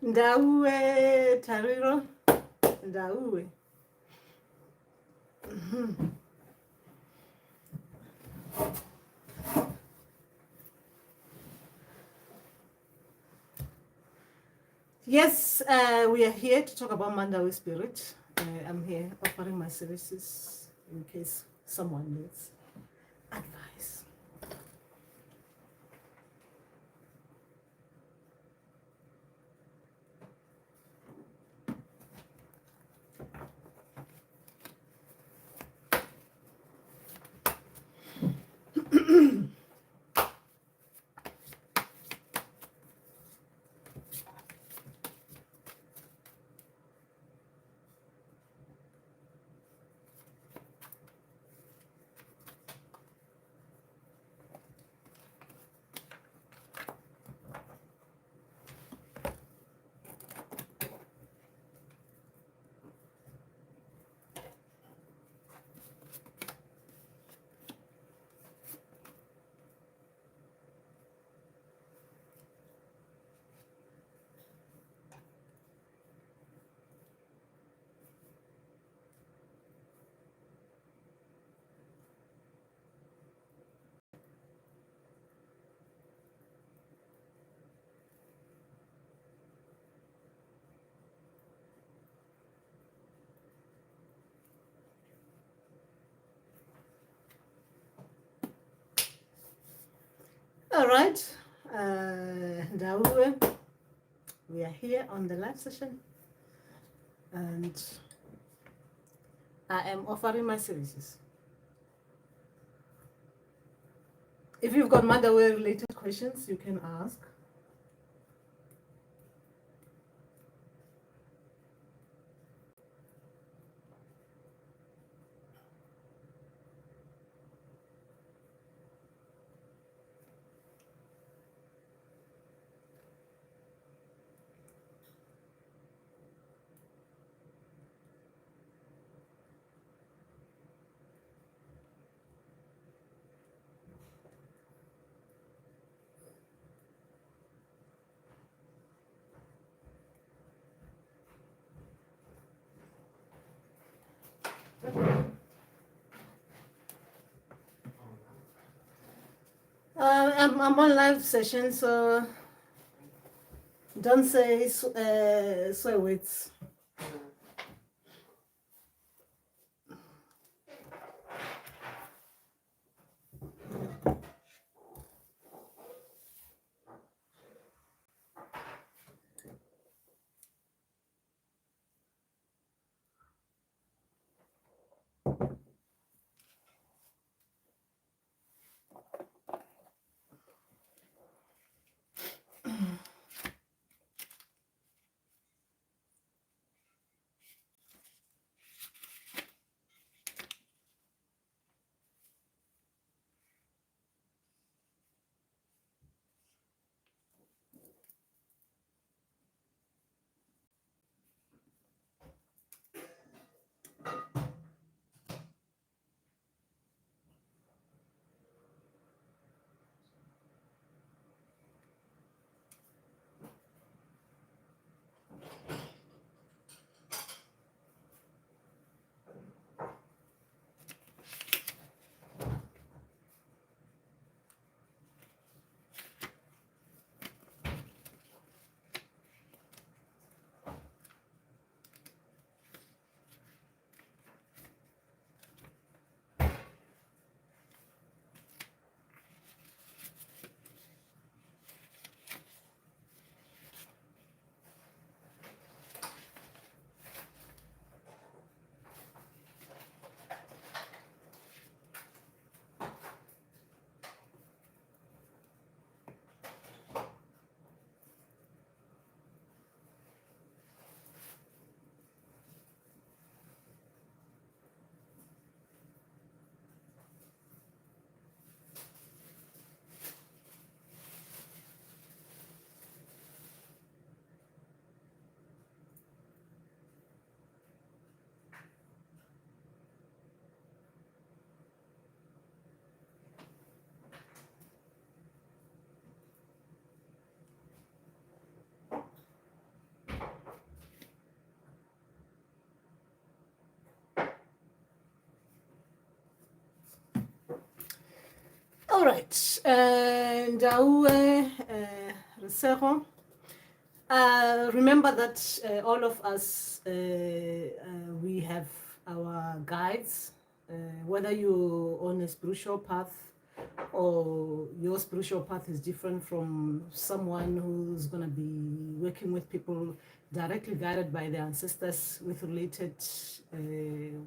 Ndauwee, Tariro, Ndauwee. Yes, we are here to talk about Mandawe spirit. I'm here offering my services in case someone needs advice. All right, Ndauwee, we are here on the live session and I am offering my services. If you've got Mandawe related questions, you can ask. I'm on live session, so don't say swear words. All right. Ndauwee, Resego. Remember that all of us, we have our guides, whether you're on a spiritual path or your spiritual path is different from someone who's going to be working with people directly guided by their ancestors with related,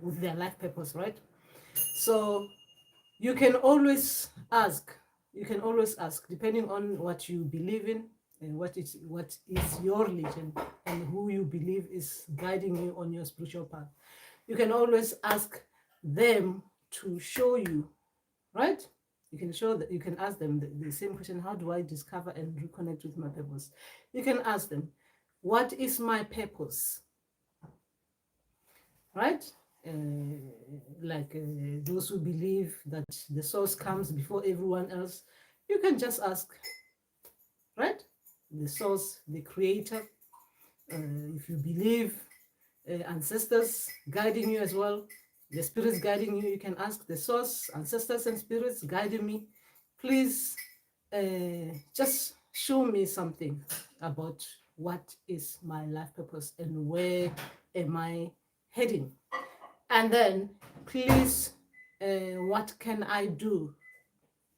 with their life purpose, right? So you can always ask, depending on what you believe in and what is your religion and who you believe is guiding you on your spiritual path. You can always ask them to show you, right? You can ask them the same question: how do I discover and reconnect with my purpose? You can ask them, what is my purpose? Right? Like those who believe that the source comes before everyone else, you can just ask, right? The source, the creator. If you believe ancestors guiding you as well, the spirits guiding you, you can ask the source, ancestors and spirits guiding me, please just show me something about what is my life purpose and where am I heading. And then, please, what can I do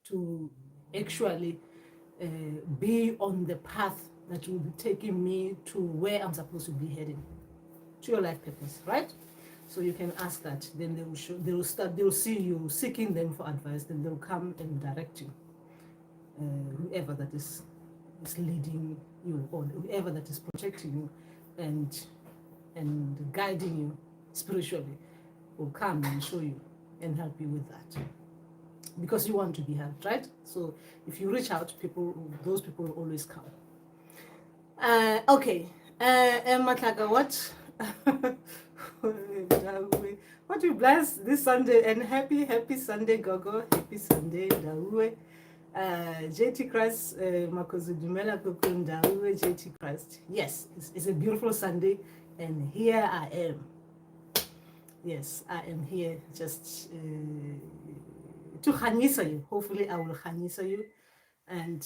to actually be on the path that will be taking me to where I'm supposed to be heading, to your life purpose, right? So you can ask that. Then they will show, they will see you seeking them for advice. Then they'll come and direct you, whoever that is leading you, or whoever that is protecting you, and guiding you spiritually, will come and show you and help you with that, because you want to be helped, right? So if you reach out, those people will always come. Okay. Matlaga, what? What you bless this Sunday, and happy Sunday, Gogo. Happy Sunday, Ndauwee. JT Christ, Makozu Dumela Kuku Ndauwee, JT Christ. Yes, it's a beautiful Sunday, and here I am. Yes, I am here just to Khanisa you. Hopefully, I will Khanisa you, and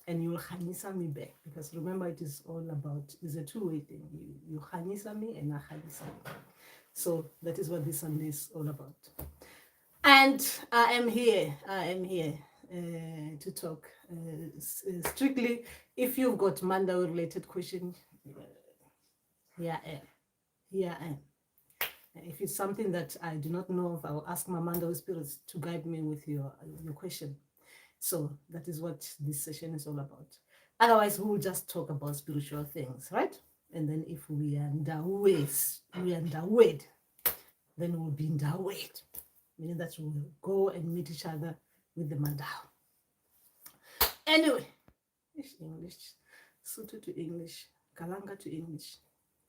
you will Khanisa me back. Because remember, it is all about, it's a two-way thing. You Khanisa me and I Khanisa you. So that is what this Sunday is all about. And I am here to talk strictly. If you've got Mandawe related question, here I am. Here I am. If it's something that I do not know of, I will ask my Mandawe spirits to guide me with your question. So that is what this session is all about. Otherwise, we will just talk about spiritual things, right? And then if we are Ndauwee, then we'll be Ndauwee, meaning that we will go and meet each other with the Mandawe. Anyway, English, Sotho to English, Kalanga to English.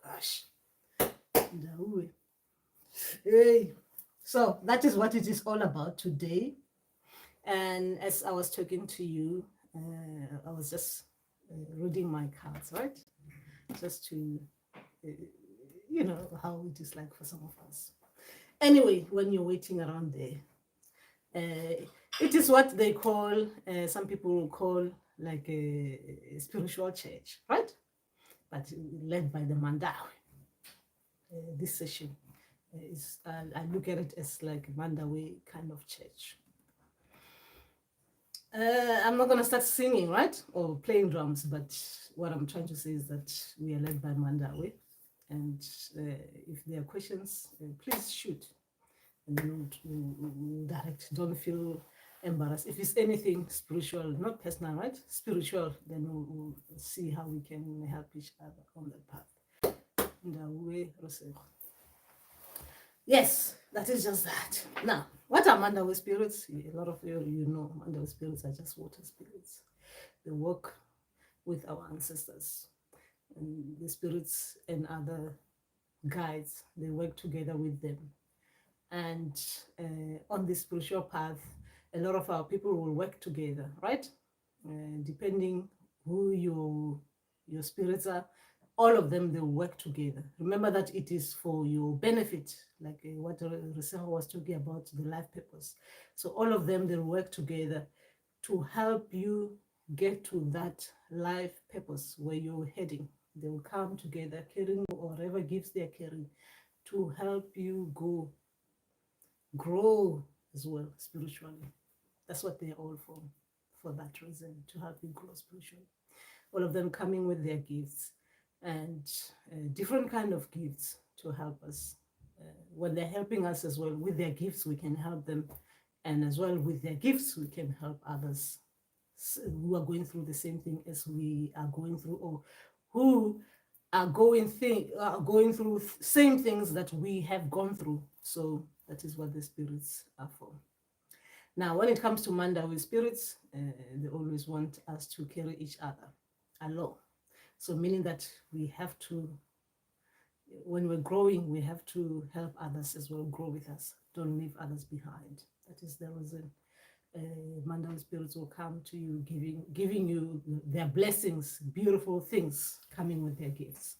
Gosh, Ndauwee. Hey. So that is what it is all about today. And as I was talking to you, I was just reading my cards, right? Just to, you know, how it is like for some of us. Anyway, when you're waiting around there, it is what they call, some people will call like a spiritual church, right? But led by the Mandawe. This session is, I look at it as like Mandawe kind of church. I'm not going to start singing, right? Or playing drums, but what I'm trying to say is that we are led by Mandawe. And if there are questions, please shoot. And then we'll direct. Don't feel embarrassed. If it's anything spiritual, not personal, right? Spiritual, then we'll see how we can help each other on that path. Ndauwee. Yes, that is just that. Now, what are Mandawe spirits? A lot of you know Mandawe spirits are just water spirits. They work with our ancestors. And the spirits and other guides, they work together with them. And on the spiritual path, a lot of our people will work together, right? Depending who your spirits are, all of them, they work together. Remember that it is for your benefit, like what Risel was talking about, the life purpose. So all of them, they work together to help you get to that life purpose where you're heading. They will come together, carrying whatever gifts they're carrying to help you grow as well spiritually. That's what they're all for that reason, to help you grow spiritually. All of them coming with their gifts and different kind of gifts to help us. When they're helping us as well with their gifts, we can help them, and as well with their gifts, we can help others who are going through the same thing as we are going through, or who are going through same things that we have gone through. So that is what the spirits are for. Now, when it comes to Mandawe spirits, they always want us to carry each other along. So meaning that we have to, when we're growing, we have to help others as well grow with us. Don't leave others behind. That is the reason Mandawe spirits will come to you, giving you their blessings, beautiful things coming with their gifts.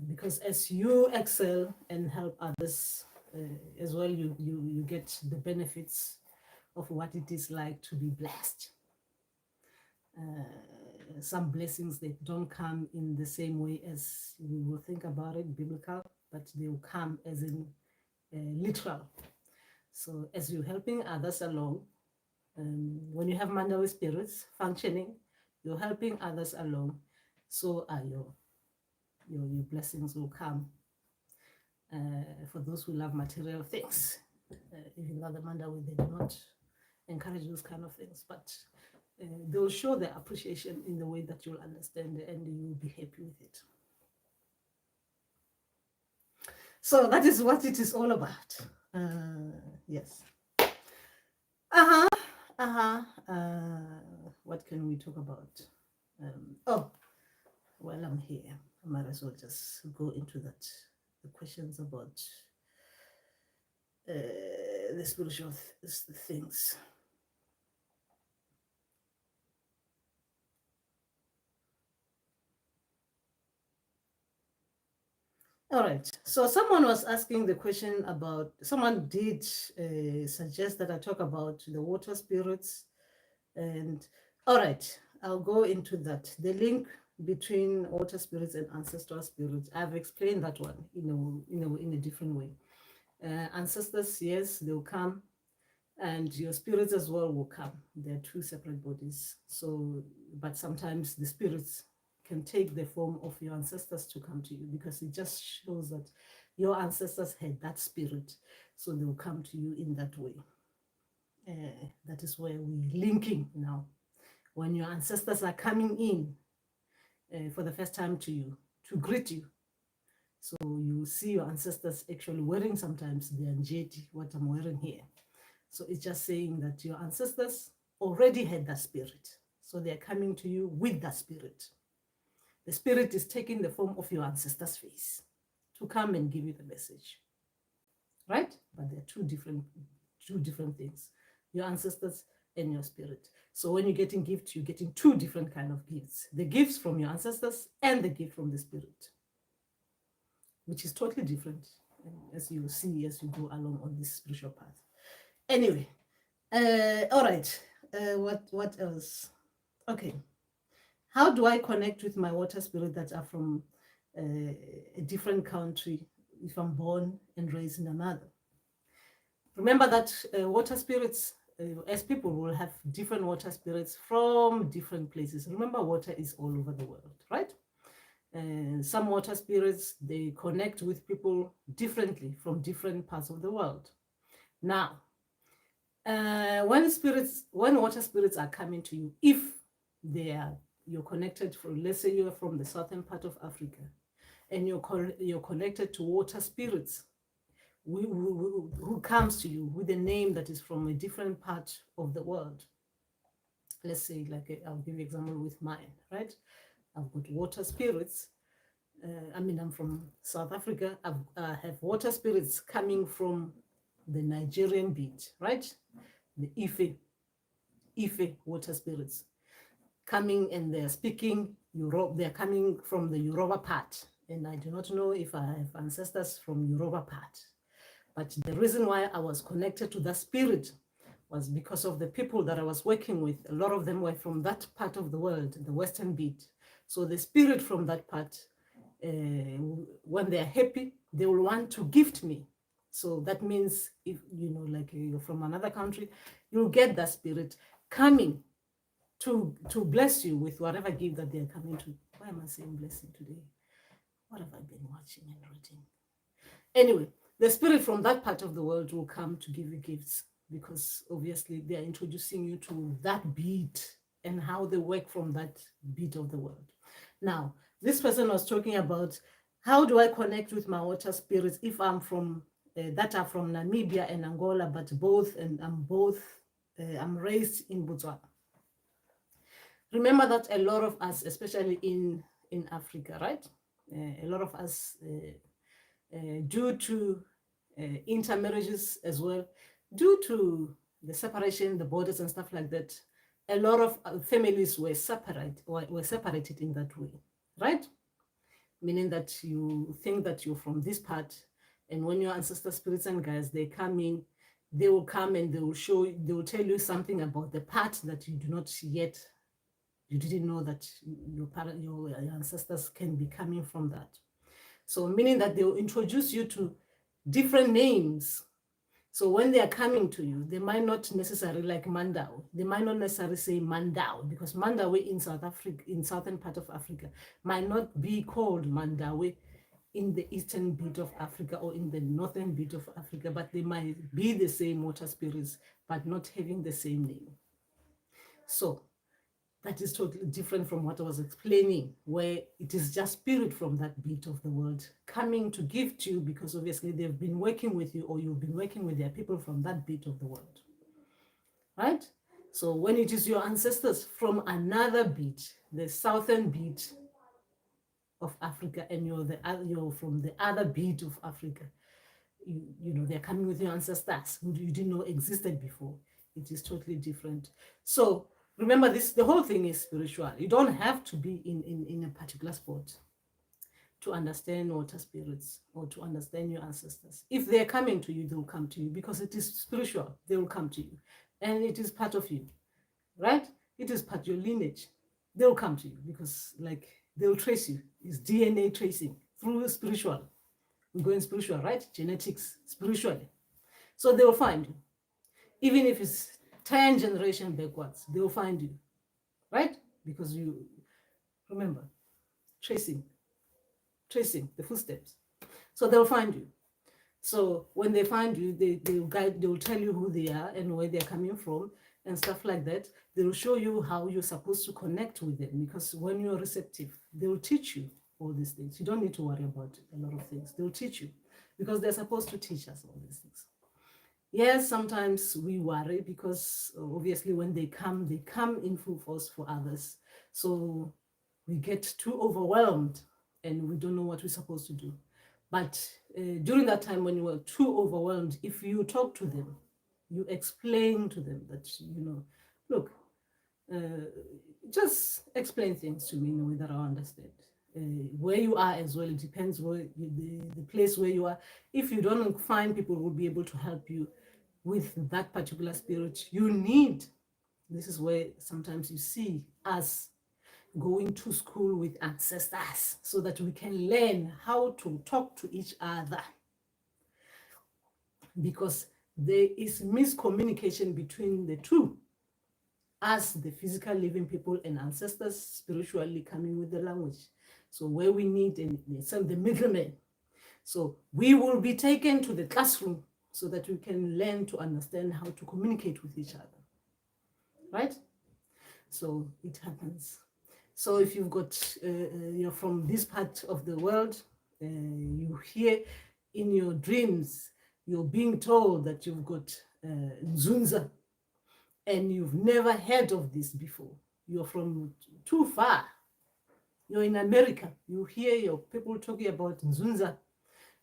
Because as you excel and help others as well, you get the benefits of what it is like to be blessed. Some blessings, they don't come in the same way as we will think about it, biblical, but they will come as in literal. So as you're helping others along, when you have Mandawe spirits functioning, you're helping others along, so are your blessings will come. For those who love material things, even though the Mandawe, they do not encourage those kind of things, but they'll show their appreciation in the way that you'll understand it and you'll be happy with it. So that is what it is all about. Yes. What can we talk about? Oh, well, I'm here. I might as well just go into that. The questions about the spiritual things. All right. So someone was asking the question about, someone did suggest that I talk about the water spirits. And all right, I'll go into that. The link between water spirits and ancestral spirits, I've explained that one in a different way. Ancestors, yes, they'll come, and your spirits as well will come. They're two separate bodies. So, but sometimes the spirits can take the form of your ancestors to come to you, because it just shows that your ancestors had that spirit, so they will come to you in that way. That is where we're linking now. When your ancestors are coming in for the first time to you to greet you, so you see your ancestors actually wearing sometimes the njeti, what I'm wearing here. So it's just saying that your ancestors already had that spirit, so they're coming to you with that spirit. The spirit is taking the form of your ancestor's face to come and give you the message, right? But they're two different things, your ancestors and your spirit. So when you're getting gifts, you're getting two different kind of gifts: the gifts from your ancestors and the gift from the spirit, which is totally different, as you see as you go along on this spiritual path. Anyway, all right. What else? Okay. How do I connect with my water spirit that are from a different country if I'm born and raised in another? Remember that water spirits, as people, will have different water spirits from different places. Remember, water is all over the world, right? Some water spirits, they connect with people differently from different parts of the world. Now, when water spirits are coming to you, if you're connected from, let's say you're from the southern part of Africa, and you're connected to water spirits who comes to you with a name that is from a different part of the world. Let's say, like, I'll give you an example with mine, right? I've got water spirits. I'm from South Africa. I have water spirits coming from the Nigerian beach, right? The Ife water spirits coming and they're speaking Europe. They're coming from the Yoruba part. And I do not know if I have ancestors from Yoruba part. But the reason why I was connected to that spirit was because of the people that I was working with. A lot of them were from that part of the world, the Western beat. So the spirit from that part, when they're happy, they will want to gift me. So that means if like you're from another country, you'll get that spirit coming to bless you with whatever gift that they're coming to. Why am I saying blessing today? What have I been watching and reading? Anyway, the spirit from that part of the world will come to give you gifts, because obviously they are introducing you to that beat and how they work from that beat of the world. Now, this person was talking about, how do I connect with my water spirits if I'm from that are from Namibia and Angola, but I'm raised in Botswana. Remember that a lot of us, especially in Africa, right? A lot of us, due to intermarriages as well, due to the separation, the borders and stuff like that, a lot of families were separated in that way, right? Meaning that you think that you're from this part, and when your ancestor spirits and guides, they come in, they will come and they will tell you something about the part that you didn't know that your ancestors can be coming from that. So meaning that they will introduce you to different names. So when they are coming to you, they might not necessarily, like Mandawe, they might not necessarily say Mandawe, because Mandawe in South Africa, in southern part of Africa, might not be called Mandawe in the eastern bit of Africa or in the northern bit of Africa, but they might be the same water spirits, but not having the same name. So that is totally different from what I was explaining, where it is just spirit from that bit of the world coming to gift you, because obviously they've been working with you, or you've been working with their people from that bit of the world, right? So when it is your ancestors from another bit, the southern bit of Africa, and you're from the other bit of Africa, they're coming with your ancestors who you didn't know existed before. It is totally different. So remember this, the whole thing is spiritual. You don't have to be in a particular spot to understand water spirits or to understand your ancestors. If they're coming to you, they'll come to you because it is spiritual. They will come to you. And it is part of you, right? It is part of your lineage. They'll come to you because they'll trace you. It's DNA tracing through spiritual. We're going spiritual, right? Genetics, spiritually. So they will find you. Even if it's 10 generations backwards, they will find you, right? Because you remember, tracing the footsteps. So they'll find you. So when they find you, they will tell you who they are and where they're coming from and stuff like that. They will show you how you're supposed to connect with them, because when you're receptive, they will teach you all these things. You don't need to worry about a lot of things. They'll teach you because they're supposed to teach us all these things. Yes, sometimes we worry because obviously when they come in full force for others. So we get too overwhelmed and we don't know what we're supposed to do. But during that time when you were too overwhelmed, if you talk to them, you explain to them that, look, just explain things to me in a way that I understand. Where you are as well, it depends where the place where you are. If you don't find people who will be able to help you with that particular spirit, this is where sometimes you see us going to school with ancestors so that we can learn how to talk to each other, because there is miscommunication between the two, us, the physical living people, and ancestors spiritually coming with the language. So where we need the middleman. So we will be taken to the classroom so that we can learn to understand how to communicate with each other, right? So it happens. So if you've got, you're from this part of the world, you hear in your dreams, you're being told that you've got Nzunza, and you've never heard of this before. You're from too far. You're in America. You hear your people talking about Nzunza.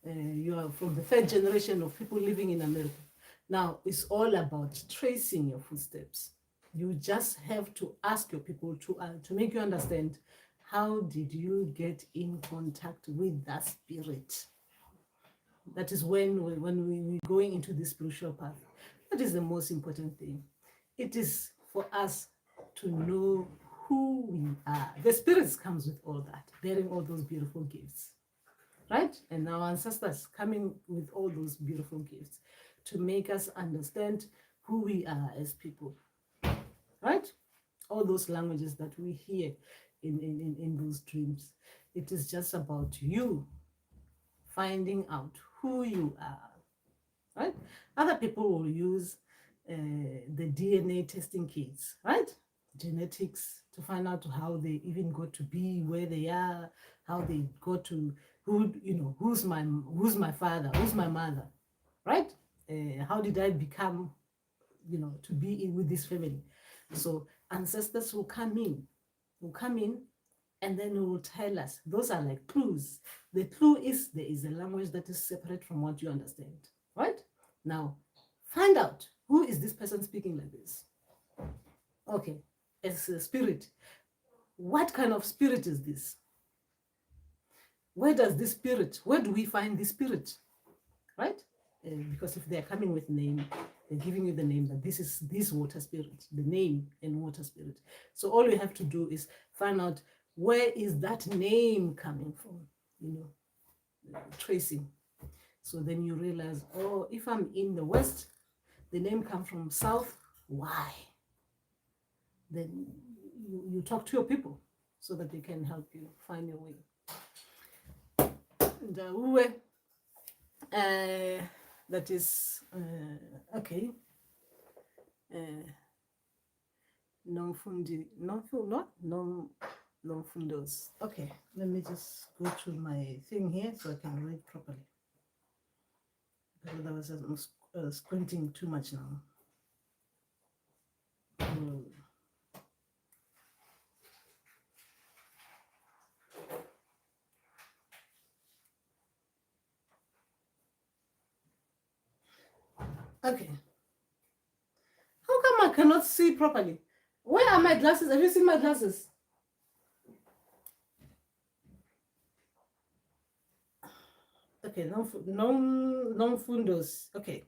You are from the third generation of people living in America. Now, it's all about tracing your footsteps. You just have to ask your people to make you understand, how did you get in contact with that spirit? That is when we're going into the spiritual path. That is the most important thing. It is for us to know who we are. The spirits comes with all that, bearing all those beautiful gifts, right? And our ancestors coming with all those beautiful gifts to make us understand who we are as people, right? All those languages that we hear in those dreams. It is just about you finding out who you are, right? Other people will use the DNA testing kits, right? Genetics, to find out how they even got to be where they are, how they got to, who's my father, who's my mother, right? How did I become, to be with this family? So ancestors will come in, and then will tell us. Those are like clues. The clue is there is a language that is separate from what you understand, right? Now, find out, who is this person speaking like this? Okay, as a spirit, what kind of spirit is this? Where do we find this spirit, right? Because if they're coming with name, they're giving you the name that this is this water spirit, the name and water spirit. So all you have to do is find out, where is that name coming from, tracing. So then you realize, oh, if I'm in the West, the name comes from South. Why? Then you talk to your people so that they can help you find your way. Ndauwee, that is okay. Non-fundos. Okay, let me just go to my thing here so I can read properly. Because otherwise I'm squinting too much now. Okay. How come I cannot see properly? Where are my glasses? Have you seen my glasses? Okay, non-fundos. Okay.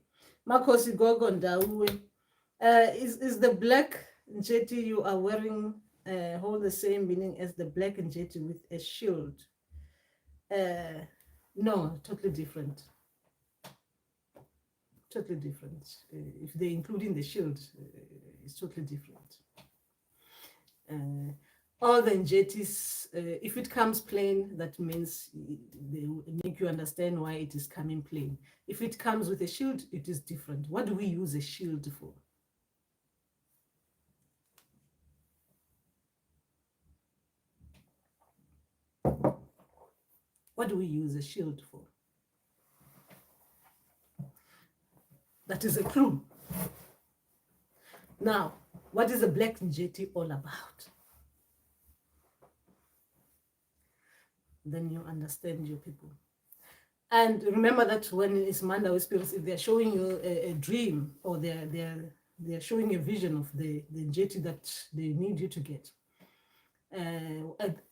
Makosi Gogo Ndauwee. Is the black njeti you are wearing hold the same meaning as the black njeti with a shield? No, totally different. Totally different. If they're including the shield, it's totally different. All the njetis, if it comes plain, that means they make you understand why it is coming plain. If it comes with a shield, it is different. What do we use a shield for? What do we use a shield for? That is a clue. Now, what is a black njeti all about? Then you understand your people. And remember that when it's Mandawe spirits, if they're showing you a dream, or they're showing a vision of the njeti that they need you to get,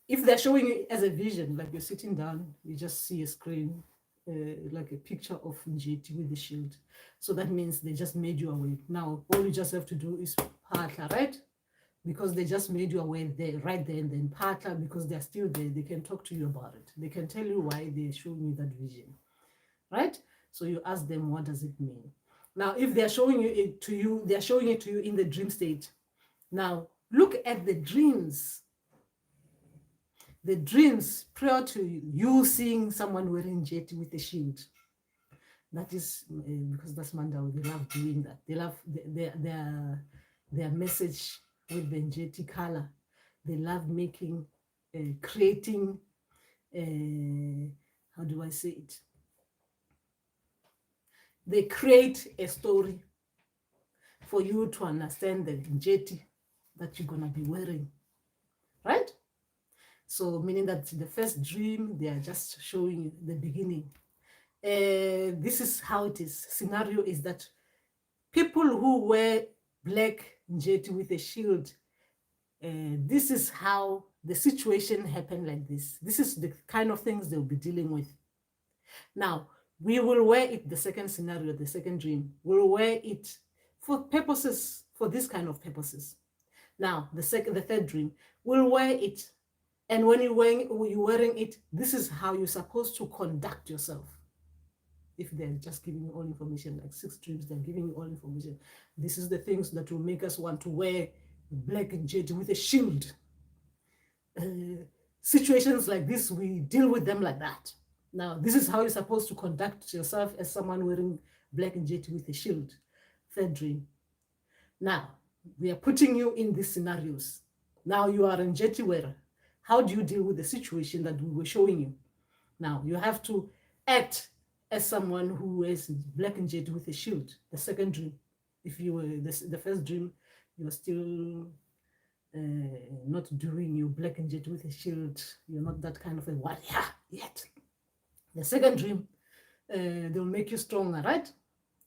if they're showing you as a vision, like you're sitting down, you just see a screen, like a picture of njeti with the shield. So that means they just made you aware. Now, all you just have to do is partner, right? Because they just made you aware there, right there and then. Partner, because they're still there, they can talk to you about it. They can tell you why they're showing you that vision, right? So you ask them, what does it mean? Now, if they're showing it to you, they're showing it to you in the dream state. Now, look at the dreams. The dreams prior to you seeing someone wearing njeti with a shield. That is because that's Mandawe. They love doing that. They love their message with the njeti color. They love making, creating, how do I say it? They create a story for you to understand the njeti that you're gonna be wearing, right? So meaning that the first dream, they are just showing you the beginning. This is how it is. Scenario is that people who wear black Njeti with a shield. This is how the situation happened like this. This is the kind of things they'll be dealing with. Now, we will wear it, the second scenario, the second dream, we'll wear it for purposes, for this kind of purposes. Now, the third dream, we'll wear it. And when you're wearing it, this is how you're supposed to conduct yourself. If they're just giving you all information, like 6 dreams, they're giving you all information. This is the things that will make us want to wear black and jet with a shield. Situations like this, we deal with them like that. Now, this is how you're supposed to conduct yourself as someone wearing black and jet with a shield. Third dream. Now, we are putting you in these scenarios. Now you are a Njeti wearer. How do you deal with the situation that we were showing you? Now, you have to act as someone who wears black and jet with a shield. The second dream. If you were the first dream, you're still not doing your black and jet with a shield. You're not that kind of a warrior yet. The second dream, they'll make you stronger, right?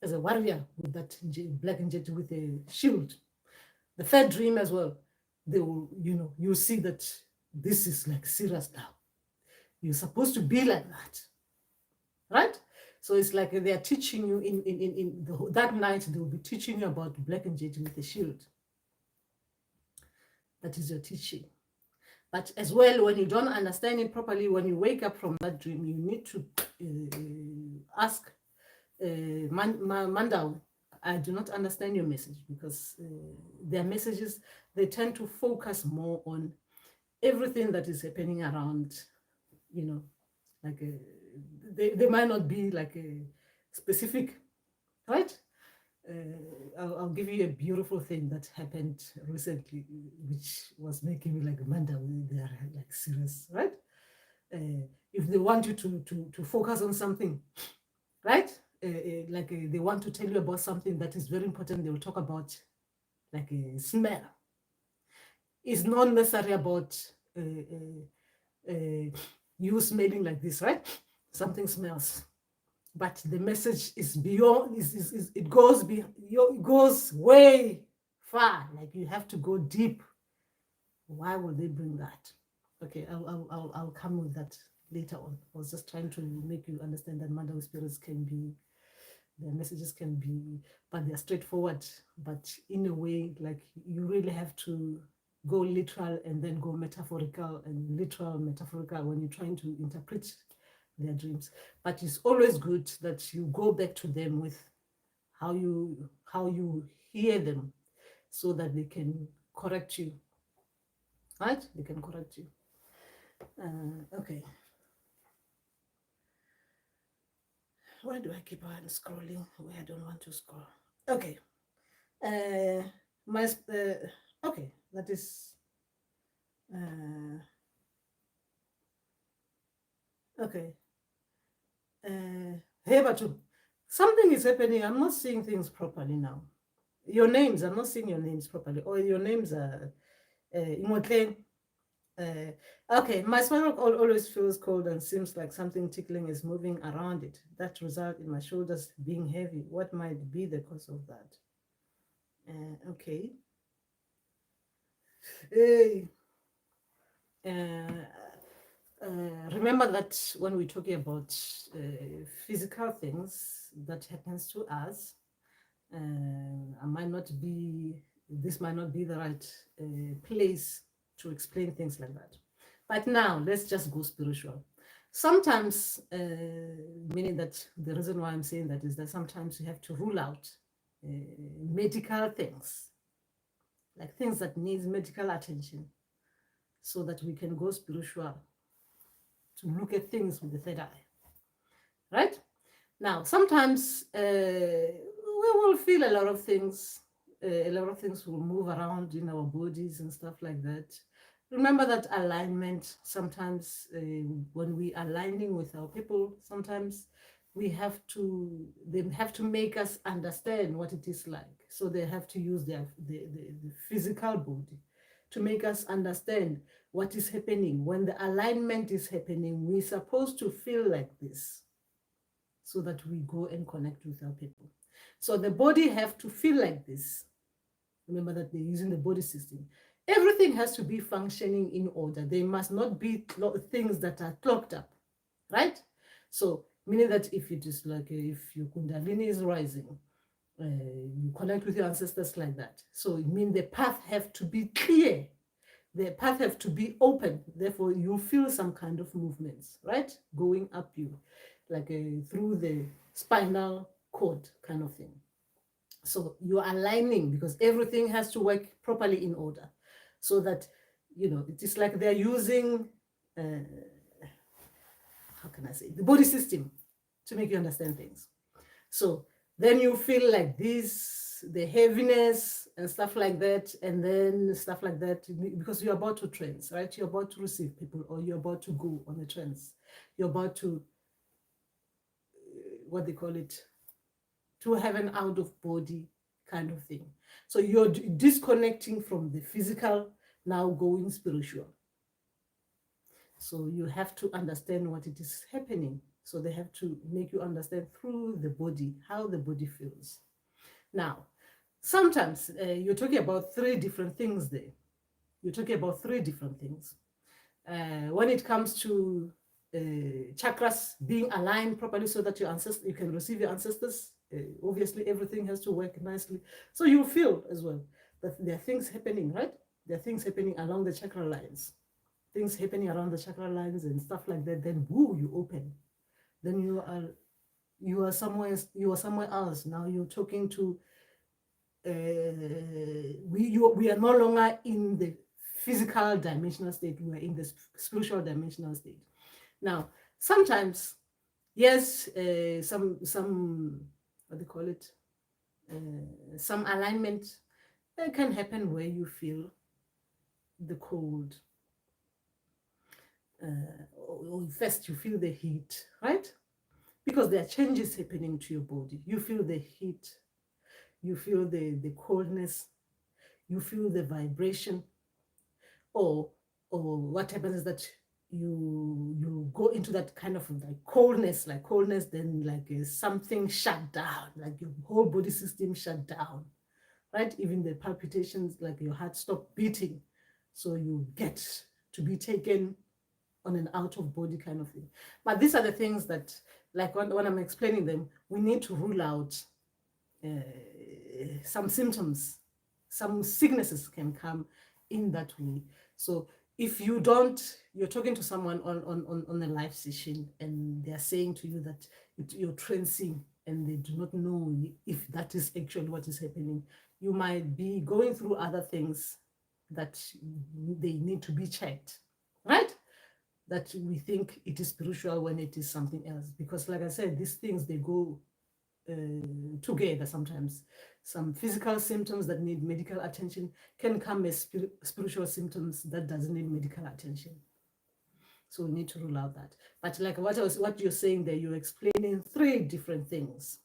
As a warrior with that black and jet with a shield. The third dream as well, they will, you'll see that this is like serious now. You're supposed to be like that, right? So it's like they are teaching you that night, they will be teaching you about black and jet with a shield. That is your teaching. But as well, when you don't understand it properly, when you wake up from that dream, you need to ask Mandawe, I do not understand your message, because their messages, they tend to focus more on everything that is happening around, like they might not be like a specific, right? I'll give you a beautiful thing that happened recently, which was making me like, Mandawe, they are like serious, right? If they want you to focus on something, right? They want to tell you about something that is very important, they will talk about like a smell. It's not necessarily about you smelling like this, right? Something smells. But the message is beyond, it goes way far. Like you have to go deep. Why will they bring that? Okay, I'll come with that later on. I was just trying to make you understand that Mandawe spirits can be, their messages can be, but they're straightforward. But in a way, like you really have to go literal and then go metaphorical, and literal, metaphorical when you're trying to interpret their dreams. But it's always good that you go back to them with how you hear them, so that they can correct you, right? They can correct you. Okay. Why do I keep on scrolling where I don't want to scroll? Okay. Okay, that is okay. Hey, Batu, something is happening. I'm not seeing things properly now. Your names, I'm not seeing your names properly. Or your names are Imotle. Okay, my spinal cord always feels cold and seems like something tickling is moving around it. That results in my shoulders being heavy. What might be the cause of that? Okay. Remember that when we're talking about physical things that happens to us, this might not be the right place to explain things like that. But now let's just go spiritual. Sometimes, meaning that the reason why I'm saying that is that sometimes you have to rule out medical things, like things that needs medical attention, so that we can go spiritual, to look at things with the third eye, right? Now, sometimes we will feel a lot of things. A lot of things will move around in our bodies and stuff like that. Remember that alignment. Sometimes when we are aligning with our people, sometimes they have to make us understand what it is like. So they have to use the physical body to make us understand what is happening. When the alignment is happening, we're supposed to feel like this, so that we go and connect with our people. So the body have to feel like this, Remember that they're using the body system. Everything has to be functioning in order. There must not be things that are clogged up, right? So, meaning that if it is like if your Kundalini is rising, you connect with your ancestors like that. So it means the path have to be clear. The path have to be open. Therefore, you feel some kind of movements, right? Going up you, like through the spinal cord kind of thing. So you're aligning because everything has to work properly in order so that, it is like they're using, how can I say, the body system to make you understand things. So then you feel like this, the heaviness and stuff like that, and then stuff like that, because you're about to trance, right? You're about to receive people, or you're about to go on a trance. You're about to, what they call it, to have an out of body kind of thing. So you're disconnecting from the physical, now going spiritual. So you have to understand what it is happening. So they have to make you understand through the body, how the body feels. Now, sometimes you're talking about three different things there. You're talking about three different things. When it comes to chakras being aligned properly so that your ancestors, you can receive your ancestors, obviously everything has to work nicely. So you feel as well that there are things happening, right? There are things happening along the chakra lines, things happening around the chakra lines and stuff like that. Then woo, you open. Then you are somewhere else. Now you're talking to we are no longer in the physical dimensional state, we are in the spiritual dimensional state. Now, sometimes, yes, some what do you call it? Some alignment can happen where you feel the cold. Or first you feel the heat, right? Because there are changes happening to your body. You feel the heat, you feel the coldness, you feel the vibration, or what happens is that you go into that kind of like coldness, then like something shut down, like your whole body system shut down, right? Even the palpitations, like your heart stop beating, so you get to be taken on an out of body kind of thing. But these are the things that, like when I'm explaining them, we need to rule out some symptoms, some sicknesses can come in that way. So if you don't, you're talking to someone on a live session and they're saying to you that you're trancing and they do not know if that is actually what is happening, you might be going through other things that they need to be checked, right? That we think it is spiritual when it is something else. Because like I said, these things, they go together sometimes. Some physical symptoms that need medical attention can come as spiritual symptoms that doesn't need medical attention. So we need to rule out that. But like what you're saying there, you're explaining three different things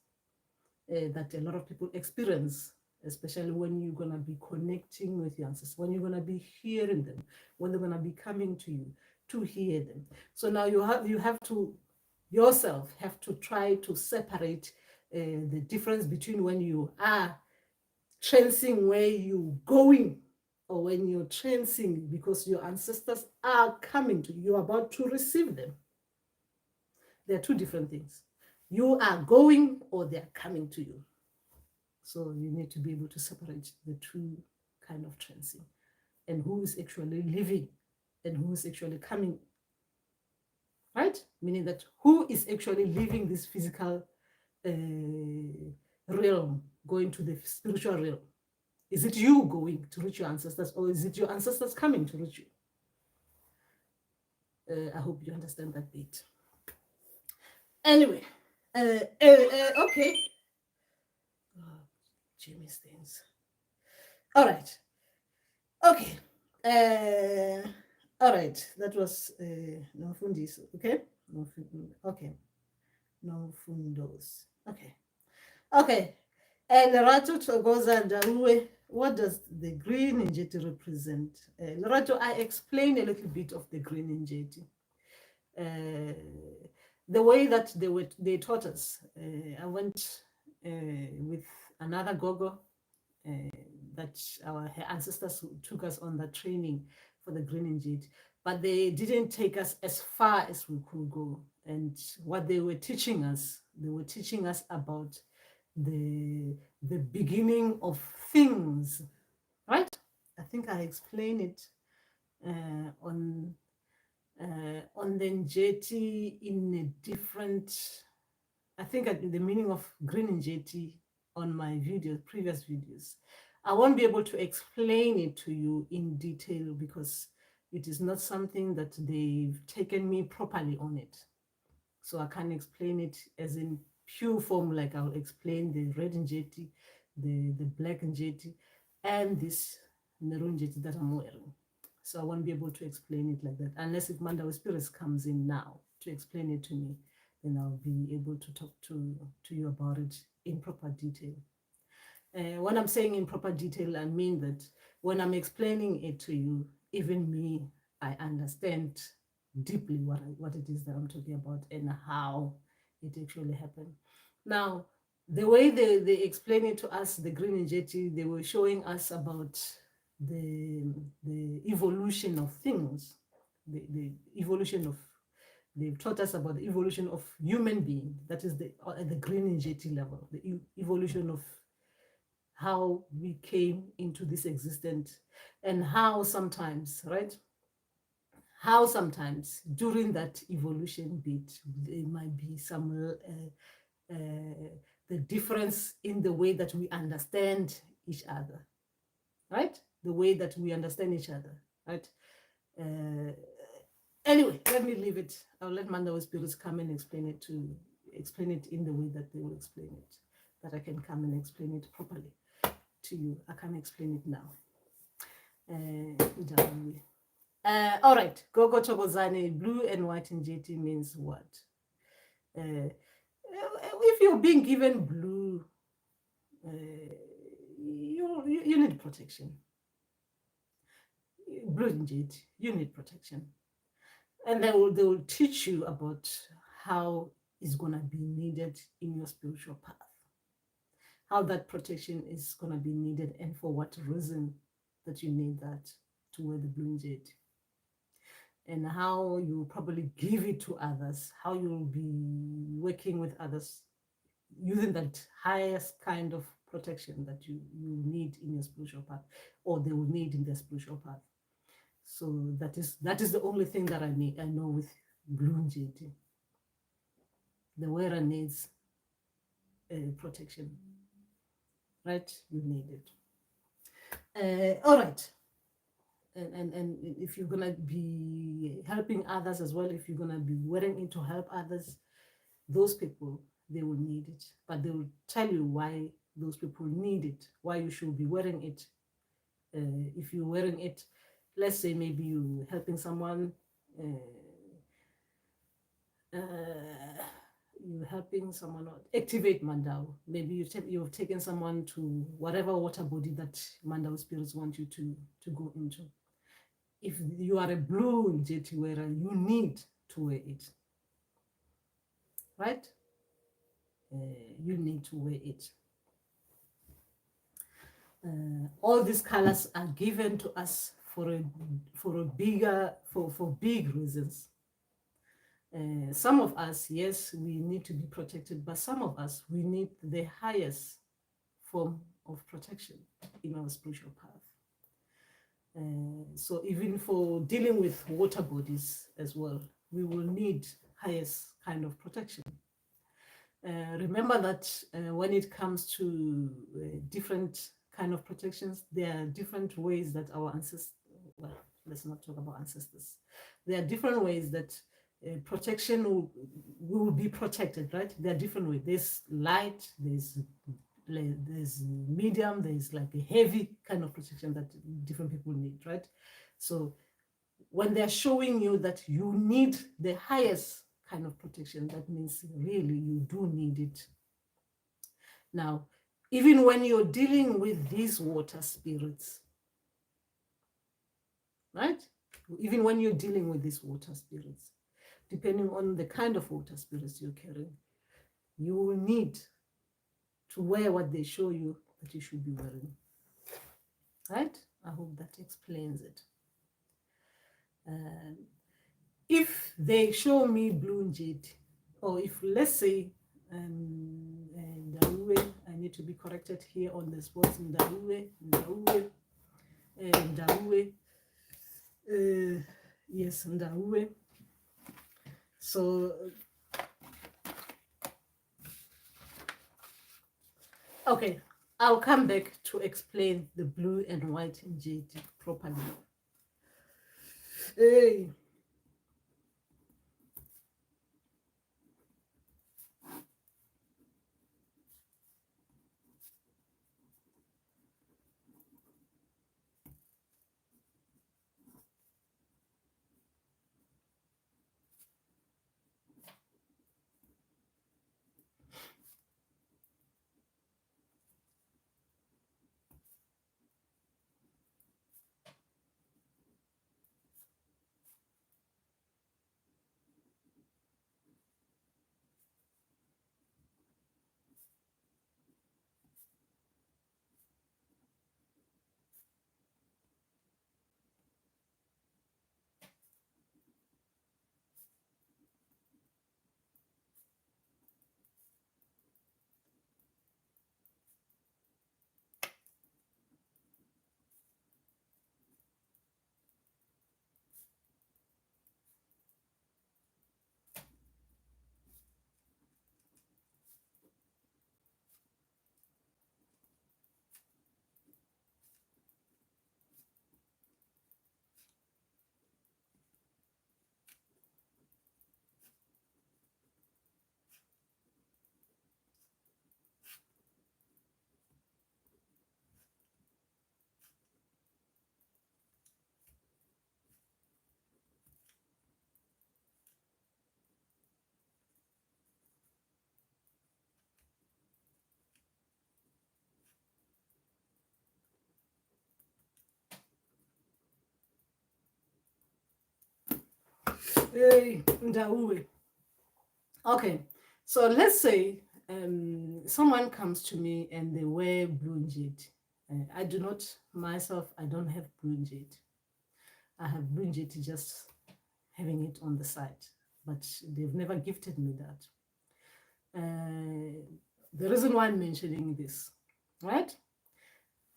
that a lot of people experience, especially when you're going to be connecting with your ancestors, when you're going to be hearing them, when they're going to be coming to you to hear them. So now you have to yourself have to try to separate the difference between when you are trancing where you're going, or when you're trancing because your ancestors are coming to you, you're about to receive them. They're two different things. You are going or they're coming to you. So you need to be able to separate the two kind of trancing, and who is actually living and who is actually coming, right? Meaning that who is actually living this physical realm, going to the spiritual realm. Is it you going to reach your ancestors, or is it your ancestors coming to reach you? I hope you understand that bit. Anyway, okay. Oh, Jimmy's things. All right. Okay. All right. That was no fundis. Okay. Okay. No fundos. Okay. Okay. Lerato Togoza Ndauwee, what does the green injeti represent? Lerato, I explained a little bit of the green injeti. The way that they taught us. I went with another gogo. that our ancestors took us on that training for the green inject, but they didn't take us as far as we could go. And what they were teaching us about the beginning of things, right? I think I explained it on the Njeti in a different, I think the meaning of green Njeti on my previous videos. I won't be able to explain it to you in detail because it is not something that they've taken me properly on it. So I can't explain it as in pure form, like I'll explain the red Njeti, the black Njeti, and this maroon Njeti that I'm wearing. So I won't be able to explain it like that, unless if Mandawe Spirits comes in now to explain it to me, then I'll be able to talk to you about it in proper detail. When I'm saying in proper detail, I mean that when I'm explaining it to you, even me, I understand deeply what it is that I'm talking about and how it actually happened. Now, the way they explain it to us, the green Njeti, they were showing us about the evolution of things, the evolution of, they've taught us about the evolution of human being. That is at the green Njeti level, the evolution of how we came into this existence, and how sometimes, right? How sometimes during that evolution bit, there might be some the difference in the way that we understand each other, right? The way that we understand each other, right? Anyway, let me leave it. I'll let Mandawe Spirits come and explain it in the way that they will explain it, that I can come and explain it properly to you. I can't explain it now. All right, Gogo Chokozane, blue and white in JT means what? If you're being given blue, you need protection. Blue in JT, you need protection. And they will teach you about how it's going to be needed in your spiritual path. How that protection is going to be needed and for what reason that you need that to wear the blue jade. And how you probably give it to others, how you'll be working with others using that highest kind of protection that you need in your spiritual path, or they will need in their spiritual path. So that is the only thing that I know with blue jade. The wearer needs protection, right? You need it. All right. And if you're gonna be helping others as well, if you're gonna be wearing it to help others, those people, they will need it, but they will tell you why those people need it, why you should be wearing it. If you're wearing it, let's say maybe you're helping someone, you're helping someone activate Mandawe. Maybe you've taken someone to whatever water body that Mandawe spirits want you to go into. If you are a blue Njeti wearer, you need to wear it, right? You need to wear it. All these colors are given to us for big reasons. Some of us, yes, we need to be protected, but some of us, we need the highest form of protection in our spiritual path. So even for dealing with water bodies as well, we will need highest kind of protection. Remember that when it comes to different kind of protections, there are different ways that our ancestors, well, let's not talk about ancestors. There are different ways that protection will be protected, right? There are different ways. There's light, there's medium, there's like a heavy kind of protection that different people need, right? So when they're showing you that you need the highest kind of protection, that means really you do need it. Now, even when you're dealing with these water spirits, right? Even when you're dealing with these water spirits, depending on the kind of water spirits you're carrying, you will need to wear what they show you that you should be wearing. right? I hope that explains it. If they show me blue jade, or if let's say Ndauwee, I need to be corrected here on the spot. Ndauwee, yes, Ndauwee. So, okay, I'll come back to explain the blue and white in jade properly. Hey. Hey, Ndauwee. Okay, so let's say someone comes to me and they wear blue jade. I do not, myself, I don't have blue jade. I have blue jade just having it on the side, but they've never gifted me that. The reason why I'm mentioning this, right?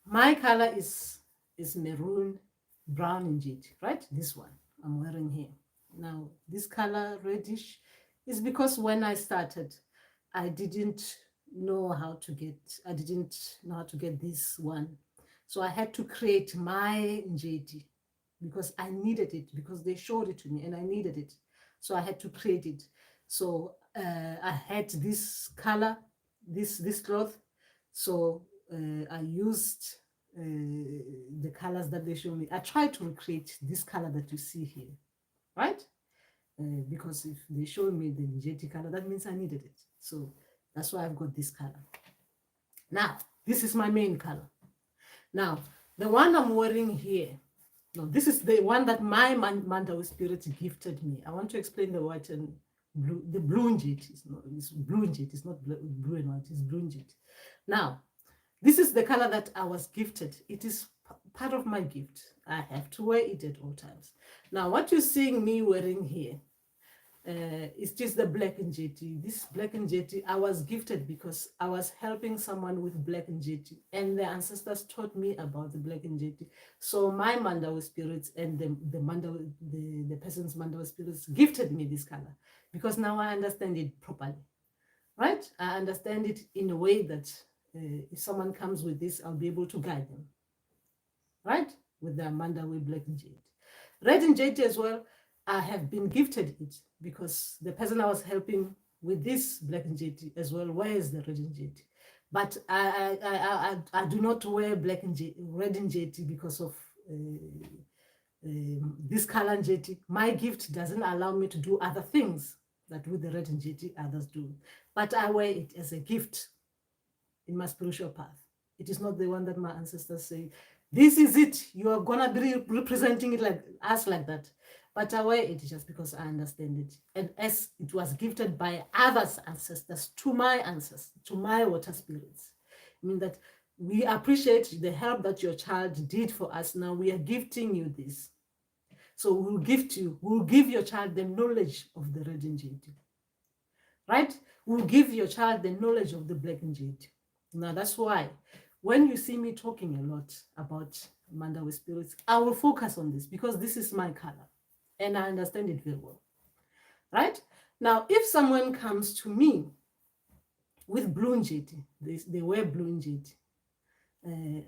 My color is maroon, brown and jade, right? This one I'm wearing here. Now, this color reddish is because when I started, I didn't know how to get, I didn't know how to get this one. So I had to create my jade because I needed it, because they showed it to me and I needed it. So I had to create it. So I had this color, this cloth. So I used the colors that they show me. I tried to recreate this color that you see here, right? Because if they show me the Njeti color, that means I needed it. So that's why I've got this color. Now, this is my main color. Now, the one I'm wearing here, no, this is the one that my Mandawe spirit gifted me. I want to explain the white and blue. The blue Njeti is not, it's blue Njeti, it's not blue and white, it's blue Njeti. Now, this is the color that I was gifted. It is part of my gift. I have to wear it at all times. Now, what you're seeing me wearing here it's just the black and jetty. This black and jetty, I was gifted because I was helping someone with black and jetty, and the ancestors taught me about the black and jetty. So my Mandawe spirits and the person's Mandawe spirits gifted me this color because now I understand it properly, right? I understand it in a way that if someone comes with this, I'll be able to guide them, right? With the Mandawe black and jade. Red and jade as well, I have been gifted it because the person I was helping with this black and jade as well wears the red and jade. But I do not wear black and jade, red and jade because of this color and jade. My gift doesn't allow me to do other things that with the red and jade others do. But I wear it as a gift in my spiritual path. It is not the one that my ancestors say, this is it. You are gonna be representing it like us like that. But I wear it just because I understand it. And as it was gifted by others' ancestors to my ancestors, to my water spirits. I mean that We appreciate the help that your child did for us. Now we are gifting you this. So we'll give your child the knowledge of the red jade. Right? We'll give your child the knowledge of the black jade. Now that's why when you see me talking a lot about Mandawe spirits, I will focus on this because this is my color and I understand it very well. Right? Now, if someone comes to me with blue jade, they wear blue jade,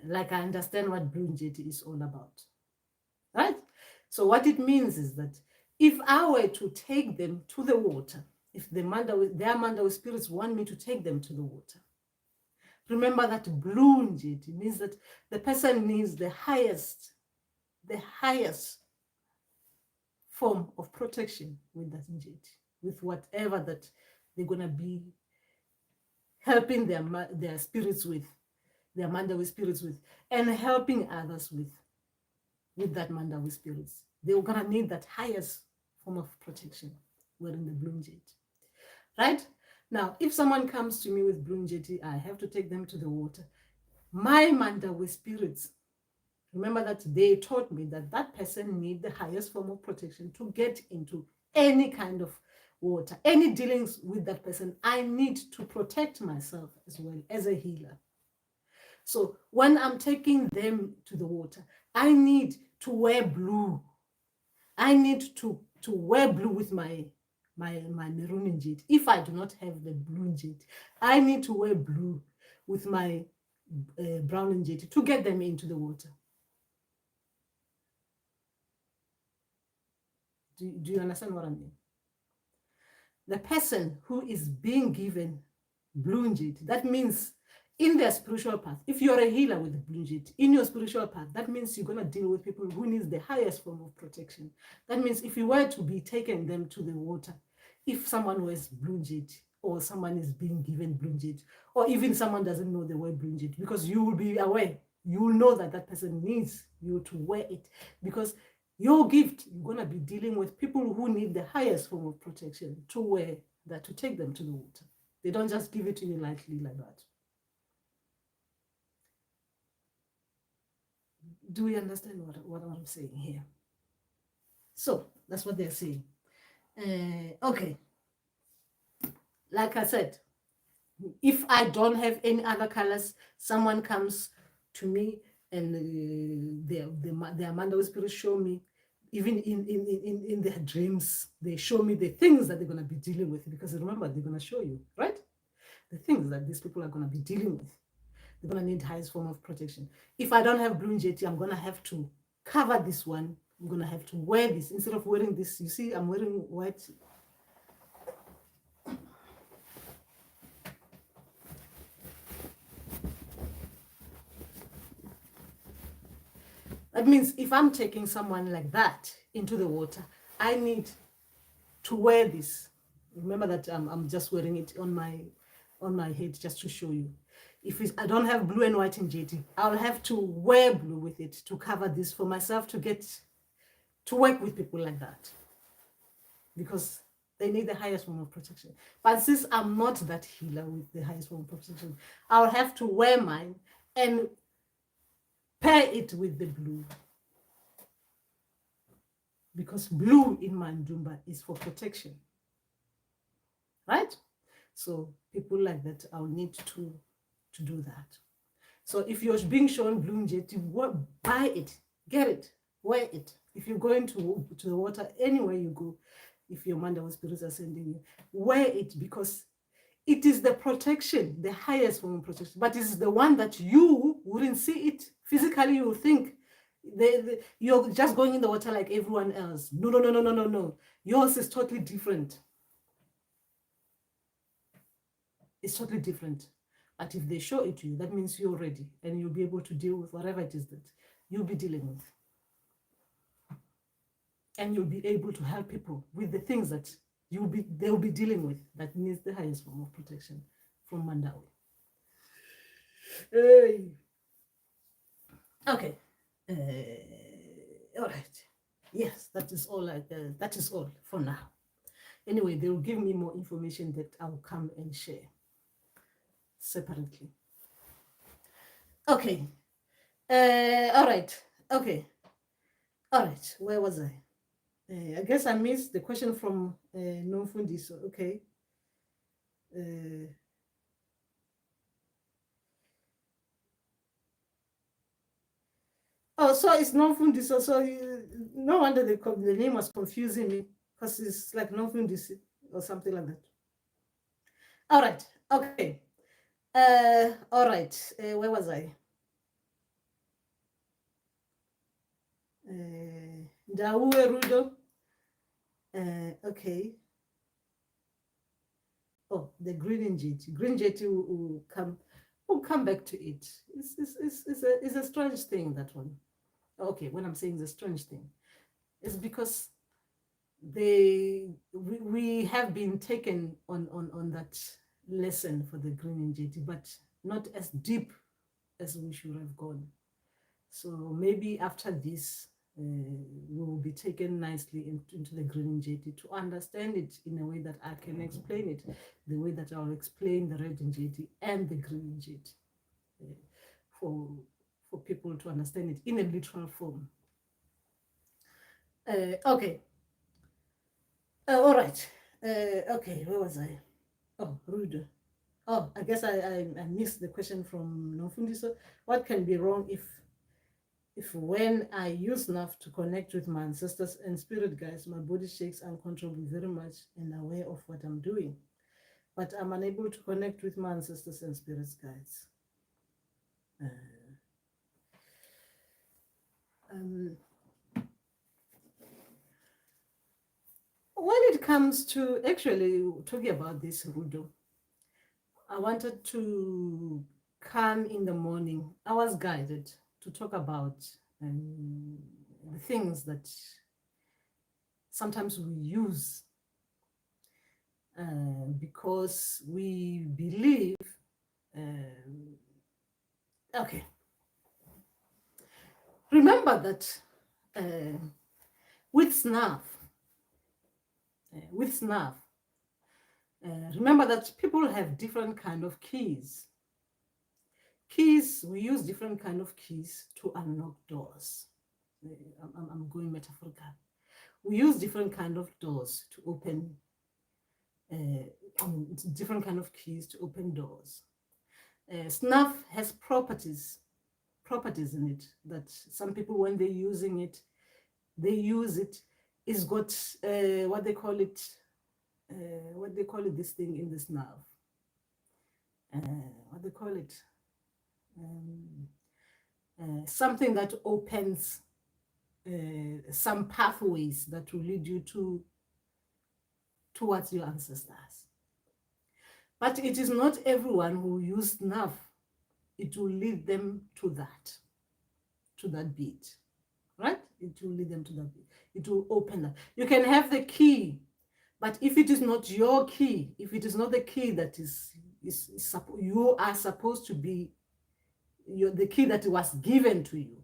like I understand what blue jade is all about. Right? So what it means is that if I were to take them to the water, if their Mandawe spirits want me to take them to the water, remember that blue jade means that the person needs the highest form of protection with that jade, with whatever that they're gonna be helping their spirits with, their Mandawe spirits with, and helping others with that Mandawe spirits. They're gonna need that highest form of protection wearing the blue jade. Right? Now, if someone comes to me with blue jade, I have to take them to the water. My Mandawe spirits, remember that they taught me that that person needs the highest form of protection to get into any kind of water, any dealings with that person. I need to protect myself as well as a healer. So when I'm taking them to the water, I need to wear blue. I need to wear blue with my maroon jade. If I do not have the blue jade, I need to wear blue with my brown jade to get them into the water. Do you understand what I mean? The person who is being given blue jade, that means in their spiritual path, if you're a healer with the blue jade, in your spiritual path, that means you're going to deal with people who need the highest form of protection. That means if you were to be taking them to the water, if someone wears blue jade, or someone is being given blue jade, or even someone doesn't know the word blue jade, because you will be aware, you will know that that person needs you to wear it, because your gift, you're going to be dealing with people who need the highest form of protection to wear that, to take them to the water. They don't just give it to you lightly like that. Do we understand what I'm saying here? So that's what they're saying. Okay. Like I said, if I don't have any other colors, someone comes to me and their Mandawe spirits show me, even in their dreams, they show me the things that they're going to be dealing with, because remember, they're going to show you, right? The things that these people are going to be dealing with. They're going to need highest form of protection. If I don't have blue jade, I'm going to have to cover this one. I'm going to have to wear this instead of wearing this. You see, I'm wearing white. That means if I'm taking someone like that into the water, I need to wear this. Remember that I'm just wearing it on my head just to show you. If I don't have blue and white in jade, I'll have to wear blue with it to cover this for myself to get to work with people like that, because they need the highest form of protection. But since I'm not that healer with the highest form of protection, I'll have to wear mine and pair it with the blue, because blue in Mandumba is for protection, right? So people like that, I'll need to do that. So if you're being shown blue jade, buy it, get it, wear it. If you're going to the water, anywhere you go, if your Mandawe spirits are sending you, wear it, because it is the protection, the highest form of protection, but it's the one that you wouldn't see it physically. You think you're just going in the water like everyone else. No. Yours is totally different. It's totally different. But if they show it to you, that means you're ready and you'll be able to deal with whatever it is that you'll be dealing with. And you'll be able to help people with the things that they'll be dealing with that needs the highest form of protection from Mandawe. Okay. All right. Yes, that is all. That is all for now. Anyway, they will give me more information that I'll come and share separately. Okay. All right. Okay. All right. Where was I? I guess I missed the question from Nomfundiso. Okay. Uh, oh, so it's Nomfundiso. So no wonder the name was confusing me because it's like Nomfundiso or something like that. All right. Okay. All right. Where was I? Ndauwee Rudo. Okay. Oh, the green jet. Green jet will come. We'll come back to it. It's a strange thing, that one. Okay, when I'm saying it's a strange thing, it's because we have been taken on that lesson for the green jet, but not as deep as we should have gone. So maybe after this, we will be taken nicely into the green jetty to understand it in a way that I can explain it, the way that I'll explain the red jetty and the green jetty, for people to understand it in a literal form. Okay. All right. Okay, where was I? Oh, Rude. Oh, I guess I missed the question from Nofundiso. What can be wrong if when I use enough to connect with my ancestors and spirit guides, my body shakes uncontrollably very much and aware of what I'm doing, but I'm unable to connect with my ancestors and spirit guides. When it comes to actually talking about this, Rudo, I wanted to come in the morning. I was guided to talk about the things that sometimes we use because we believe. Okay. Remember that with snuff, remember that people have different kind of keys. We use different kind of keys to unlock doors. I'm going metaphorical. We use different kind of doors to open, different kind of keys to open doors. Snuff has properties in it that some people, when they're using it, they use it. It's got what they call it, this thing in the snuff. What they call it? Something that opens some pathways that will lead you towards your ancestors. But it is not everyone who use snuff. It will lead them to that beat, right? It will lead them to that beat. It will open that. You can have the key, but if it is not your key, if it is not the key that is you are supposed to be the key that was given to you.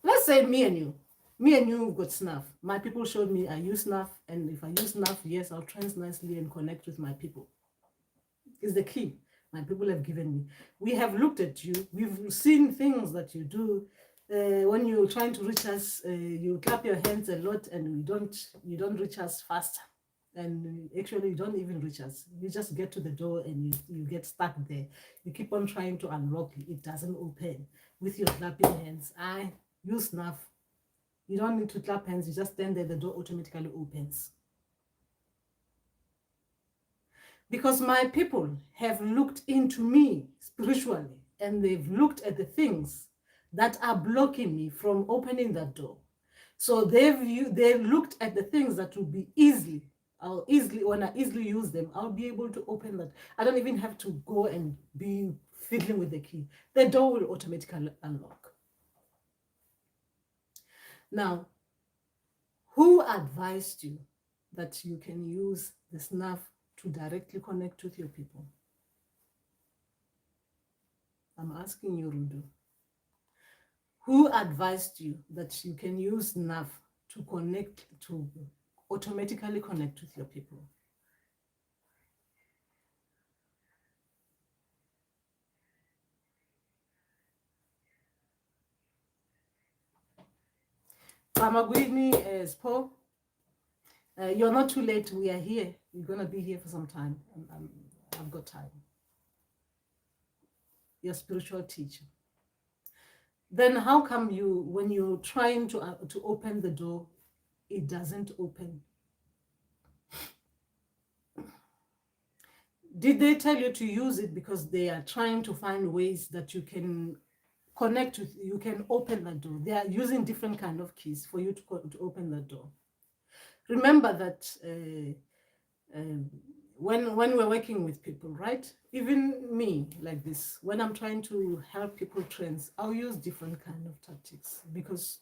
Let's say me and you got snuff. My people showed me I use snuff, and if I use snuff, yes, I'll trance nicely and connect with my people. It's the key my people have given me. We have looked at you. We've seen things that you do. When you're trying to reach us, you clap your hands a lot, and you don't reach us faster. And actually, you don't even reach us. You just get to the door and you get stuck there. You keep on trying to unlock it. It doesn't open with your clapping hands. I use snuff. You don't need to clap hands. You just stand there. The door automatically opens. Because my people have looked into me spiritually, and they've looked at the things that are blocking me from opening that door. So they looked at the things that will be when I easily use them, I'll be able to open that. I don't even have to go and be fiddling with the key. The door will automatically unlock. Now, who advised you that you can use the snuff to directly connect with your people? I'm asking you, Rudu. Who advised you that you can use snuff to automatically connect with your people? Ramagwini, Spo, you're not too late. We are here. You're going to be here for some time. I've got time. Your spiritual teacher. Then how come you, when you're trying to open the door, it doesn't open? Did they tell you to use it because they are trying to find ways that you can connect with, you can open the door? They are using different kind of keys for you to open the door. Remember that when we're working with people, right? Even me, like this, when I'm trying to help people trends, I'll use different kind of tactics, because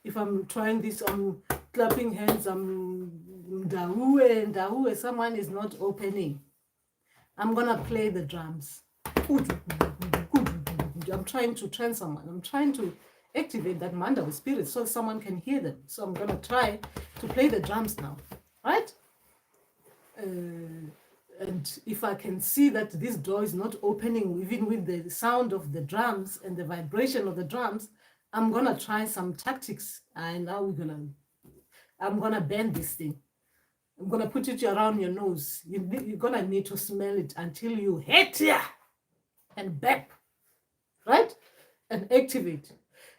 if I'm trying this, I'm clapping hands, I'm Ndauwee, someone is not opening, I'm gonna play the drums. I'm trying to train someone. I'm trying to activate that Mandawe spirit so someone can hear them. So I'm gonna try to play the drums now, right? And if I can see that this door is not opening, even with the sound of the drums and the vibration of the drums, I'm gonna try some tactics. And now I'm gonna bend this thing. I'm gonna put it around your nose. You're gonna need to smell it until you hit here and bap, right? And activate.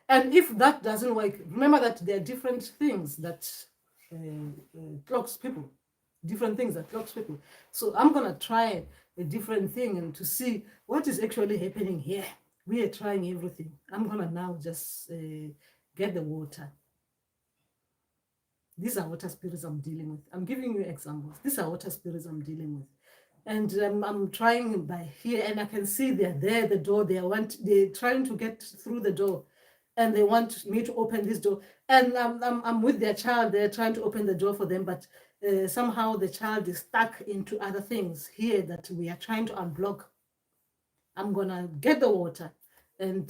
And if that doesn't work, remember that there are different things that clocks people. Different things that clocks people. So I'm gonna try a different thing and to see what is actually happening here. We are trying everything. I'm gonna now just get the water. These are water spirits I'm dealing with. I'm giving you examples. These are water spirits I'm dealing with. And I'm trying by here, and I can see they're there, the door. They're trying to get through the door, and they want me to open this door. And I'm with their child. They're trying to open the door for them, but somehow the child is stuck into other things here that we are trying to unblock. I'm gonna get the water and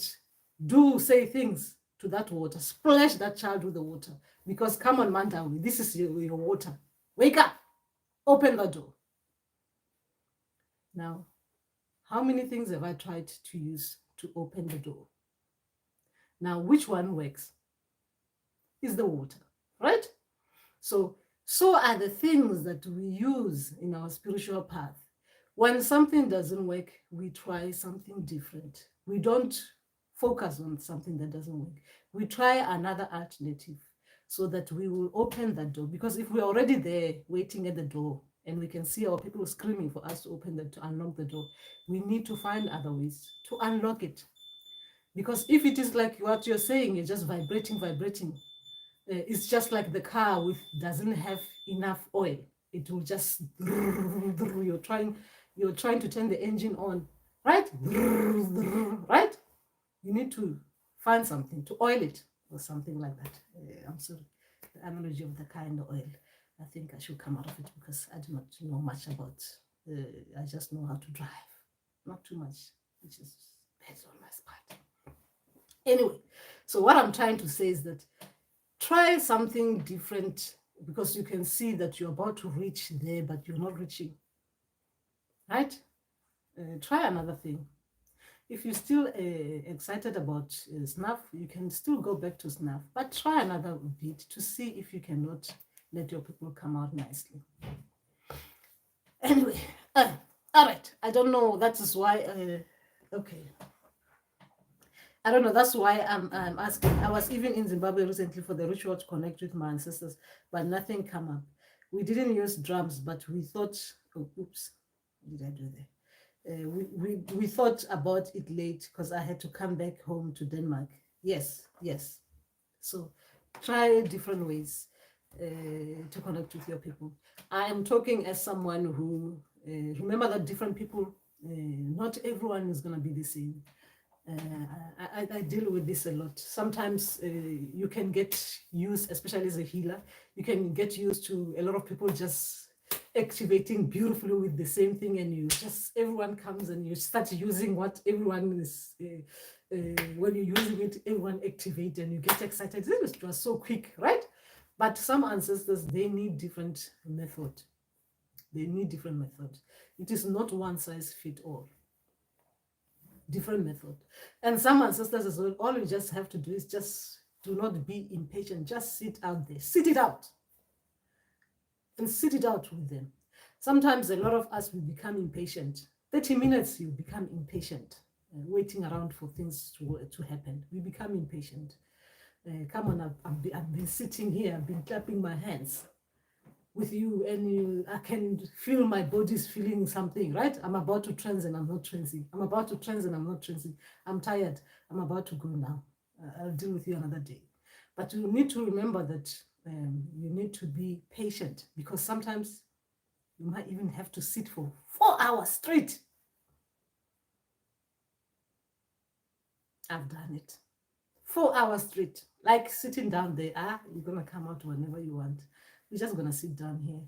say things to that water, splash that child with the water. Because come on, Mandawe, this is your water. Wake up, open the door. Now, how many things have I tried to use to open the door? Now, which one works? Is the water, right? So are the things that we use in our spiritual path. When something doesn't work, we try something different. We don't focus on something that doesn't work. We try another alternative so that we will open that door. Because if we're already there waiting at the door and we can see our people screaming for us to unlock the door, we need to find other ways to unlock it. Because if it is like what you're saying, you're just vibrating, it's just like the car doesn't have enough oil. It will just, you're trying to turn the engine on, right? Right? You need to find something to oil it or something like that. I'm sorry, the analogy of the car and the oil. I think I should come out of it because I do not know much about. I just know how to drive, not too much, which is bad on my part. Anyway, so what I'm trying to say is that try something different, because you can see that you're about to reach there, but you're not reaching, right? Try another thing. If you're still excited about snuff, you can still go back to snuff, but try another bit to see if you cannot let your people come out nicely. Anyway, all right. I don't know. That is why. Okay. I don't know. That's why I'm asking. I was even in Zimbabwe recently for the ritual to connect with my ancestors, but nothing came up. We didn't use drums, but we thought. Oh, oops! What did I do there? We thought about it late because I had to come back home to Denmark. Yes. So try different ways to connect with your people. I am talking as someone who remember that different people. Not everyone is gonna be the same. I deal with this a lot. Sometimes you can get used, especially as a healer, you can get used to a lot of people just activating beautifully with the same thing, and everyone comes and you start using what everyone is. When you're using it, everyone activates and you get excited. This was so quick, right? But some ancestors, they need different method. They need different methods. It is not one size fit all. Different method. And some ancestors as well, all you just have to do is just Do not be impatient. Just sit out there. Sit it out. And sit it out with them. Sometimes a lot of us will become impatient. 30 minutes, you become impatient, waiting around for things to happen. We become impatient. Come on, I've been sitting here, I've been clapping my hands with you, and I can feel my body's feeling something, right? I'm about to trance and I'm not trancing. I'm about to trance and I'm not trancing. I'm tired. I'm about to go now. I'll deal with you another day. But you need to remember that you need to be patient, because sometimes you might even have to sit for 4 hours straight. I've done it. 4 hours straight, like sitting down there. You're going to come out whenever you want. We're just going to sit down here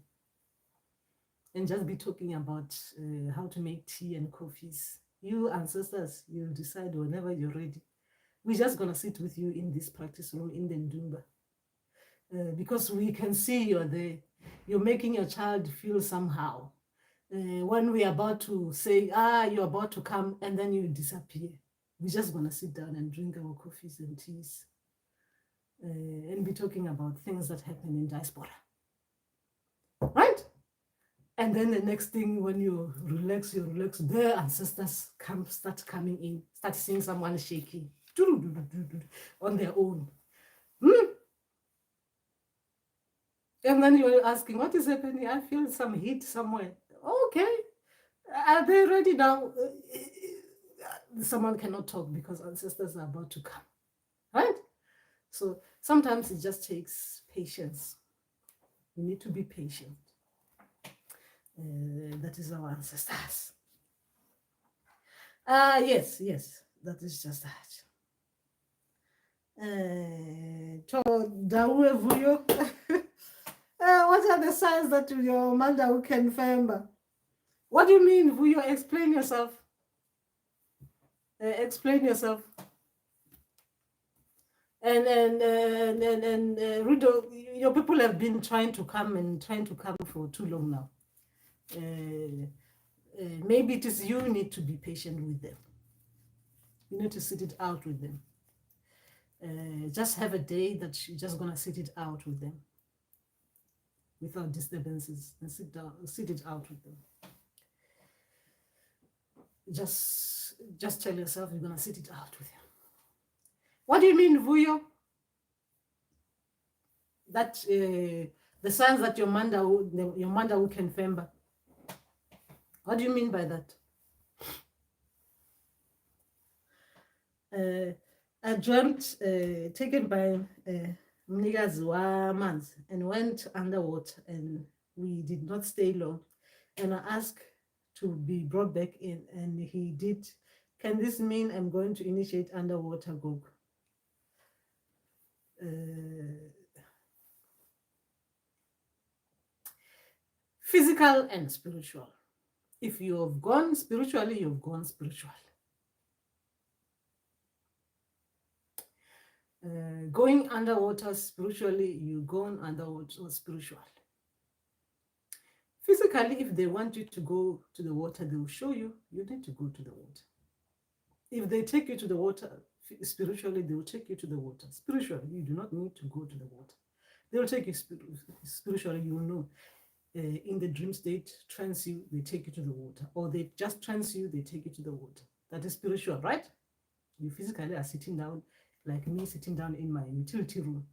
and just be talking about how to make tea and coffees. You ancestors, you'll decide whenever you're ready. We're just going to sit with you in this practice room in the Ndauwee. Because we can see you're there. You're making your child feel somehow. When we're about to say, you're about to come, and then you disappear. We're just going to sit down and drink our coffees and teas and be talking about things that happen in diaspora. Right? And then the next thing, when you relax, their ancestors start coming in, start seeing someone shaking on their own. And then you're asking, what is happening? I feel some heat somewhere. Okay. Are they ready now? Someone cannot talk because ancestors are about to come. Right? So sometimes it just takes patience. You need to be patient. That is our ancestors. Yes, that is just that. Ndauwee vuyo. What are the signs that your Mandawe can remember? What do you mean, Vuyo? Explain yourself. Explain yourself. And Rudo, your people have been trying to come for too long now. Maybe it is you need to be patient with them. You need to sit it out with them. Just have a day that you're just gonna sit it out with them without disturbances, and sit it out with them. Just tell yourself you're gonna sit it out with them. What do you mean, Vuyo? That the signs that your Mandawe can remember. What do you mean by that? I dreamt taken by Mnikazi wamanzi and went underwater, and we did not stay long. And I asked to be brought back in, and he did. Can this mean I'm going to initiate underwater Gog? Physical and spiritual. If you have gone spiritually, you've gone spiritually. Going underwater spiritually, you've gone underwater spiritually. Physically, if they want you to go to the water, they will show you need to go to the water. If they take you to the water spiritually, they will take you to the water. Spiritually, you do not need to go to the water. They will take you spiritually, you will know. In the dream state, trance you, they take you to the water. Or they just trance you, they take you to the water. That is spiritual, right? You physically are sitting down, like me sitting down in my utility room.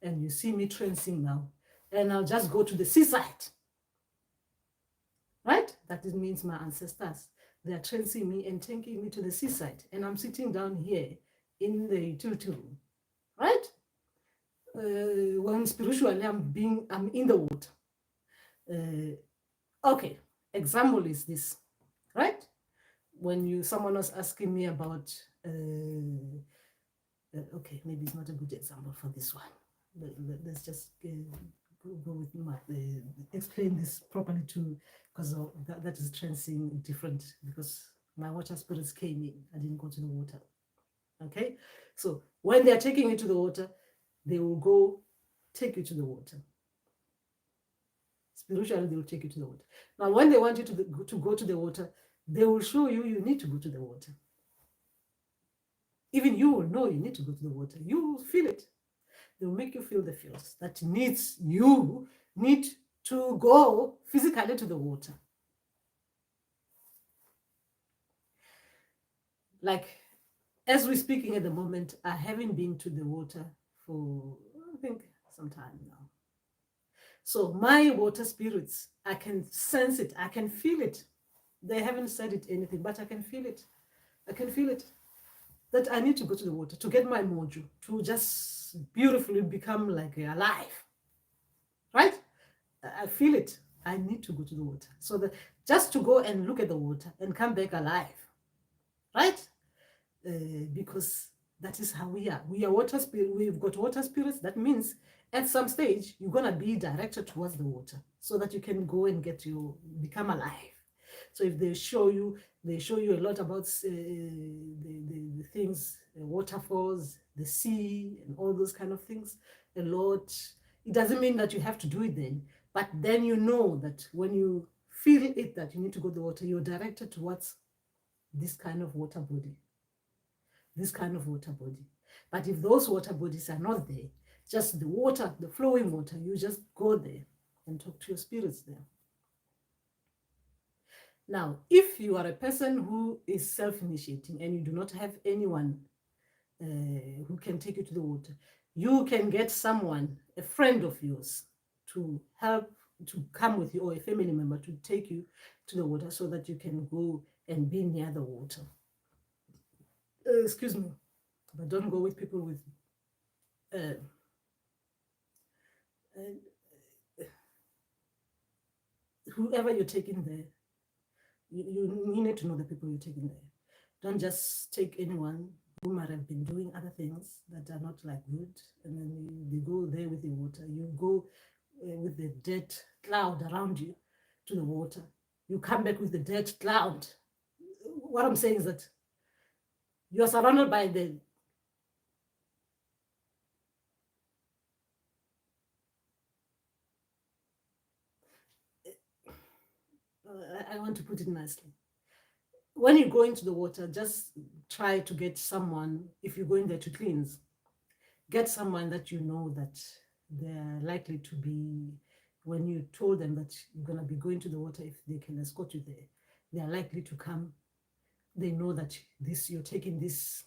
And you see me trancing now. And I'll just go to the seaside. Right? That means my ancestors. They are trancing me and taking me to the seaside. And I'm sitting down here in the utility room. Right? When spiritually I'm in the water. Okay, example is this, right? When someone was asking me about, okay, maybe it's not a good example for this one. Let's just go with explain this properly too, because that is trancing different, because my water spirits came in. I didn't go to the water. Okay, so when they are taking you to the water, they will go take you to the water. Spiritually, they will take you to the water. Now, when they want you to go to the water, they will show you need to go to the water. Even you will know you need to go to the water. You will feel it. They will make you feel the feels that you need to go physically to the water. Like, as we're speaking at the moment, I haven't been to the water for, I think, some time now. So my water spirits, I can sense it. I can feel it. They haven't said it anything, but I can feel it. I can feel it. That I need to go to the water to get my mojo, to just beautifully become like alive. Right? I feel it. I need to go to the water. So that just to go and look at the water and come back alive. Right? Because that is how we are. We are water spirit. We've got water spirits. That means at some stage you're gonna be directed towards the water so that you can go and become alive. So if they show you a lot about the things, the waterfalls, the sea, and all those kind of things. A lot. It doesn't mean that you have to do it then, but then you know that when you feel it that you need to go to the water, you're directed towards this kind of water body. This kind of water body. But if those water bodies are not there, just the water, the flowing water, you just go there and talk to your spirits there. Now, if you are a person who is self-initiating and you do not have anyone who can take you to the water, you can get someone, a friend of yours, to help to come with you, or a family member to take you to the water so that you can go and be near the water. Excuse me, but don't go with people with whoever you're taking there. You need to know the people you're taking there. Don't just take anyone who might have been doing other things that are not like good, and then they go there with the water. You go with the dead cloud around you to the water. You come back with the dead cloud. What I'm saying is that you are surrounded by the I want to put it nicely. When you go into the water, just try to get someone, if you're going there to cleanse, get someone that you know that they're likely to be, when you told them that you're going to be going to the water, if they can escort you there, they are likely to come. They know that you're taking this,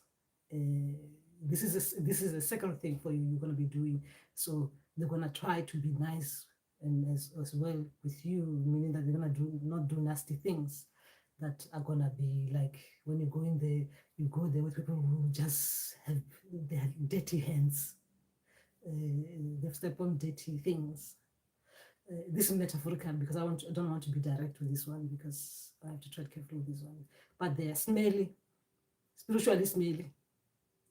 this is a second thing for you, you're going to be doing. So they're going to try to be nice and as well with you, meaning that they're going to not do nasty things that are going to be like, when you go in there, you go there with people who just have their dirty hands. They've stepped on dirty things. This is metaphorical because I don't want to be direct with this one because I have to tread carefully with this one. But they are smelly, spiritually smelly,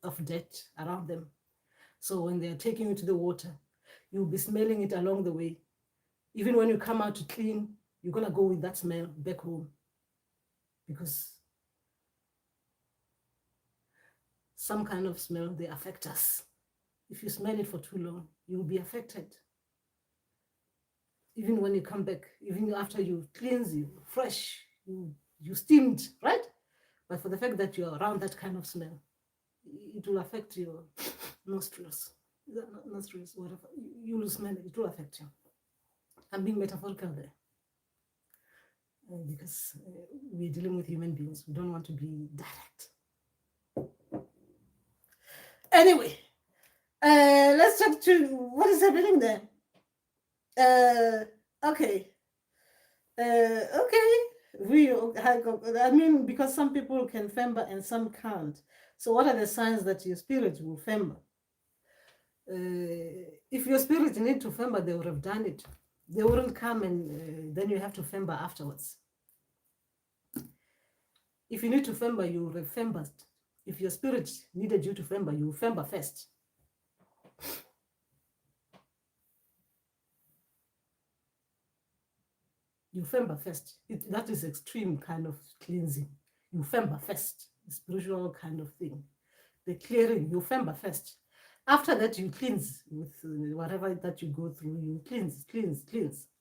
of dirt around them. So when they are taking you to the water, you'll be smelling it along the way. Even when you come out to clean, you're going to go with that smell back home. Because some kind of smell, they affect us. If you smell it for too long, you'll be affected. Even when you come back, even after you cleanse, you fresh, you steamed, right? But for the fact that you're around that kind of smell, it will affect your nostrils. Nostrils, whatever. You will smell it, it will affect you. I'm being metaphorical there. Because we're dealing with human beings. We don't want to be direct. Anyway, let's talk to what is happening there. Okay. Okay. I mean, because some people can femba and some can't. So what are the signs that your spirit will femba? If your spirit need to femba, they would have done it. They wouldn't come and then you have to femba afterwards. If you need to femba, you will have femba. If your spirit needed you to femba, you will femba first. You femba first. That is extreme kind of cleansing. You femba first. Spiritual kind of thing. The clearing, you femba first. After that, you cleanse with whatever that you go through. You cleanse,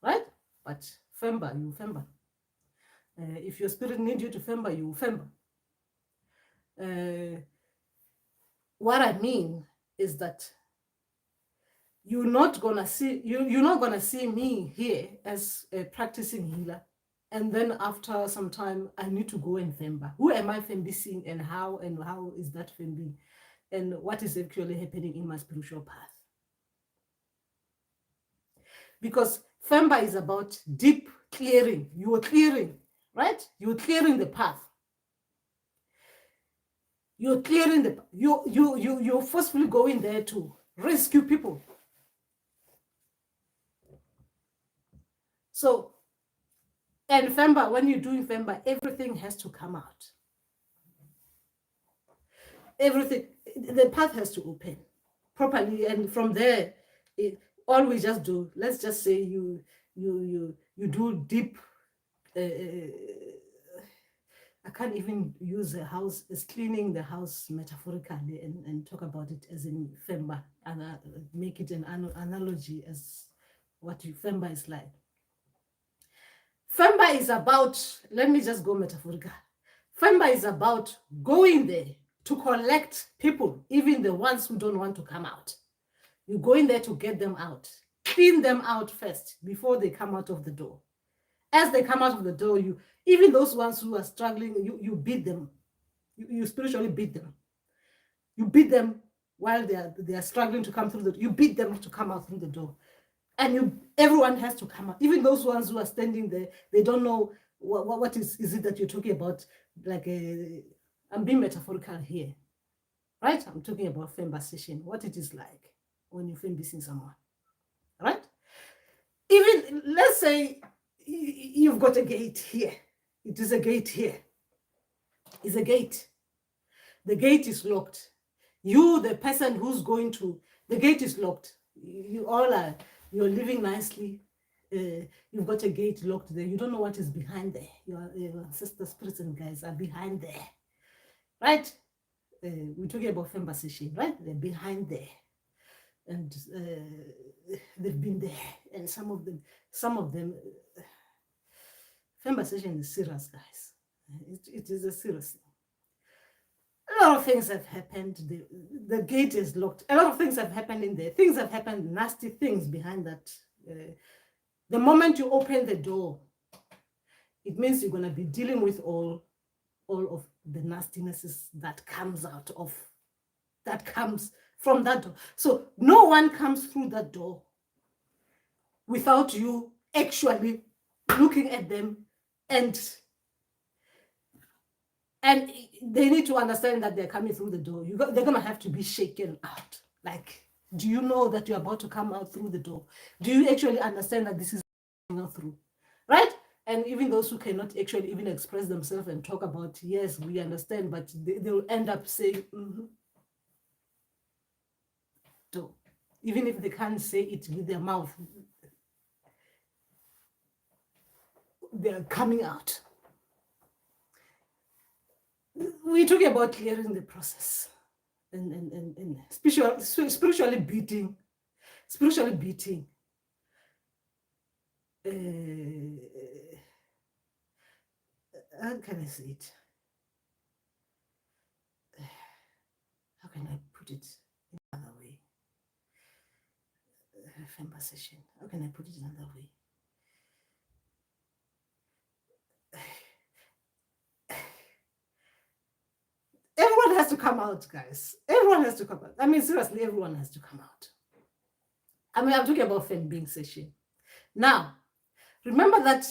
right? But femba, you femba. If your spirit needs you to femba, you femba. what I mean is that you're not gonna see me here as a practicing healer, and then after some time I need to go and femba. Who am I fembising, and how is that fembing, and what is actually happening in my spiritual path? Because femba is about deep clearing. You are clearing, right? You're clearing the path. You're clearing the you're forcefully going there to rescue people. So, and femba, when you're doing femba, everything has to come out. Everything, the path has to open properly, and from there, all we just do, let's just say you do deep. I can't even use a house as cleaning the house metaphorically and talk about it as in femba, and make it an analogy as what femba is like. Femba is about, let me just go metaphorical. Femba is about going there to collect people, even the ones who don't want to come out. You go in there to get them out, clean them out first before they come out of the door. As they come out of the door, even those ones who are struggling, you beat them. You spiritually beat them. You beat them while they are struggling to come through the door. You beat them to come out through the door. And everyone has to come out. Even those ones who are standing there, they don't know what is it that you're talking about. Like I'm being metaphorical here, right? I'm talking about femba session, what it is like when you're fembising someone, right? Even let's say you've got a gate here. It is a gate here. It's a gate. The gate is locked. You, the person who's going to, the gate is locked. You're living nicely. You've got a gate locked there. You don't know what is behind there. Your ancestor spirits and guys are behind there, right? We're talking about femba session, right? They're behind there, and they've been there. And some of them, femba session is serious, guys. It is a serious thing. A lot of things have happened. The gate is locked. A lot of things have happened in there. Things have happened, nasty things behind that. The moment you open the door, it means you're going to be dealing with all of the nastinesses that comes from that door. So no one comes through that door without you actually looking at them, and they need to understand that they're coming through the door. They're going to have to be shaken out. Like, do you know that you're about to come out through the door? Do you actually understand that this is coming out through? Right? And even those who cannot actually even express themselves and talk about, yes, we understand, but they'll end up saying, so, even if they can't say it with their mouth, they're coming out. We're talking about clearing the process and spiritually beating. How can I say it? How can I put it another way? Femba session. How can I put it another way? Everyone has to come out, guys. Everyone has to come out. I mean, seriously, everyone has to come out. I mean, I'm talking about fembing session. Now, remember that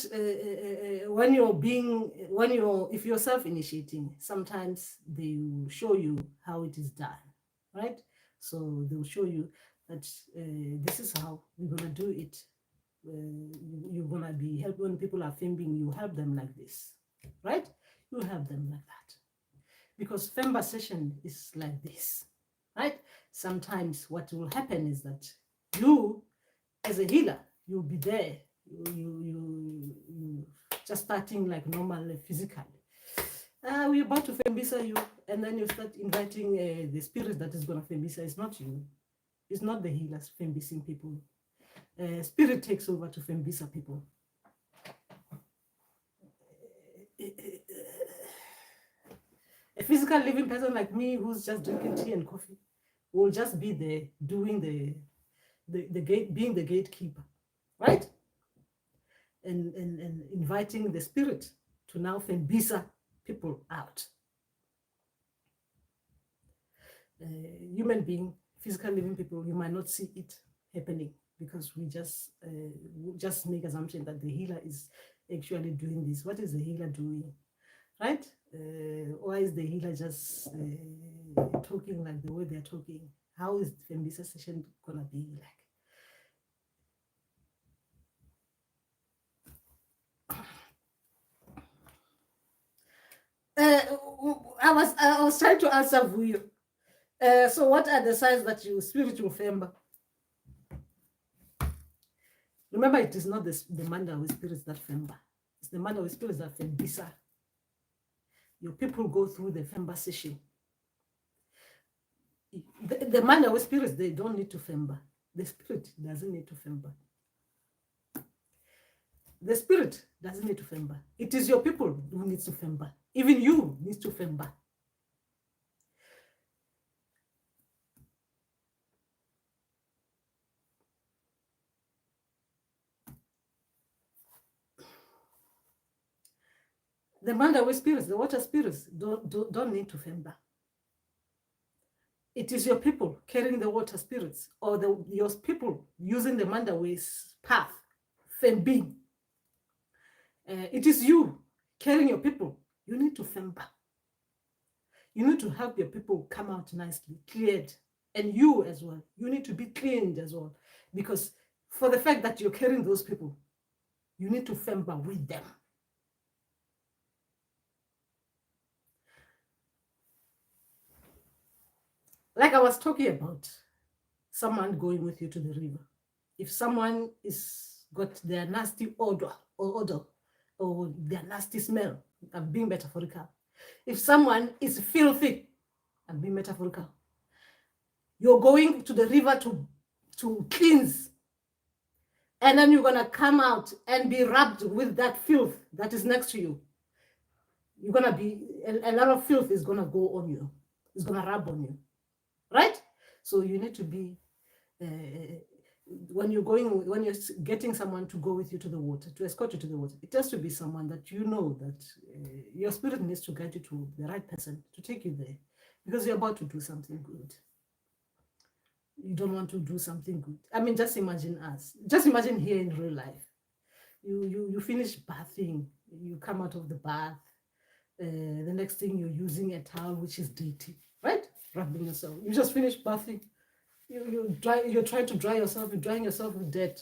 if you're self-initiating, sometimes they will show you how it is done, right? So they'll show you that this is how we're gonna do it. You're gonna be helping when people are fembing. You help them like this, right? You help them like that, because femba session is like this, right? Sometimes what will happen is that you, as a healer, you'll be there. You just starting like normal physically. We're about to fembisa you, and then you start inviting the spirit that is going to fembisa. It's not you. It's not the healers fembising people. Spirit takes over to fembisa people. A physical physical living person like me who's just drinking tea and coffee will just be there doing the gate, being the gatekeeper, right? And inviting the spirit to now fembisa people out. Human being, physical living people, you might not see it happening because we just make assumption that the healer is actually doing this. What is the healer doing, right? Why is the healer just talking like the way they're talking? How is the Fembisa session gonna be like? I was trying to answer Vuyo. So what are the signs that you spiritual femba? Remember, it is not the Mandawe spirits that femba. It's the Mandawe spirits that fembisa. Your people go through the femba session. The Mandawe spirits, they don't need to femba. The spirit doesn't need to femba. The spirit doesn't need to femba. It is your people who needs to femba. Even you need to femba. The Mandawe spirits, the water spirits, don't need to femba. It is your people carrying the water spirits, or your people using the Mandawe's path, fembing. It is you carrying your people. You need to femba. You need to help your people come out nicely, cleared. And you as well. You need to be cleaned as well. Because for the fact that you're carrying those people, you need to femba with them. Like I was talking about, someone going with you to the river. If someone is got their nasty odor or their nasty smell, I'm being metaphorical. If someone is filthy, I'm being metaphorical. You're going to the river to cleanse. And then you're going to come out and be rubbed with that filth that is next to you. You're going to be, a lot of filth is going to go on you. It's going to rub on you. Right? So you need to be, when you're getting someone to go with you to the water, to escort you to the water, it has to be someone that you know that your spirit needs to guide you to the right person to take you there. Because you're about to do something good. You don't want to do something good. I mean, just imagine us. Just imagine here in real life. You finish bathing. You come out of the bath. The next thing you're using a towel which is dirty, right? Rubbing yourself. You just finished bathing. You're trying to dry yourself. You're drying yourself with dirt.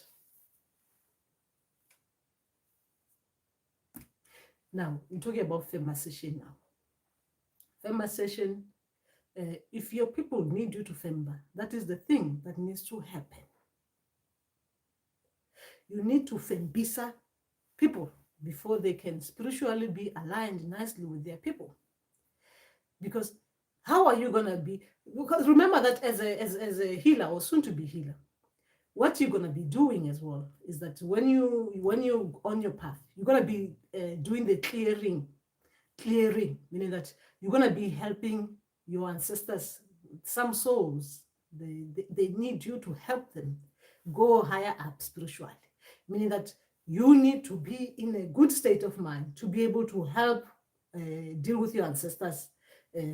Now, we're talking about femba now. Femba if your people need you to femba, that is the thing that needs to happen. You need to fembisa people before they can spiritually be aligned nicely with their people. Because how are you going to be? Because remember that as a healer or soon to be healer, what you're going to be doing as well is that when you're on your path, you're going to be doing the clearing, meaning that you're going to be helping your ancestors, some souls, they need you to help them go higher up spiritually, meaning that you need to be in a good state of mind to be able to help deal with your ancestors,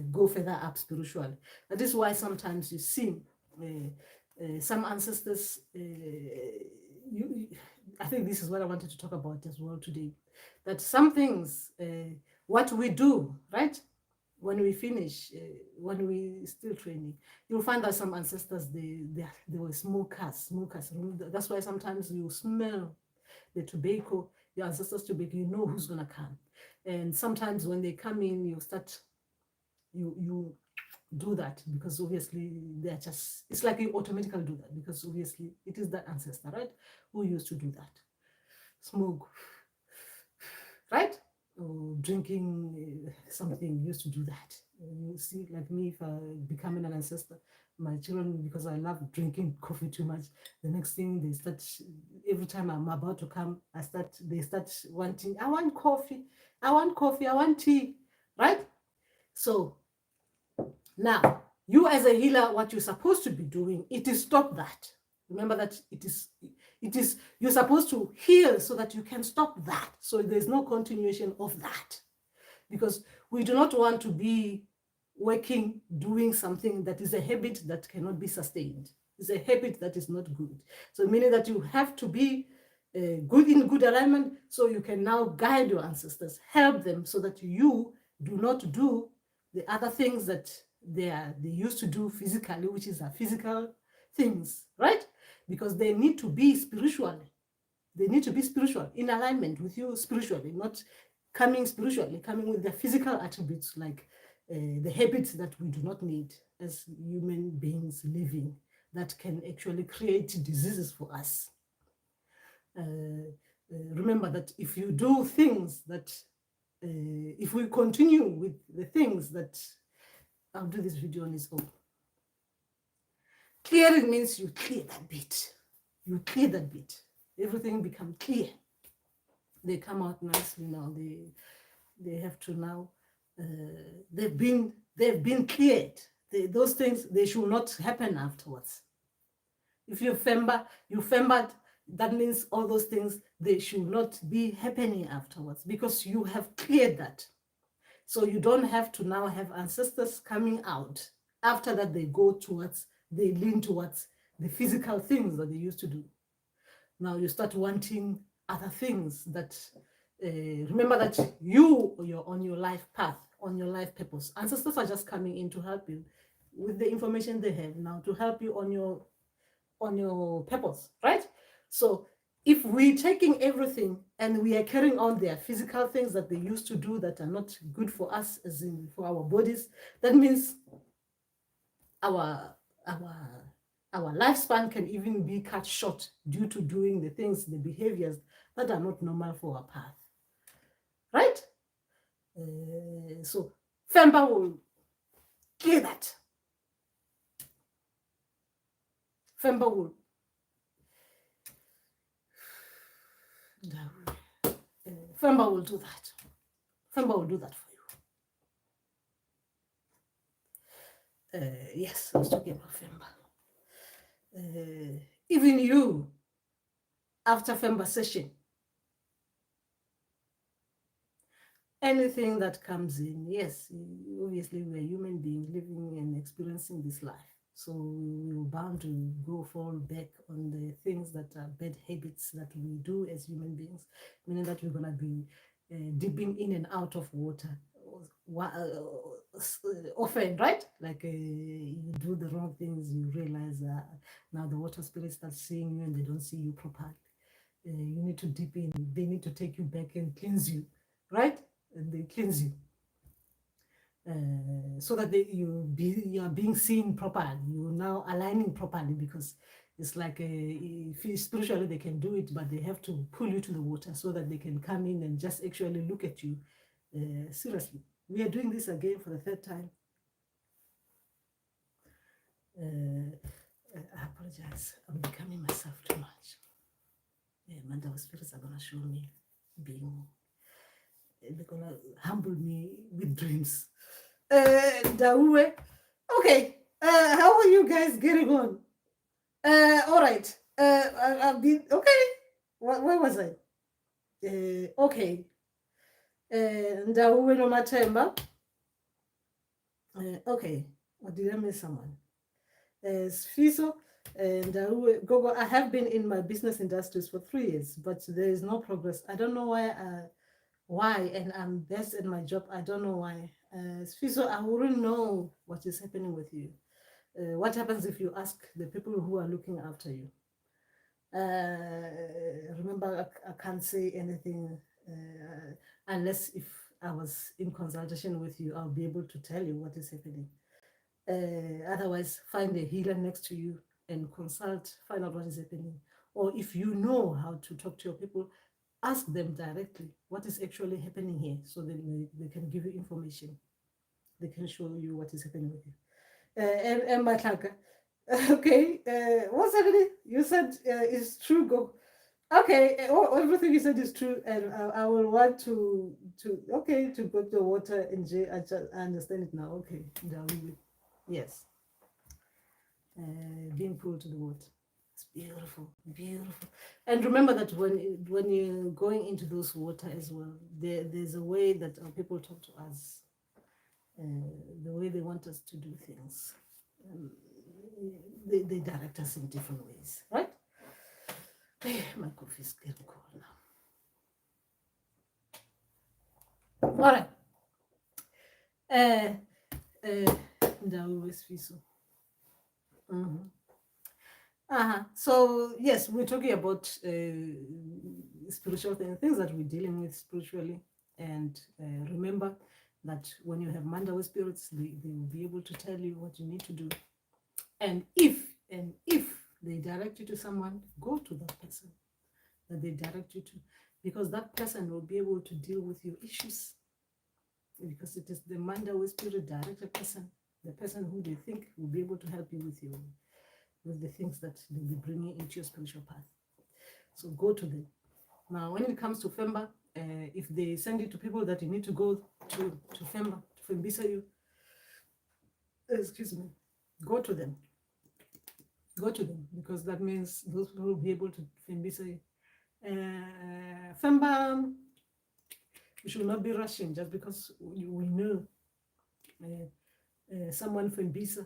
go further up spiritually. That is why sometimes you see some ancestors, I think this is what I wanted to talk about as well today, that some things, what we do, right? When we finish, when we still training, you'll find that some ancestors, they were smokers. That's why sometimes you smell the tobacco, your ancestors' tobacco, you know who's gonna come. And sometimes when they come in, you do that because obviously they're just, it's like you automatically do that because obviously it is that ancestor, right, who used to do that. Smoke, right? Or drinking something used to do that. You see, like me, if I becoming an ancestor, my children, because I love drinking coffee too much, the next thing they start, every time I'm about to come, they start wanting, I want coffee, I want tea, right? So Now, you as a healer, what you're supposed to be doing, it is stop that. Remember that it is you're supposed to heal so that you can stop that. So there's no continuation of that. Because we do not want to be working, doing something that is a habit that cannot be sustained. It's a habit that is not good. So meaning that you have to be good in good alignment so you can now guide your ancestors, help them so that you do not do the other things that they used to do physically, which is a physical things, right? Because they need to be spiritual. They need to be spiritual, in alignment with you spiritually, not coming spiritually, coming with their physical attributes like the habits that we do not need as human beings living that can actually create diseases for us. Remember that if you do things that, if we continue with the things that, I'll do this video on its own. Clearing means you clear that bit. You clear that bit. Everything becomes clear. They come out nicely now. They have to now. They've been cleared. Those things, they should not happen afterwards. If you fembered, that means all those things, they should not be happening afterwards because you have cleared that. So you don't have to now have ancestors coming out. After that, they lean towards the physical things that they used to do. Now you start wanting other things that, remember that you're on your life path, on your life purpose. Ancestors are just coming in to help you with the information they have now to help you on your purpose, right? So if we're taking everything and we are carrying on their physical things that they used to do that are not good for us, as in for our bodies, that means our lifespan can even be cut short due to doing the things, the behaviors that are not normal for our path, right? So Femba will clear that. Femba will Femba will do that. Femba will do that for you. Yes, I was talking about Femba. Even you, after Femba session, anything that comes in, yes, obviously we're human beings living and experiencing this life. So we're bound to fall back on the things that are bad habits that we do as human beings, meaning that we're going to be dipping in and out of water often, right? Like you do the wrong things, you realize now the water spirit starts seeing you and they don't see you properly. You need to dip in, they need to take you back and cleanse you, right? And they cleanse you. So that you are being seen properly. You're now aligning properly because it's like spiritually they can do it, but they have to pull you to the water so that they can come in and just actually look at you seriously. We are doing this again for the third time. I apologize. I'm becoming myself too much. Mandawe spirits are gonna show me being. They're gonna humble me with dreams. Ndauwee. Okay. How are you guys getting on? All right. I've been okay. Where was I? Okay. Ndauwee no Matemba. Okay. Or did I miss someone? Sfiso and Gogo. I have been in my business industries for 3 years, but there is no progress. I don't know why, and I'm best at my job. I don't know why. Sfiso, I wouldn't know what is happening with you. What happens if you ask the people who are looking after you? Remember, I can't say anything unless if I was in consultation with you, I'll be able to tell you what is happening. Otherwise, find a healer next to you and consult, find out what is happening. Or if you know how to talk to your people, ask them directly what is actually happening here, so then they can give you information. They can show you what is happening with you. And Matlaka, okay, what's happening? You said it's true, go. Okay, everything you said is true, and I will want to to put the water in J. I understand it now. Okay, Ndauwee. Yes, being pulled to the water. It's beautiful, beautiful. And remember that when you're going into those water as well, there's a way that our people talk to us, the way they want us to do things. Um, they direct us in different ways, right? My coffee is getting cold now. All right. Ndauwee Sifiso. So yes, we're talking about spiritual things that we're dealing with spiritually, and remember that when you have Mandawe spirits, they will be able to tell you what you need to do. And if they direct you to someone, go to that person that they direct you to, because that person will be able to deal with your issues, because it is the Mandawe spirit directed person, the person who they think will be able to help you with the things that they'll be bringing into your spiritual path. So go to them. Now, when it comes to Femba, if they send it to people that you need to go to Femba, to Fembisa you, excuse me, go to them. Go to them, because that means those people will be able to Fembisa you. Femba, you should not be rushing just because we know someone Fembisa.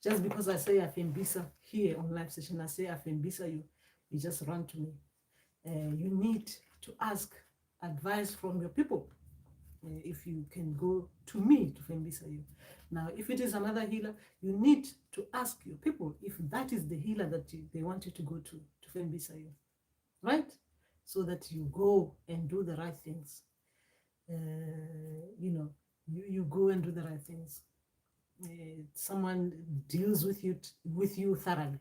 Just because I say Afembisa here on live session, I say Afembisa you just run to me. You need to ask advice from your people if you can go to me to Fembisa you. Now, if it is another healer, you need to ask your people if that is the healer that they want you to go to Fembisa you, right? So that you go and do the right things. You go and do the right things. Someone deals with you thoroughly.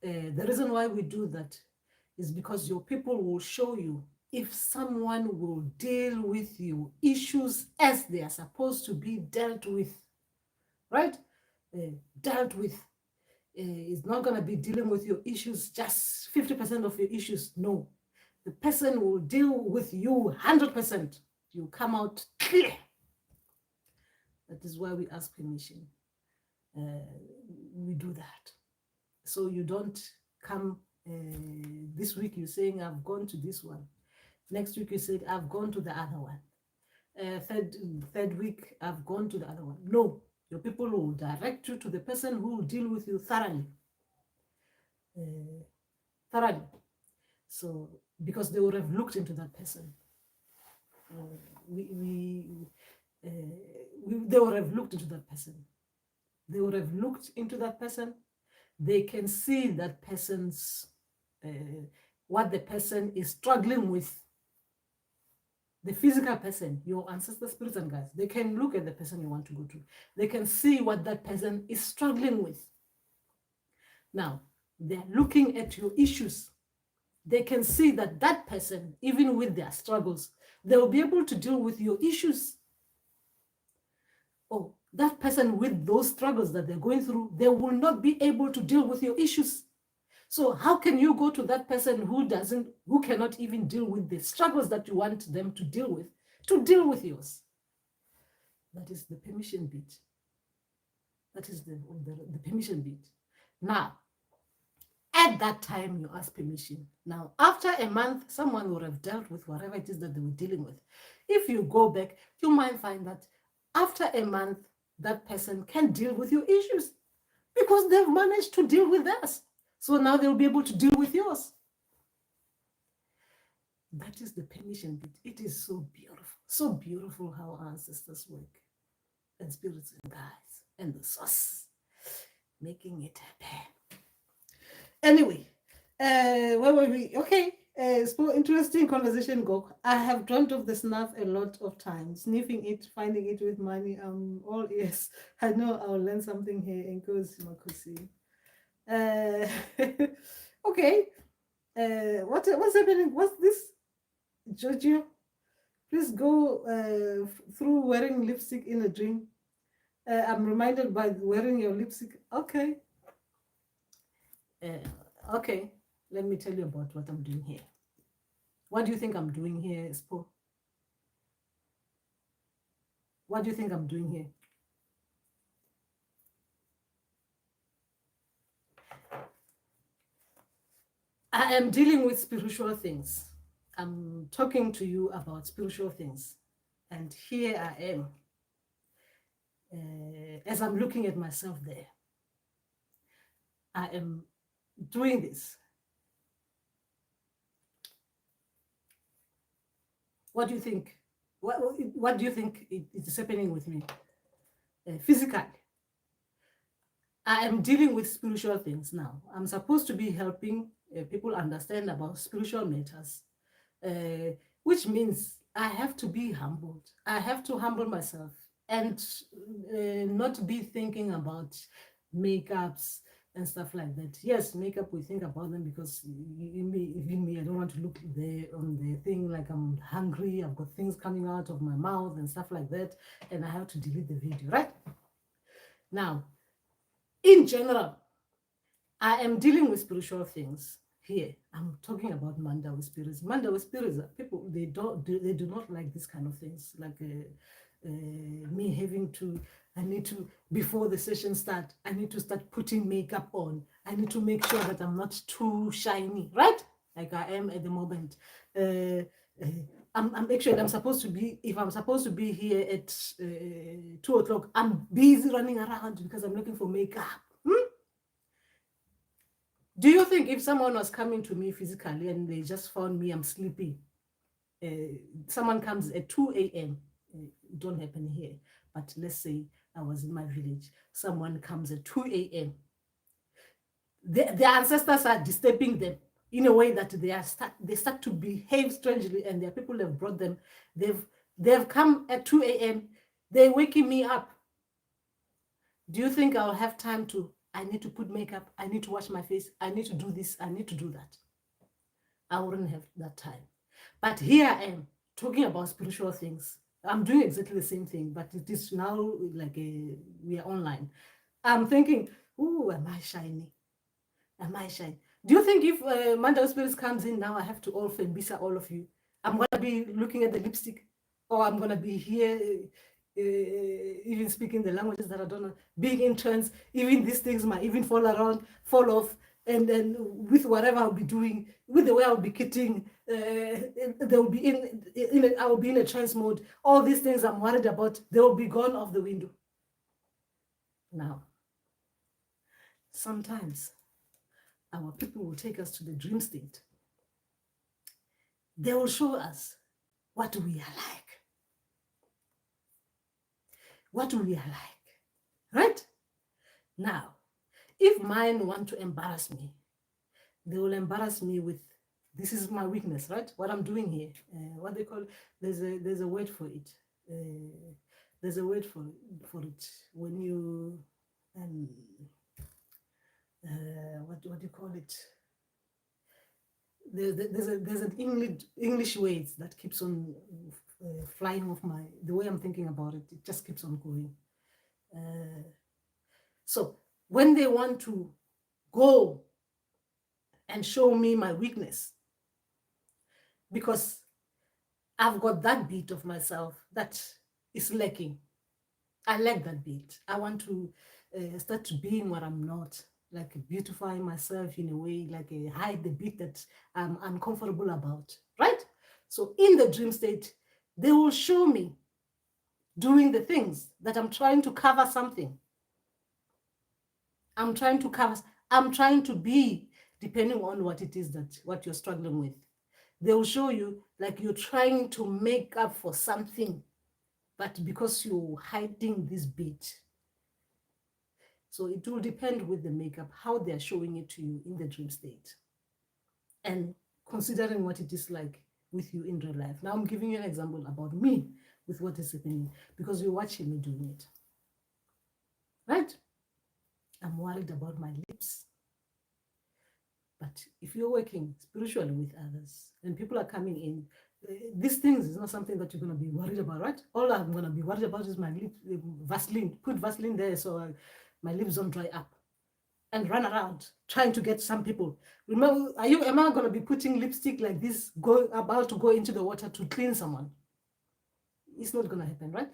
The reason why we do that is because your people will show you if someone will deal with your issues as they are supposed to be dealt with, right? Dealt with. It's not going to be dealing with your issues, just 50% of your issues. No. The person will deal with you 100%. You come out clear. That is why we ask permission. We do that. So you don't come this week you're saying, I've gone to this one. Next week you said, I've gone to the other one. Third week, I've gone to the other one. No, your people will direct you to the person who will deal with you thoroughly. So, because they would have looked into that person. They would have looked into that person. They would have looked into that person. They can see that person's, what the person is struggling with. The physical person, your ancestor spirits and guides, they can look at the person you want to go to. They can see what that person is struggling with. Now, they're looking at your issues. They can see that that person, even with their struggles, they'll be able to deal with your issues. Oh, that person with those struggles that they're going through, they will not be able to deal with your issues. So how can you go to that person who cannot even deal with the struggles that you want them to deal with yours? That is the permission bit. That is the permission bit. Now, at that time, you ask permission. Now, after a month, someone would have dealt with whatever it is that they were dealing with. If you go back, you might find that after a month, that person can deal with your issues because they've managed to deal with theirs. So now they'll be able to deal with yours. That is the permission bit. It is so beautiful how our ancestors work, and spirits and guides, and the source, making it happen. Anyway, where were we? Okay, so interesting conversation, Gok. I have dreamt of the snuff a lot of times, sniffing it, finding it with money. All ears. I know I'll learn something here. Enkosi Makosi. Okay. What's happening? What's this? Giorgio, please go through wearing lipstick in a dream. I'm reminded by wearing your lipstick. Okay. Okay. Let me tell you about what I'm doing here. What do you think I'm doing here, Spo? What do you think I'm doing here? I am dealing with spiritual things. I'm talking to you about spiritual things. And here I am. As I'm looking at myself there, I am doing this. What do you think? What do you think is happening with me? Physically, I am dealing with spiritual things now. I'm supposed to be helping people understand about spiritual matters, which means I have to be humbled. I have to humble myself and not be thinking about makeups and stuff like that. Yes, makeup, we think about them because even me, I don't want to look there on the thing like I'm hungry, I've got things coming out of my mouth and stuff like that, and I have to delete the video, right? Now, in general, I am dealing with spiritual things here. I'm talking about Mandawe spirits. Mandawe spirits are people, they do not like this kind of things, like me having to, I need to, before the session start, I need to start putting makeup on. I need to make sure that I'm not too shiny, right? Like I am at the moment. I'm supposed to be, if I'm supposed to be here at 2 o'clock, I'm busy running around because I'm looking for makeup. Do you think if someone was coming to me physically and they just found me, I'm sleeping, someone comes at 2 a.m., it don't happen here, but let's say I was in my village, someone comes at 2 a.m., their ancestors are disturbing them in a way that they start to behave strangely, and their people have brought them, they've come at 2 a.m., they're waking me up. Do you think I'll have time to, I need to put makeup, I need to wash my face, I need to do this, I need to do that? I wouldn't have that time. But here I am talking about spiritual things. I'm doing exactly the same thing, but it is now like we are online. I'm thinking, oh, am I shiny? Am I shiny? Do you think if Mandawe Spirits comes in now, I have to all Fembisa all of you? I'm going to be looking at the lipstick, or I'm going to be here even speaking the languages that I don't know, being in trance, even these things might even fall around, fall off, and then with whatever I'll be doing, with the way I'll be kitting, they'll be I will be in a trance mode. All these things I'm worried about, they will be gone off the window. Now, sometimes our people will take us to the dream state. They will show us what we are like. What we are like, right? Now, if mine want to embarrass me, they will embarrass me with, this is my weakness, right? What I'm doing here, what they call, there's a word for it. There's a word for it when you, what do you call it? There's an English word that keeps on flying off the way I'm thinking about it. It just keeps on going. So when they want to go and show me my weakness, because I've got that bit of myself that is lacking. I lack that bit. I want to start being what I'm not, like beautifying myself in a way, like hide the bit that I'm uncomfortable about, right? So in the dream state, they will show me doing the things that I'm trying to cover something. I'm trying to be, depending on what it is what you're struggling with. They will show you like you're trying to make up for something, but because you're hiding this bit. So it will depend with the makeup, how they're showing it to you in the dream state. And considering what it is like with you in real life. Now I'm giving you an example about me with what is happening, because you're watching me doing it. Right? I'm worried about my lips. But if you're working spiritually with others and people are coming in, these things is not something that you're going to be worried about, right? All I'm going to be worried about is my lips, Vaseline. Put Vaseline there so my lips don't dry up. and run around trying to get some people. Remember, am I going to be putting lipstick like this, about to go into the water to clean someone? It's not going to happen, right?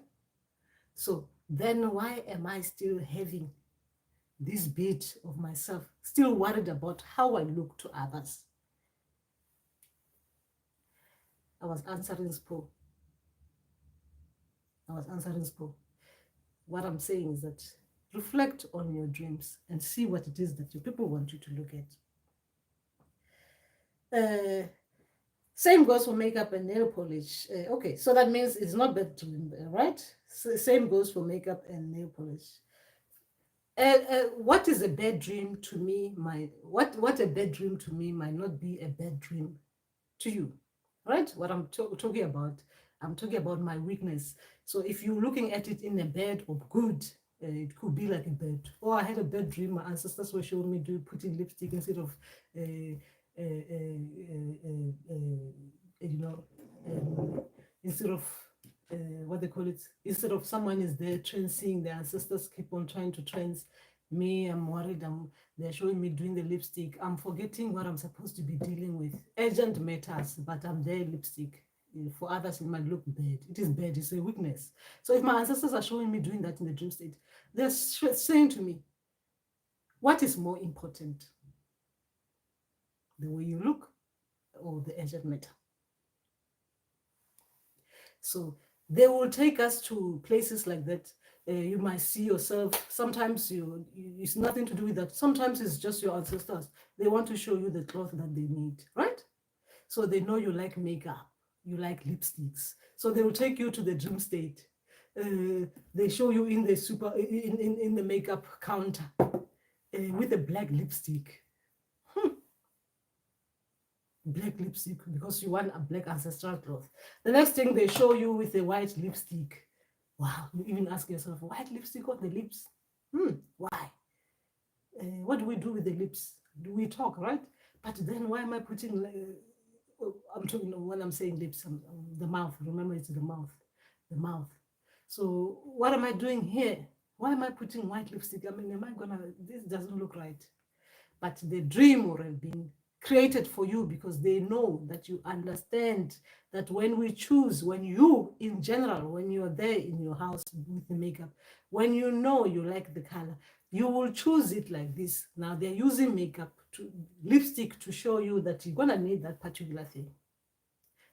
So then why am I still having this bit of myself, still worried about how I look to others? I was answering Spo. What I'm saying is that reflect on your dreams and see what it is that your people want you to look at. Same goes for makeup and nail polish. Okay, so that means it's not bad dream, right? So same goes for makeup and nail polish. What is a bad dream to me? What a bad dream to me might not be a bad dream to you, right? What I'm talking about, I'm talking about my weakness. So if you're looking at it in a bad or good, it could be like a bad. Oh, I had a bad dream. My ancestors were showing me putting lipstick instead of, instead of what they call it, instead of someone is there trancing, the ancestors keep on trying to trance me. I'm worried. They're showing me doing the lipstick. I'm forgetting what I'm supposed to be dealing with. Urgent matters, but I'm there lipstick. For others, it might look bad. It is bad. It's a weakness. So if my ancestors are showing me doing that in the dream state, they're saying to me, what is more important? The way you look or the urgent matter? So they will take us to places like that. You might see yourself, sometimes it's nothing to do with that. Sometimes it's just your ancestors. They want to show you the cloth that they need, right? So they know you like makeup, you like lipsticks. So they will take you to the dream state. They show you in the makeup counter with a black lipstick. Black lipstick because you want a black ancestral cloth. The next thing they show you with a white lipstick. Wow, you even ask yourself, white lipstick on the lips? Why? What do we do with the lips? Do we talk, right? But then why am I putting, I'm talking when I'm saying lips, the mouth. Remember, it's the mouth. The mouth. So what am I doing here? Why am I putting white lipstick? I mean, this doesn't look right. But the dream would have been created for you because they know that you understand that when we choose, when you, in general, when you're there in your house with the makeup, when you know you like the color, you will choose it like this. Now they're using makeup, lipstick to show you that you're gonna need that particular thing.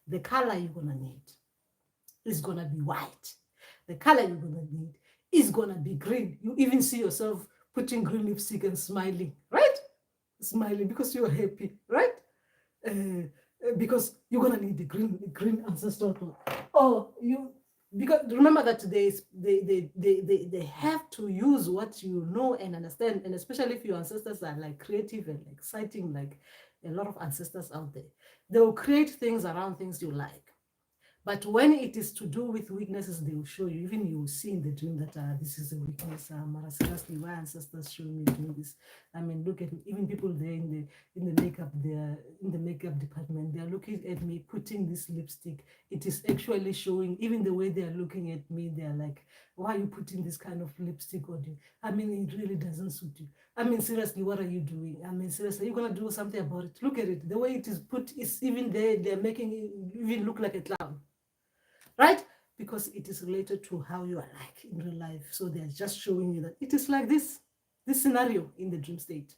The color you're gonna need is gonna be white. The color you're gonna need is gonna be green. You even see yourself putting green lipstick and smiling, right? Smiling because you're happy, right? Because you're gonna need the green ancestral cloth. Oh, because remember that they have to use what you know and understand, and especially if your ancestors are like creative and exciting, like a lot of ancestors out there, they will create things around things you like. But when it is to do with weaknesses, they will show you. Even you will see in the dream that this is a weakness. Seriously, why ancestors show me doing this? I mean, look at even people there in the makeup. They're in the makeup department. They are looking at me putting this lipstick. It is actually showing. Even the way they are looking at me, they are like, "Why are you putting this kind of lipstick on you? I mean, it really doesn't suit you. I mean, seriously, what are you doing? I mean, seriously, you're gonna do something about it. Look at it. The way it is put is even there. They're making it even look like a clown." Right? Because it is related to how you are like in real life. So they're just showing you that it is like this scenario in the dream state.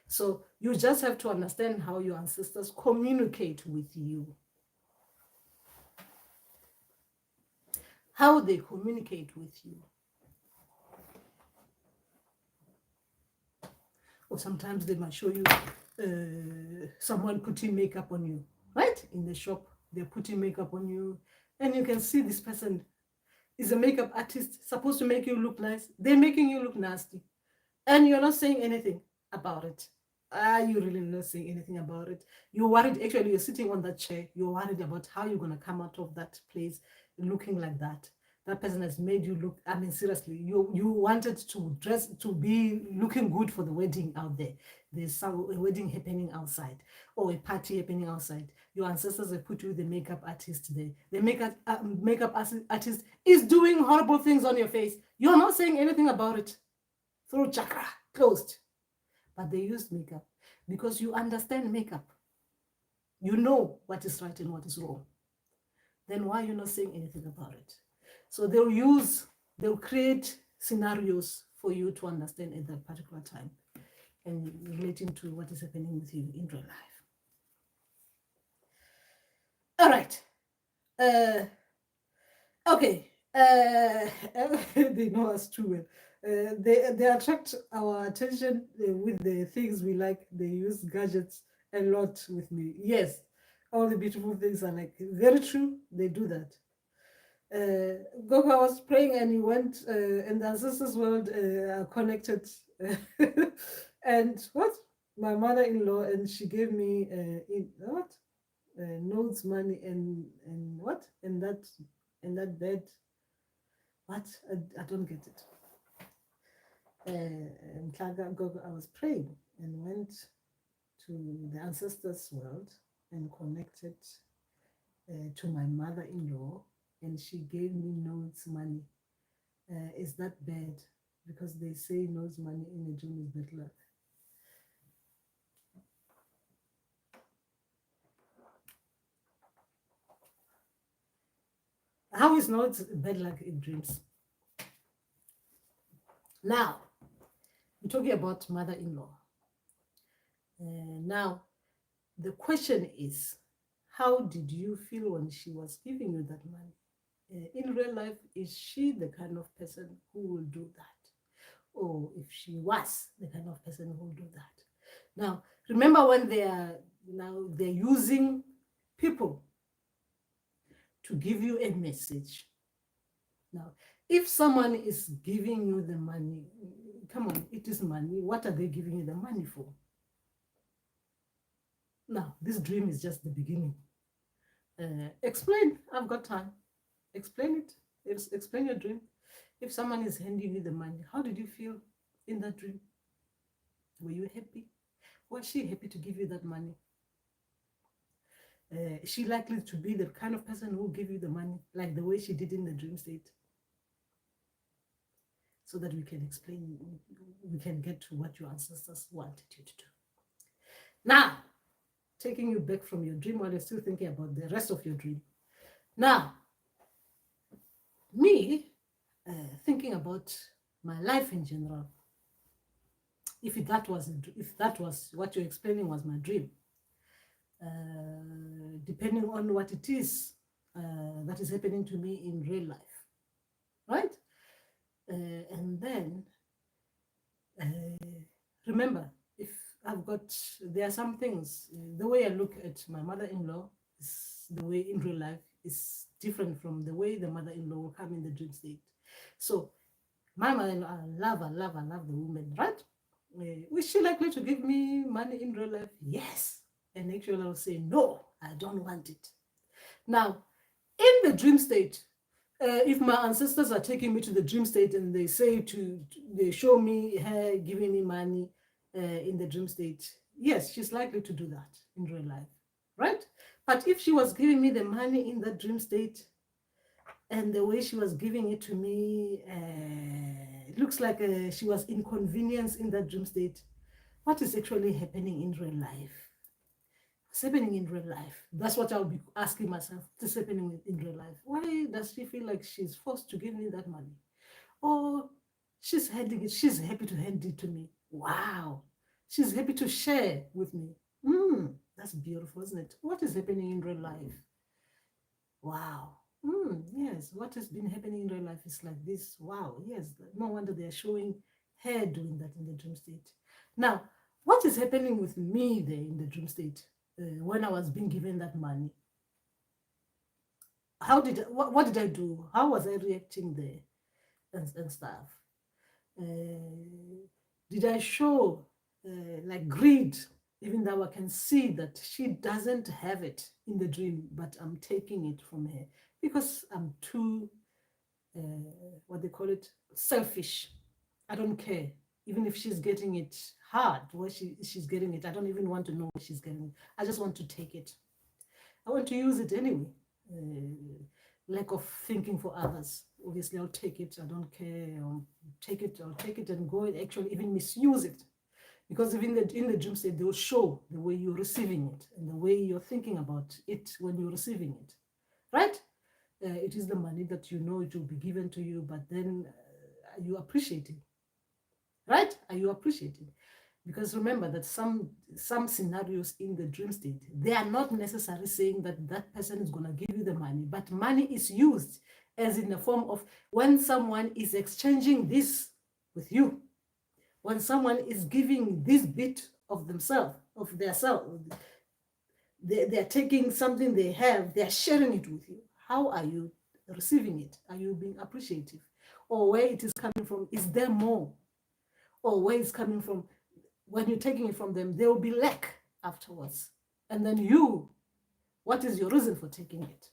So you just have to understand how your ancestors communicate with you. How they communicate with you. Or sometimes they might show you someone putting makeup on you, right? In the shop. They're putting makeup on you, and you can see this person is a makeup artist supposed to make you look nice. They're making you look nasty, and you're not saying anything about it. Are you really not saying anything about it? You're worried. Actually, you're sitting on that chair. You're worried about how you're gonna come out of that place looking like that. That person has made you look. I mean, seriously, you wanted to dress to be looking good for the wedding out there. There's a wedding happening outside or a party happening outside. Your ancestors have put you the makeup artist there. The makeup artist is doing horrible things on your face. You're not saying anything about it. Through chakra. closed. But they used makeup because you understand makeup. You know what is right and what is wrong. Then why are you not saying anything about it? So they'll create scenarios for you to understand at that particular time and relating to what is happening with you in real life. All right. Okay. They know us too well. They attract our attention with the things we like. They use gadgets a lot with me. Yes, all the beautiful things are like very true. They do that. Gogo was praying and he went, and the ancestors world are connected. And what? My mother-in-law, and she gave me notes, money, and what? And that bed. What? I don't get it. And I was praying and went to the ancestors world and connected to my mother-in-law, and she gave me notes, money. Is that bad? Because they say notes, money in a dream is bad luck. How is not bad luck in dreams? Now, we're talking about mother-in-law. Now, the question is, how did you feel when she was giving you that money? In real life, is she the kind of person who will do that? Or if she was the kind of person who will do that? Now, remember when they're using people to give you a message. Now, if someone is giving you the money, come on, it is money. What are they giving you the money for? Now, this dream is just the beginning. Explain. I've got time. Explain it. Explain your dream. If someone is handing you the money, how did you feel in that dream? Were you happy? Was she happy to give you that money? Is she likely to be the kind of person who will give you the money like the way she did in the dream state? So that we can explain, we can get to what your ancestors wanted you to do. Now, taking you back from your dream while you're still thinking about the rest of your dream. Now, me thinking about my life in general, if that was what you're explaining was my dream, depending on what it is that is happening to me in real life, right? And then remember, if there are some things, the way I look at my mother-in-law is the way in real life is different from the way the mother-in-law will come in the dream state. So my mother-in-law, I love the woman, right? Is she likely to give me money in real life? Yes. And actually I'll say, no, I don't want it. Now, in the dream state, if my ancestors are taking me to the dream state and they they show me her giving me money in the dream state, yes, she's likely to do that in real life, right? But if she was giving me the money in that dream state and the way she was giving it to me, it looks like she was inconvenienced in that dream state. What is actually happening in real life? What's happening in real life? That's what I'll be asking myself. What's happening in real life? Why does she feel like she's forced to give me that money? Or she's handing it, she's happy to hand it to me. Wow. She's happy to share with me. That's beautiful, isn't it? What is happening in real life? Wow. Yes, what has been happening in real life is like this. Wow, yes. No wonder they're showing her doing that in the dream state. Now, what is happening with me there in the dream state when I was being given that money? What did I do? How was I reacting there and stuff? Did I show like greed, even though I can see that she doesn't have it in the dream, but I'm taking it from her because I'm too, what they call it, selfish. I don't care. Even if she's getting it hard, where she's getting it, I don't even want to know where she's getting it. I just want to take it. I want to use it anyway. Lack of thinking for others. obviously I'll take it, I don't care, I'll take it and go and actually even misuse it. Because even in the dream state, they will show the way you're receiving it and the way you're thinking about it when you're receiving it, right? It is the money that you know it will be given to you, but then are you appreciating, right? Are you appreciating? Because remember that some scenarios in the dream state, they are not necessarily saying that that person is going to give you the money, but money is used as in the form of when someone is exchanging this with you, when someone is giving this bit of themselves, of their self, they're taking something they have, they're sharing it with you. How are you receiving it? Are you being appreciative? Or where it is coming from, is there more? Or where it's coming from, when you're taking it from them, there will be lack afterwards. And then you, what is your reason for taking it?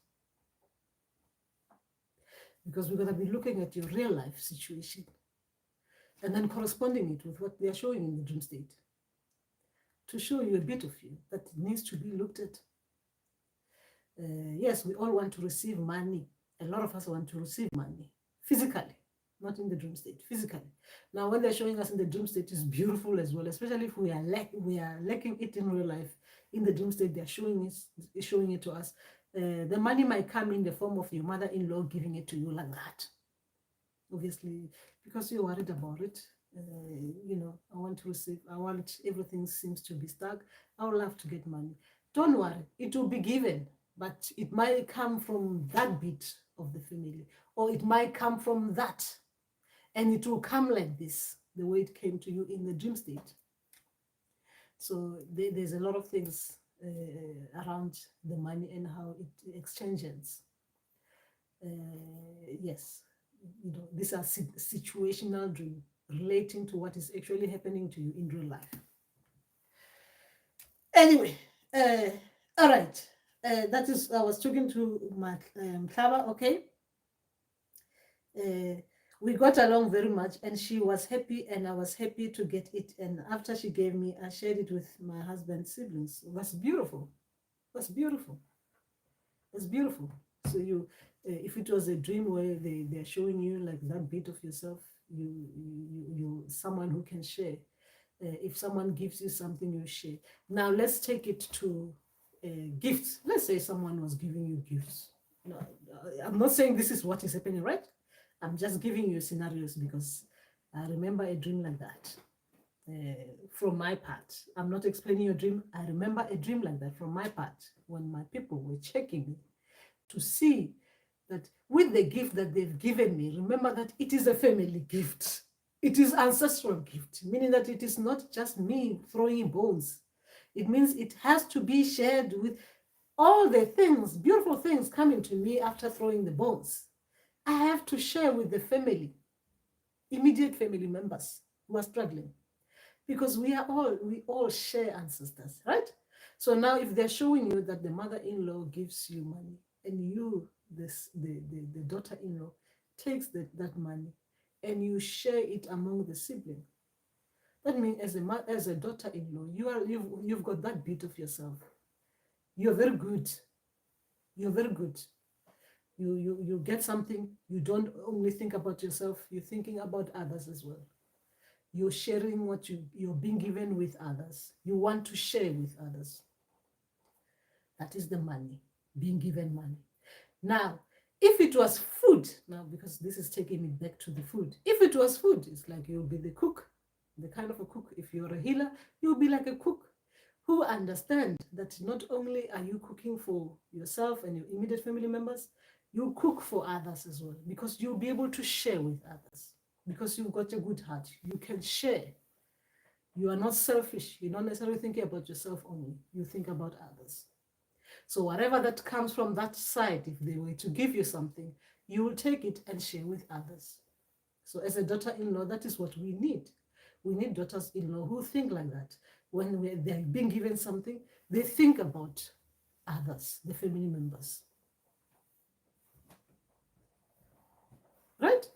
Because we're going to be looking at your real life situation and then corresponding it with what they are showing in the dream state to show you a bit of you that needs to be looked at. Yes, we all want to receive money. A lot of us want to receive money physically, not in the dream state, physically. Now, when they're showing us in the dream state, is beautiful as well, especially if we are lacking it in real life. In the dream state, they're showing it to us. The money might come in the form of your mother-in-law giving it to you like that. Obviously, because you're worried about it. I want to receive, everything seems to be stuck. I would love to get money. Don't worry, it will be given, but it might come from that bit of the family, or it might come from that, and it will come like this, the way it came to you in the dream state. So there's a lot of things around the money and how it exchanges. Yes, these are situational dreams relating to what is actually happening to you in real life. Anyway, all right. That is, I was talking to my Klaba, okay? We got along very much, and she was happy, and I was happy to get it. And after she gave me, I shared it with my husband's siblings. It was beautiful. That's beautiful. That's beautiful. So you, if it was a dream where they're showing you like that bit of yourself, you someone who can share. If someone gives you something, you share. Now let's take it to gifts. Let's say someone was giving you gifts. No, I'm not saying this is what is happening, right? I'm just giving you scenarios because I remember a dream like that. From my part, I'm not explaining your dream. I remember a dream like that from my part when my people were checking me to see that with the gift that they've given me, remember that it is a family gift. It is ancestral gift, meaning that it is not just me throwing in bones. It means it has to be shared with all the things, beautiful things coming to me after throwing the bones. I have to share with the family, immediate family members who are struggling, because we all share ancestors, right? So now if they're showing you that the mother-in-law gives you money and you, the daughter-in-law, takes that money and you share it among the siblings, that means as a daughter-in-law, you've got that bit of yourself. You're very good. You're very good. You get something, you don't only think about yourself, you're thinking about others as well. You're sharing what you're being given with others. You want to share with others. That is the money, being given money. Now, if it was food, now because this is taking me back to the food. If it was food, it's like you'll be the cook, the kind of a cook. If you're a healer, you'll be like a cook who understand that not only are you cooking for yourself and your immediate family members, you cook for others as well, because you'll be able to share with others, because you've got a good heart. You can share. You are not selfish. You're not necessarily thinking about yourself only. You think about others. So whatever that comes from that side, if they were to give you something, you will take it and share with others. So as a daughter-in-law, that is what we need. We need daughters-in-law who think like that. When they're being given something, they think about others, the family members. Right?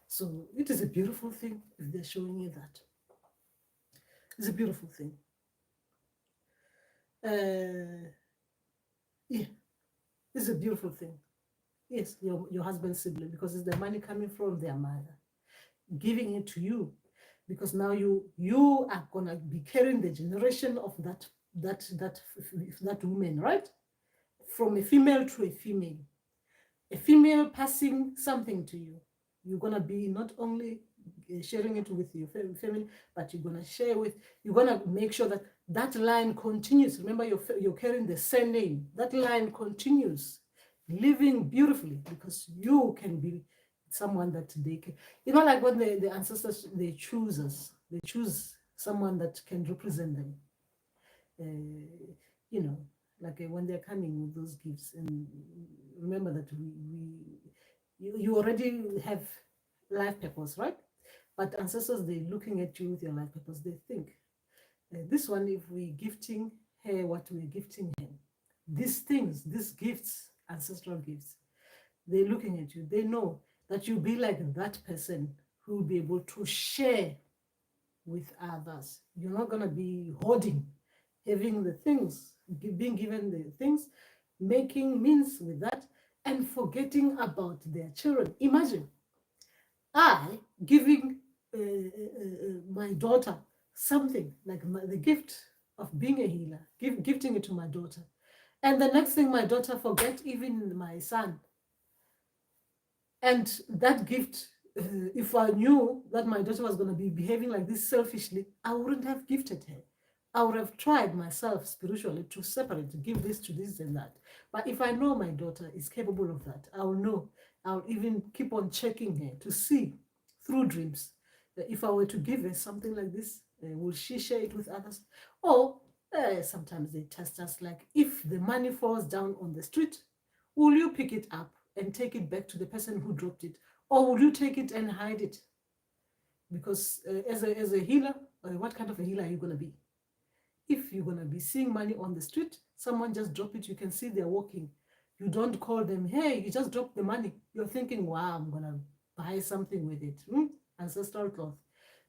So it is a beautiful thing if they're showing you that. It's a beautiful thing. Yeah, it's a beautiful thing. Yes, your husband's sibling, because it's the money coming from their mother, giving it to you, because now you are gonna be carrying the generation of that woman, right? From a female to a female passing something to you. You're gonna be not only sharing it with your family, but you're gonna make sure that that line continues. Remember, you're carrying the same name. That line continues, living beautifully, because you can be someone that they can. Like when the ancestors, they choose us. They choose someone that can represent them. You know, like when they're coming with those gifts, and remember that you already have life purpose, right? But ancestors, they're looking at you with your life purpose. They think, this one, if we're gifting her what we're gifting him, these things, these gifts, ancestral gifts, they're looking at you. They know that you'll be like that person who will be able to share with others. You're not going to be hoarding, having the things, being given the things, making means with that, and forgetting about their children. Imagine I giving my daughter something like the gift of being a healer, gifting it to my daughter. And the next thing, my daughter forget even my son. And that gift, if I knew that my daughter was going to be behaving like this selfishly, I wouldn't have gifted her. I would have tried myself spiritually to separate, to give this to this and that. But if I know my daughter is capable of that, I'll know. I'll even keep on checking her to see through dreams that if I were to give her something like this, will she share it with others? Or sometimes they test us, like, if the money falls down on the street, will you pick it up and take it back to the person who dropped it? Or will you take it and hide it? Because as a healer, what kind of a healer are you going to be? If you're going to be seeing money on the street, someone just drop it, you can see they're walking. You don't call them, hey, you just dropped the money. You're thinking, wow, I'm going to buy something with it. Ancestral cloth.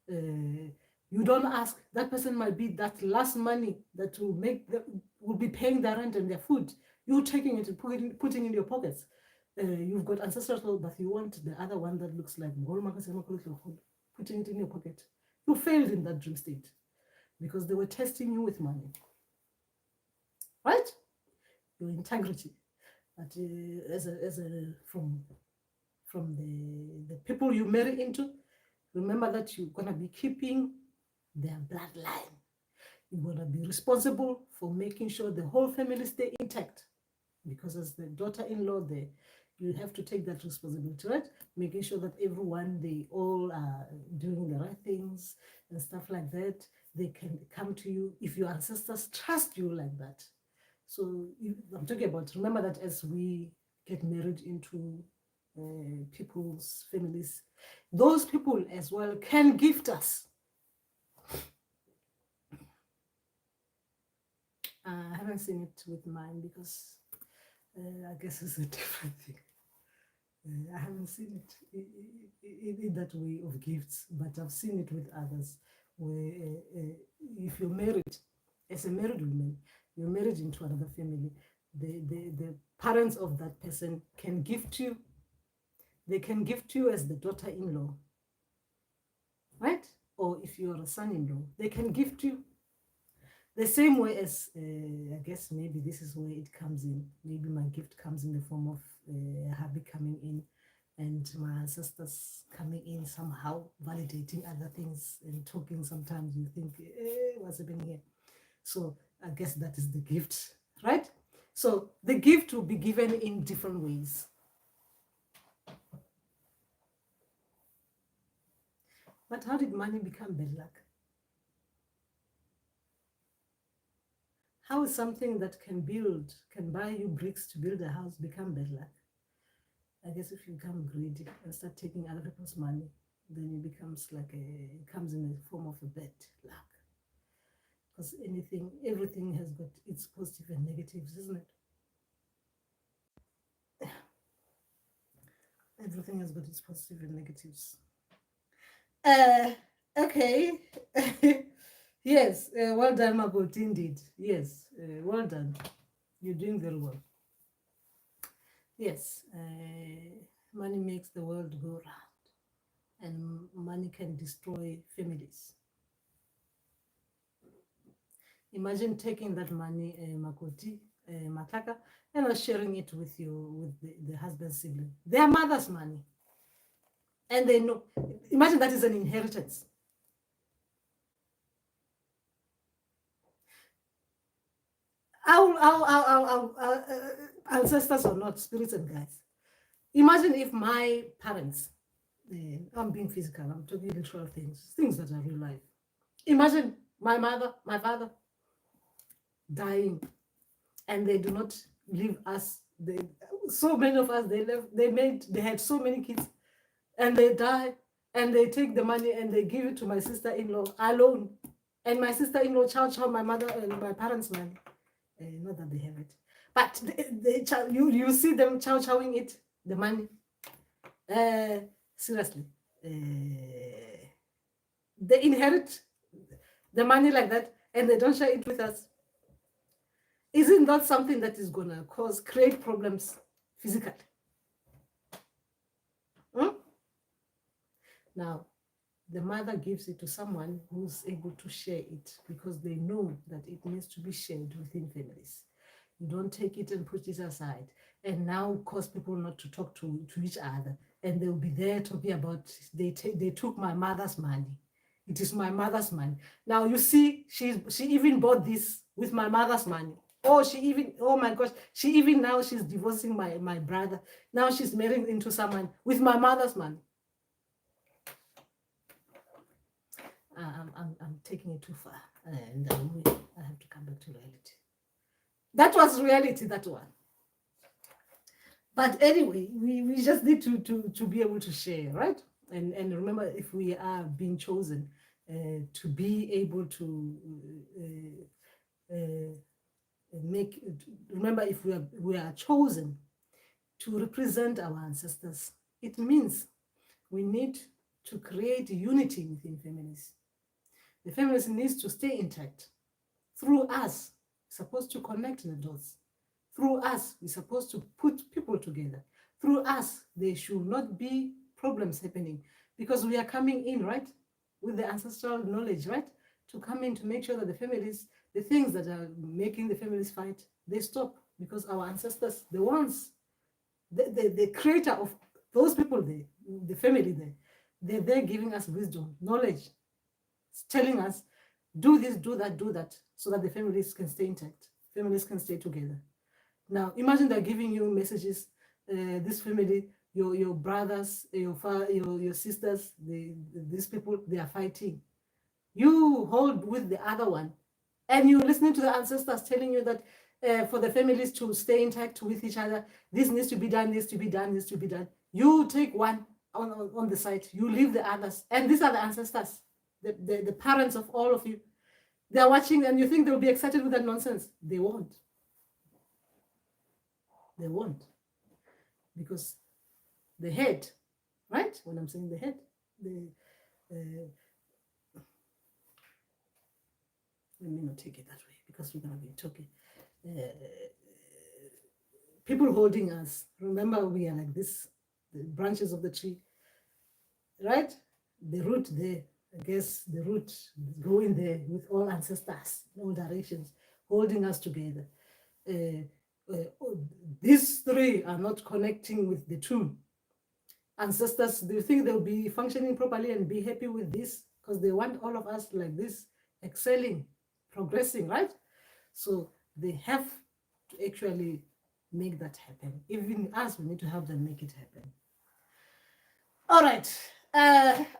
You don't ask. That person might be that last money that will be paying their rent and their food. You're taking it and putting in your pockets. You've got ancestral cloth, but you want the other one that looks like putting it in your pocket. You failed in that dream state, because they were testing you with money, right? Your integrity. But from the people you marry into, remember that you're gonna be keeping their bloodline. You're gonna be responsible for making sure the whole family stay intact, because as the daughter-in-law, you have to take that responsibility, right? Making sure that everyone, they all are doing the right things and stuff like that. They can come to you if your ancestors trust you like that. So I'm talking about, remember that as we get married into people's families, those people as well can gift us. I haven't seen it with mine, because I guess it's a different thing. I haven't seen it in that way of gifts, but I've seen it with others, where if you're married, as a married woman, you're married into another family, the parents of that person can gift you. They can gift you as the daughter-in-law, right? Or if you're a son-in-law, they can gift you. The same way as, I guess maybe this is where it comes in. Maybe my gift comes in the form of hubby coming in, and my ancestors coming in somehow, validating other things and talking. Sometimes you think, what's happening here? So I guess that is the gift, right? So the gift will be given in different ways. But how did money become bad luck? How is something that can buy you bricks to build a house, become bad luck? I guess if you become greedy and start taking other people's money, then it becomes it comes in the form of a bad luck. Because everything has got its positive and negatives, isn't it? Everything has got its positive and negatives. Okay. Yes, well done, Makoti, indeed. Yes, well done. You're doing very well. Yes, money makes the world go round, and money can destroy families. Imagine taking that money, Makoti, Mataka, and not sharing it with the husband's sibling, their mother's money, and they know. Imagine that is an inheritance. Ancestors or not, spirits and guides. Imagine if my parents, I'm being physical, I'm talking literal things that are real life. Imagine my mother, my father dying, and they do not leave us. So many of us, they had so many kids, and they die, and they take the money and they give it to my sister-in-law alone. And my sister-in-law chow my mother and my parents' money. Not that they have it, but you see them chowing it, the money. Seriously, they inherit the money like that, and they don't share it with us. Isn't that something that is gonna create problems physically? Hmm? Now, the mother gives it to someone who's able to share it because they know that it needs to be shared within families. You don't take it and put it aside and now cause people not to talk to each other, and they'll be there talking about they took my mother's money. It is my mother's money. Now you see, she even bought this with my mother's money. Oh my gosh, she even now she's divorcing my brother. Now she's marrying into someone with my mother's money. I'm taking it too far, and I have to come back to reality. That was reality, that one. But anyway, we just need to be able to share, right? And remember, if we are being chosen, to be able to make. Remember, if we are chosen to represent our ancestors, it means we need to create unity within families. The families needs to stay intact. Through us, we're supposed to connect the dots. Through us, we're supposed to put people together. Through us, there should not be problems happening, because we are coming in, right, with the ancestral knowledge, right, to come in to make sure that the families, the things that are making the families fight, they stop, because our ancestors, the ones, the creator of those people there, the family there, they're giving us wisdom, knowledge, telling us, do this, do that, so that the families can stay intact, families can stay together. Now, imagine they're giving you messages, this family, your brothers, your sisters, these people, they are fighting. You hold with the other one, and you're listening to the ancestors telling you that for the families to stay intact with each other, this needs to be done, needs to be done, needs to be done. You take one on the side, you leave the others. And these are the ancestors, the parents of all of you. They're watching, and you think they'll be excited with that nonsense. They won't. They won't. Because the head, right? When I'm saying the head, let me not take it that way, because we're going to be talking. People holding us. Remember, we are like this, the branches of the tree, right? The root there, I guess the root going there with all ancestors, all directions, holding us together. These three are not connecting with the two. Ancestors, do you think they'll be functioning properly and be happy with this? Because they want all of us like this, excelling, progressing, right? So they have to actually make that happen. Even us, we need to help them make it happen. All right.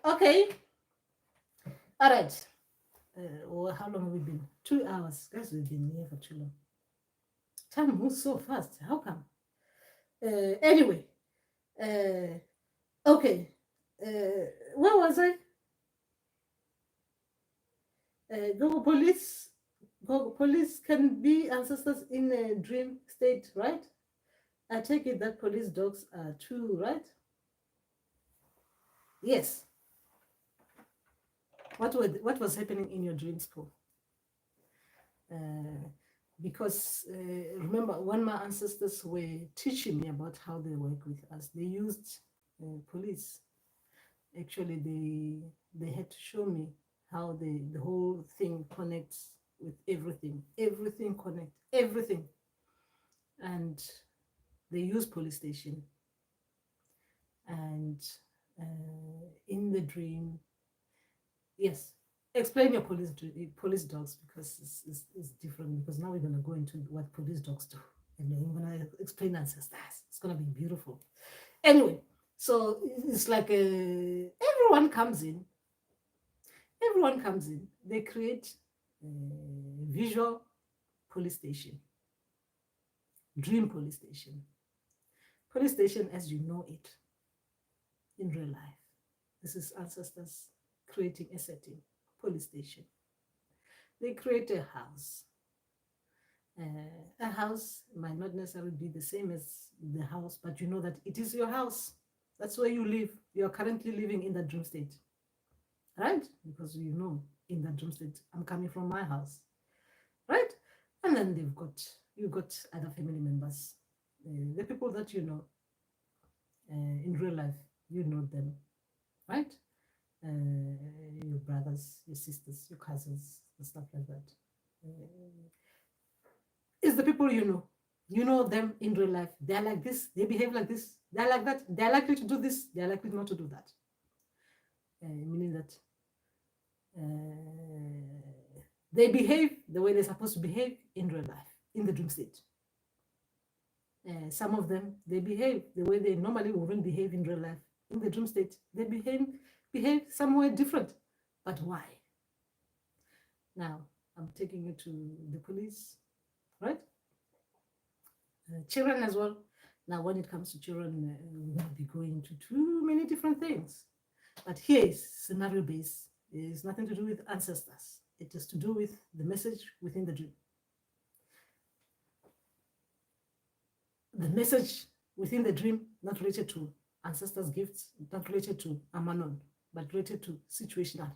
Okay. All right. Well, how long have we been? 2 hours. Guys, we've been here for too long. Time moves so fast. How come? Anyway. Okay. Where was I? Go police can be ancestors in a dream state, right? I take it that police dogs are too, right? Yes. What was happening in your dreams, Paul? because remember, when my ancestors were teaching me about how they work with us, they used police. Actually, they had to show me how the whole thing connects with everything. Everything connects, everything. And they use police station. And in the dream, yes, explain your police dogs, because it's different, because now we're going to go into what police dogs do, and then I'm going to explain ancestors. It's going to be beautiful. Anyway, so it's like everyone comes in, they create a visual police station, dream police station as you know it in real life. This is ancestors creating a setting, police station. They create a house. A house might not necessarily be the same as the house, but you know that it is your house. That's where you live. You are currently living in that dream state, right? Because you know in that dream state, I'm coming from my house, right? And then you've got other family members, the people that you know in real life, you know them, right? Your brothers, your sisters, your cousins, and stuff like that. It's the people you know. You know them in real life. They're like this, they behave like this, they're like that, they're likely to do this, they're likely not to do that. Meaning that they behave the way they're supposed to behave in real life, in the dream state. Some of them, they behave the way they normally wouldn't behave in real life. In the dream state, they behave somewhere different. But why? Now, I'm taking you to the police, right? Children as well. Now, when it comes to children, we will be going to too many different things. But here is scenario based. It's nothing to do with ancestors. It is to do with the message within the dream. The message within the dream, not related to ancestors' gifts, not related to Amanon, but related to situational.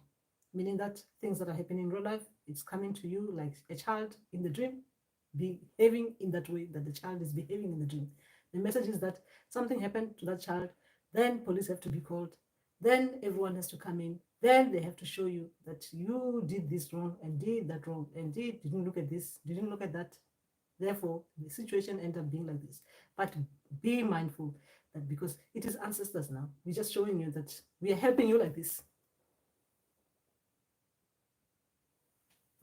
Meaning that things that are happening in real life, it's coming to you like a child in the dream, behaving in that way that the child is behaving in the dream. The message is that something happened to that child, then police have to be called, then everyone has to come in, then they have to show you that you did this wrong and did that wrong and didn't look at this, didn't look at that. Therefore, the situation ended up being like this. But be mindful that because it is ancestors now, we're just showing you that we are helping you like this.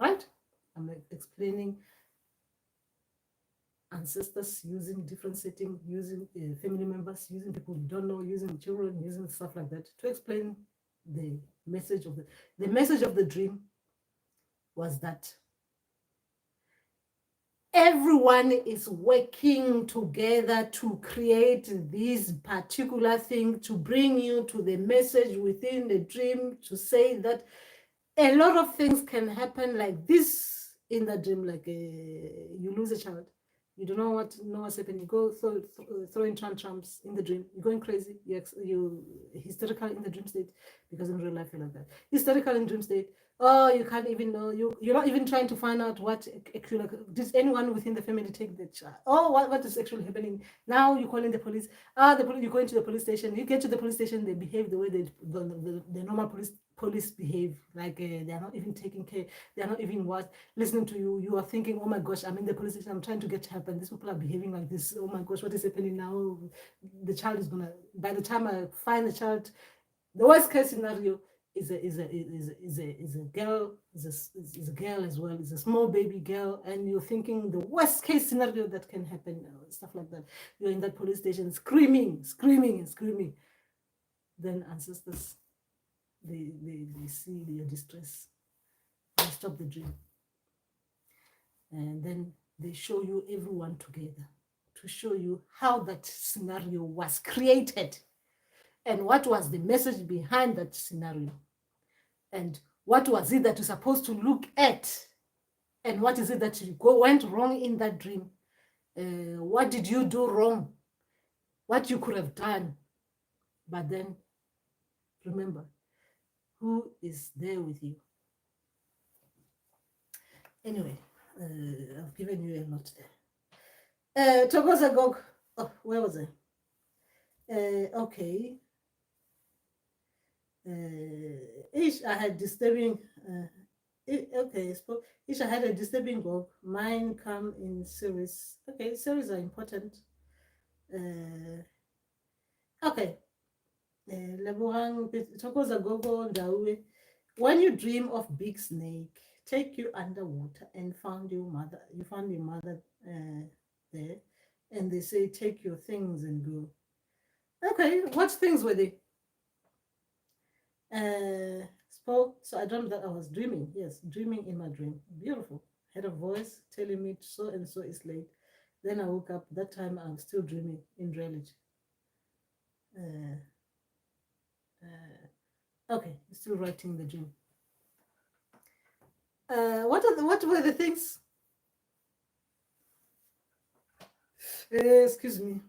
Right? I'm explaining ancestors using different settings, using family members, using people you don't know, using children, using stuff like that to explain the message of the message of the dream was that everyone is working together to create this particular thing to bring you to the message within the dream, to say that a lot of things can happen like this in the dream, like you lose a child, you don't know what's happening, you go throwing tantrums in the dream, you're going crazy, you hysterical in the dream state, because in real life you're like that, hysterical in dream state. Oh, you can't even know, you're not even trying to find out what actually, did anyone within the family take the child? Oh, what is actually happening? Now you're calling the police. You go into the police station, you get to the police station, they behave the way the normal police behave, like they're not even taking care, they're not even listening to you. You are thinking, oh my gosh, I'm in the police station, I'm trying to get help, and these people are behaving like this. Oh my gosh, what is happening now? The child is gonna, by the time I find the child, the worst case scenario is a girl, is a girl as well, is a small baby girl, and you're thinking the worst case scenario that can happen, stuff like that. You're in that police station screaming. Then ancestors, they see your distress, they stop the dream, and then they show you everyone together to show you how that scenario was created and what was the message behind that scenario, and what was it that you're supposed to look at, and what is it that went wrong in that dream. What did you do wrong? What you could have done. But then remember, who is there with you? Anyway, I've given you a lot there. Togoza Gog. Oh, where was I? Okay. Ish, I had disturbing. Okay, Ish, I had a disturbing Gog. Mine come in series. Okay, series are important. Okay. Lebogang, Togoza Gogo, Ndauwee. When you dream of big snake, take you underwater and found your mother. You found your mother there, and they say take your things and go. Okay, what things were they? So I dreamt that I was dreaming. Yes, dreaming in my dream. Beautiful. Had a voice telling me so and so is late. Then I woke up. That time I was still dreaming in reality. Uh, okay, still writing the dream. What were the things? Excuse me.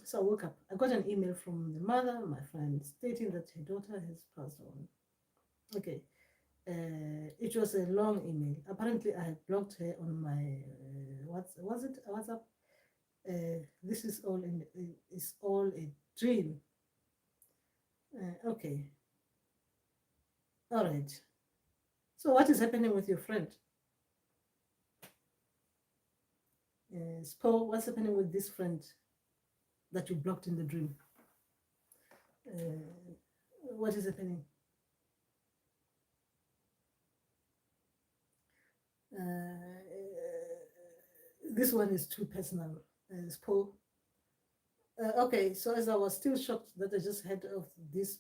So I woke up. I got an email from the mother, my friend, stating that her daughter has passed on. Okay. It was a long email. Apparently, I had blocked her on my WhatsApp. This is all is all a dream. Okay. All right. So what is happening with your friend? Spo, what's happening with this friend that you blocked in the dream? What is happening? This one is too personal. Spo. Okay, so as I was still shocked that I just heard of this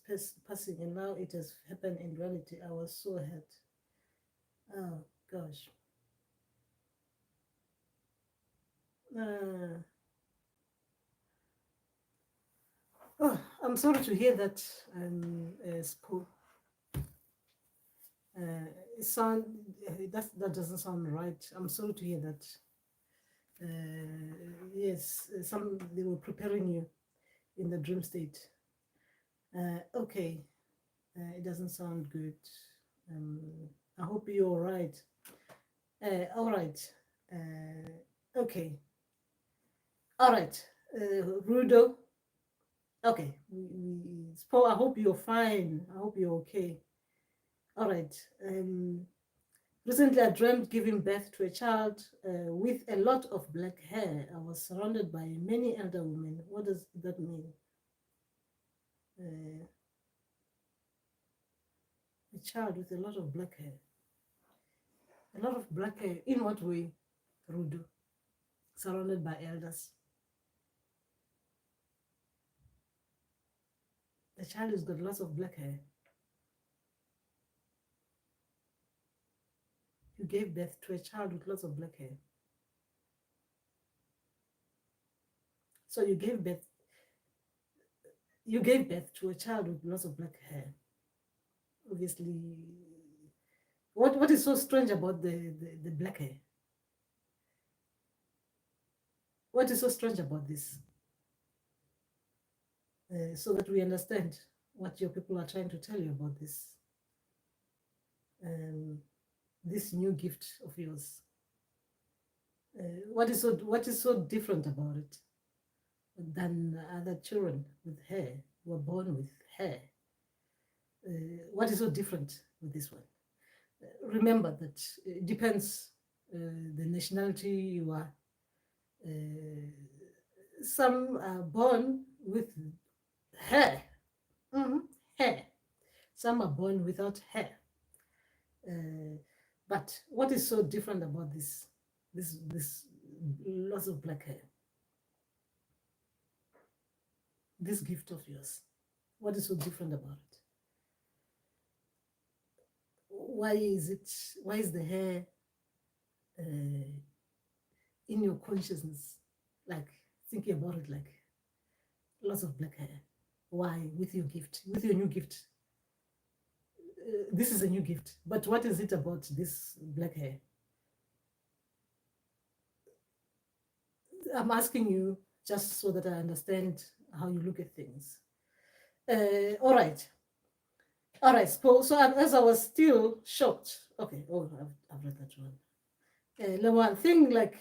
passing and now it has happened in reality, I was so hurt. Oh gosh. Oh, I'm sorry to hear that, Spo. It sound that doesn't sound right. I'm sorry to hear that. Yes, they were preparing you in the dream state. Okay, it doesn't sound good. I hope you're all right. All right. Okay. All right. Rudo. Okay. Spo, I hope you're fine. I hope you're okay. All right. Recently, I dreamt giving birth to a child with a lot of black hair. I was surrounded by many elder women. What does that mean? A child with a lot of black hair. A lot of black hair. In what way, Rudo? Surrounded by elders. The child has got lots of black hair. You gave birth to a child with lots of black hair. So you gave birth to a child with lots of black hair. Obviously, what is so strange about the black hair? What is so strange about this? So that we understand what your people are trying to tell you about this new gift of yours. What is so different about it than other children with hair who are born with hair? What is so different with this one? Remember that it depends the nationality you are. Some are born with hair, hair. Some are born without hair. But what is so different about this lots of black hair? This gift of yours. What is so different about it? Why is the hair in your consciousness? Like thinking about it, like lots of black hair. Why with your gift, with your new gift? This is a new gift, but what is it about this black hair? I'm asking you just so that I understand how you look at things. All right. All right, so as I was still shocked. Okay, oh, I've read that one. The one thing like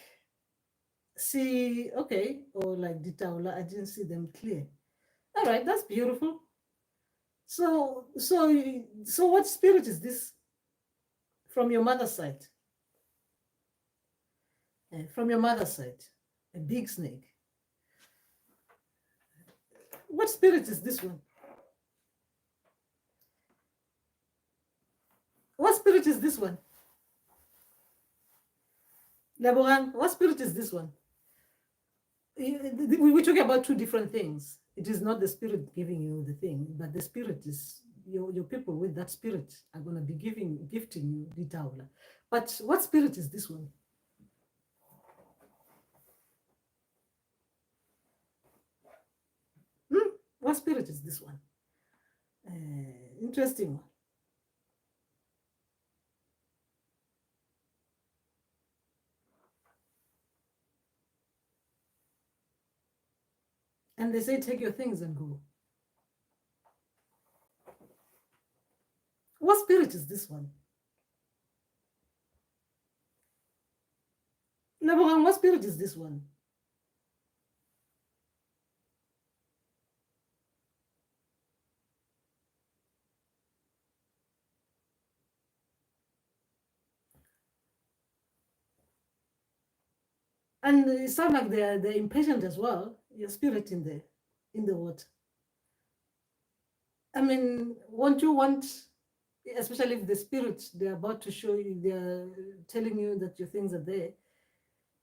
see, okay, or like Ditaula, I didn't see them clear. All right, that's beautiful. So what spirit is this from your mother's side? From your mother's side, a big snake. What spirit is this one? What spirit is this one? Laboran, what spirit is this one? We're talking about two different things. It is not the spirit giving you the thing, but the spirit is your people with that spirit are going to be gifting you the Taula. But what spirit is this one? What spirit is this one? Interesting one. And they say, take your things and go. What spirit is this one? Laboran, what spirit is this one? And it sounds like they're impatient as well. Your spirit in the water. I mean, won't you want, especially if the spirit they're about to show you, they're telling you that your things are there,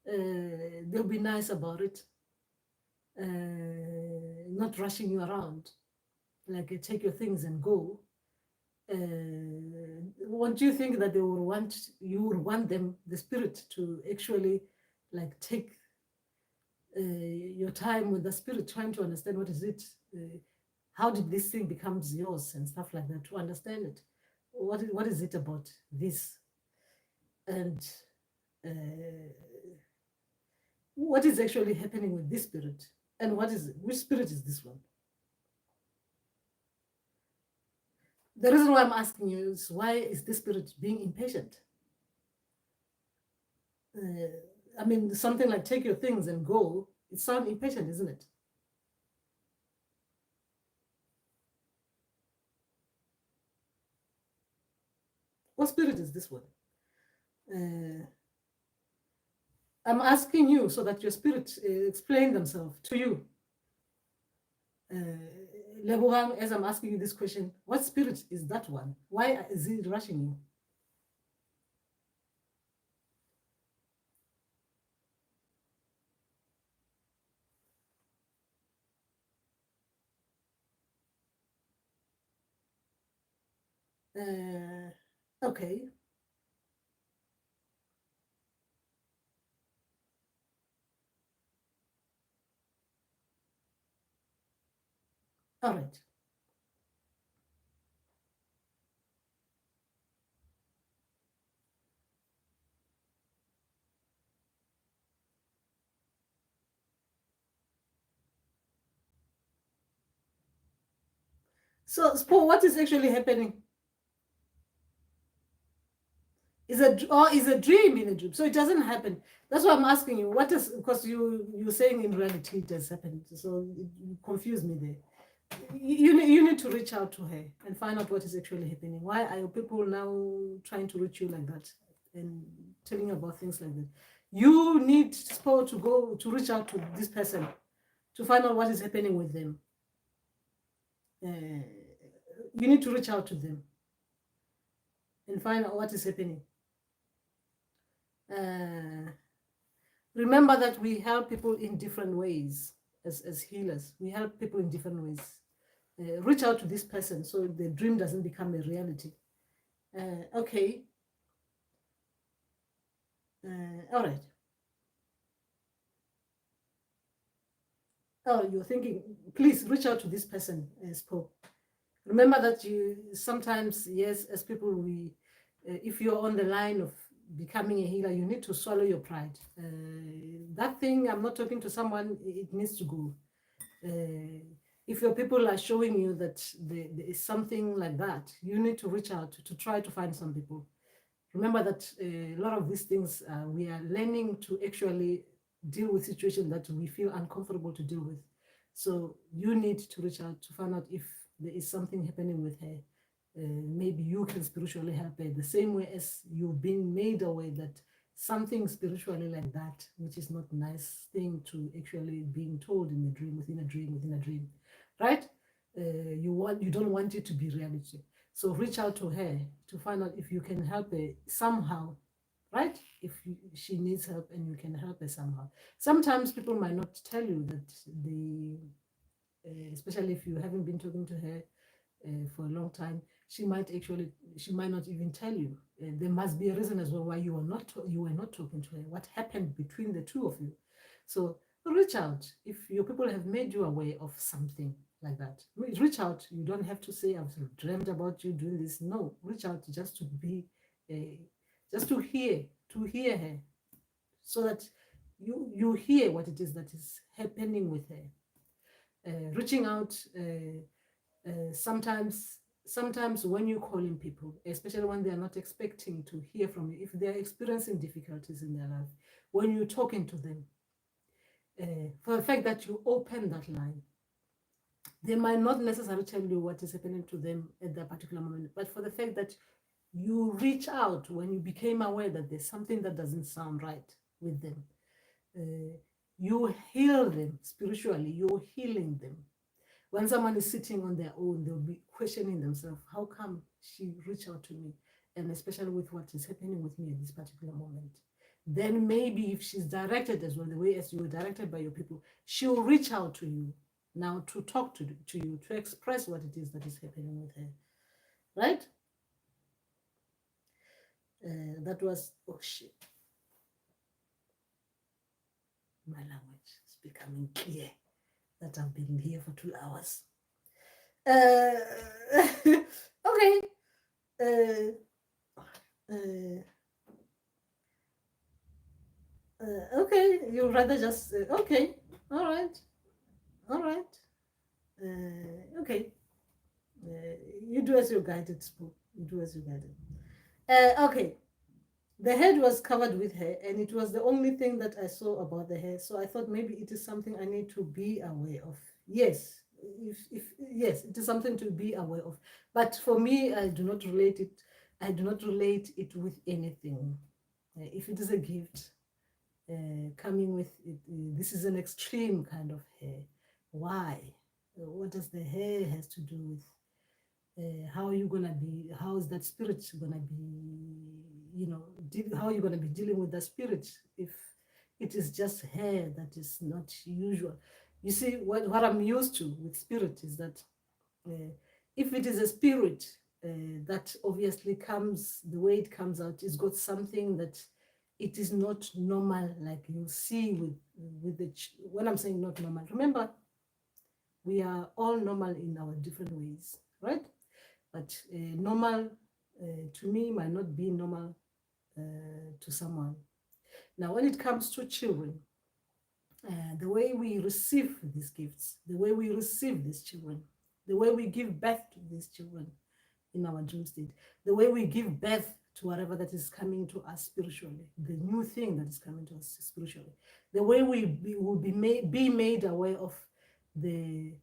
they'll be nice about it, not rushing you around, like take your things and go. Won't you think that you would want them, the spirit, to actually like take your time with the spirit, trying to understand what is it, how did this thing becomes yours and stuff like that, to understand it. What is it about this, and what is actually happening with this spirit, and which spirit is this one? The reason why I'm asking you is, why is this spirit being impatient? I mean, something like take your things and go, it sounds impatient, isn't it? What spirit is this one? I'm asking you so that your spirit explain themselves to you. Lebohang, as I'm asking you this question, what spirit is that one? Why is it rushing you? Okay. All right. So, Spo, what is actually happening? Is a dream in a dream? So it doesn't happen. That's why I'm asking you. What is, because you're saying in reality it has happened. So you confuse me there. You need to reach out to her and find out what is actually happening. Why are your people now trying to reach you like that and telling you about things like that? You need Spo to go to reach out to this person to find out what is happening with them. You need to reach out to them and find out what is happening. Remember that we help people in different ways as healers. We help people in different ways. Reach out to this person so the dream doesn't become a reality. Okay. All right. Oh, you're thinking, please reach out to this person, Spo. Remember that you sometimes, yes, as people, if you're on the line of becoming a healer, you need to swallow your pride. That thing, I'm not talking to someone, it needs to go. If your people are showing you that there is something like that, you need to reach out to try to find some people. Remember that a lot of these things, we are learning to actually deal with situations that we feel uncomfortable to deal with. So you need to reach out to find out if there is something happening with her. Maybe you can spiritually help her the same way as you've been made aware that something spiritually like that, which is not a nice thing to actually being told in a dream, within a dream, within a dream, right? You don't want it to be reality. So reach out to her to find out if you can help her somehow, right? If she needs help and you can help her somehow. Sometimes people might not tell you that especially if you haven't been talking to her for a long time, she might not even tell you. There must be a reason as well why you were not talking to her. What happened between the two of you? So reach out if your people have made you aware of something like that. Reach out. You don't have to say I've dreamed about you doing this. No, reach out just to be, just to hear her, so that you hear what it is that is happening with her. Reaching out. Sometimes when you're calling people, especially when they are not expecting to hear from you, if they are experiencing difficulties in their life, when you're talking to them, for the fact that you open that line, they might not necessarily tell you what is happening to them at that particular moment, but for the fact that you reach out when you became aware that there's something that doesn't sound right with them, you heal them spiritually, you're healing them. When someone is sitting on their own, they'll be questioning themselves, how come she reached out to me? And especially with what is happening with me at this particular moment. Then maybe if she's directed as well, the way as you were directed by your people, she'll reach out to you now to talk to you, to express what it is that is happening with her. Right? That was, oh shit. My language is becoming clear that I've been here for 2 hours. Okay. Okay, you rather just okay, all right, okay. You do as you're guided, Spook. You do as you're guided. Okay. The head was covered with hair, and it was the only thing that I saw about the hair. So I thought maybe it is something I need to be aware of. Yes, if yes, it is something to be aware of. But for me, I do not relate it. I do not relate it with anything. If it is a gift coming with it, this is an extreme kind of hair. Why? What does the hair has to do with? How are you gonna be? How is that spirit gonna be? How are you gonna be dealing with the spirit if it is just hair that is not usual? You see, what I'm used to with spirit is that if it is a spirit that obviously comes, the way it comes out, it's got something that it is not normal, like you see with when I'm saying not normal. Remember, we are all normal in our different ways, right? But normal to me might not be normal to someone. Now, when it comes to children, the way we receive these gifts, the way we receive these children, the way we give birth to these children in our dream state, the way we give birth to whatever that is coming to us spiritually, the new thing that is coming to us spiritually, the way we will be made aware of the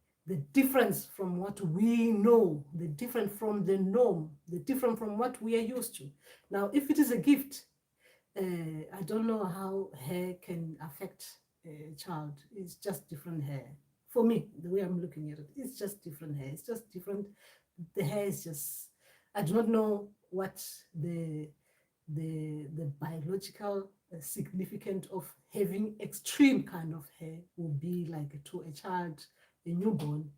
difference from what we know, the different from the norm, the different from what we are used to. Now, if it is a gift, I don't know how hair can affect a child. It's just different hair. For me, the way I'm looking at it, it's just different hair. It's just different. The hair is just, I do not know what the biological significance of having extreme kind of hair will be like to a child, a newborn,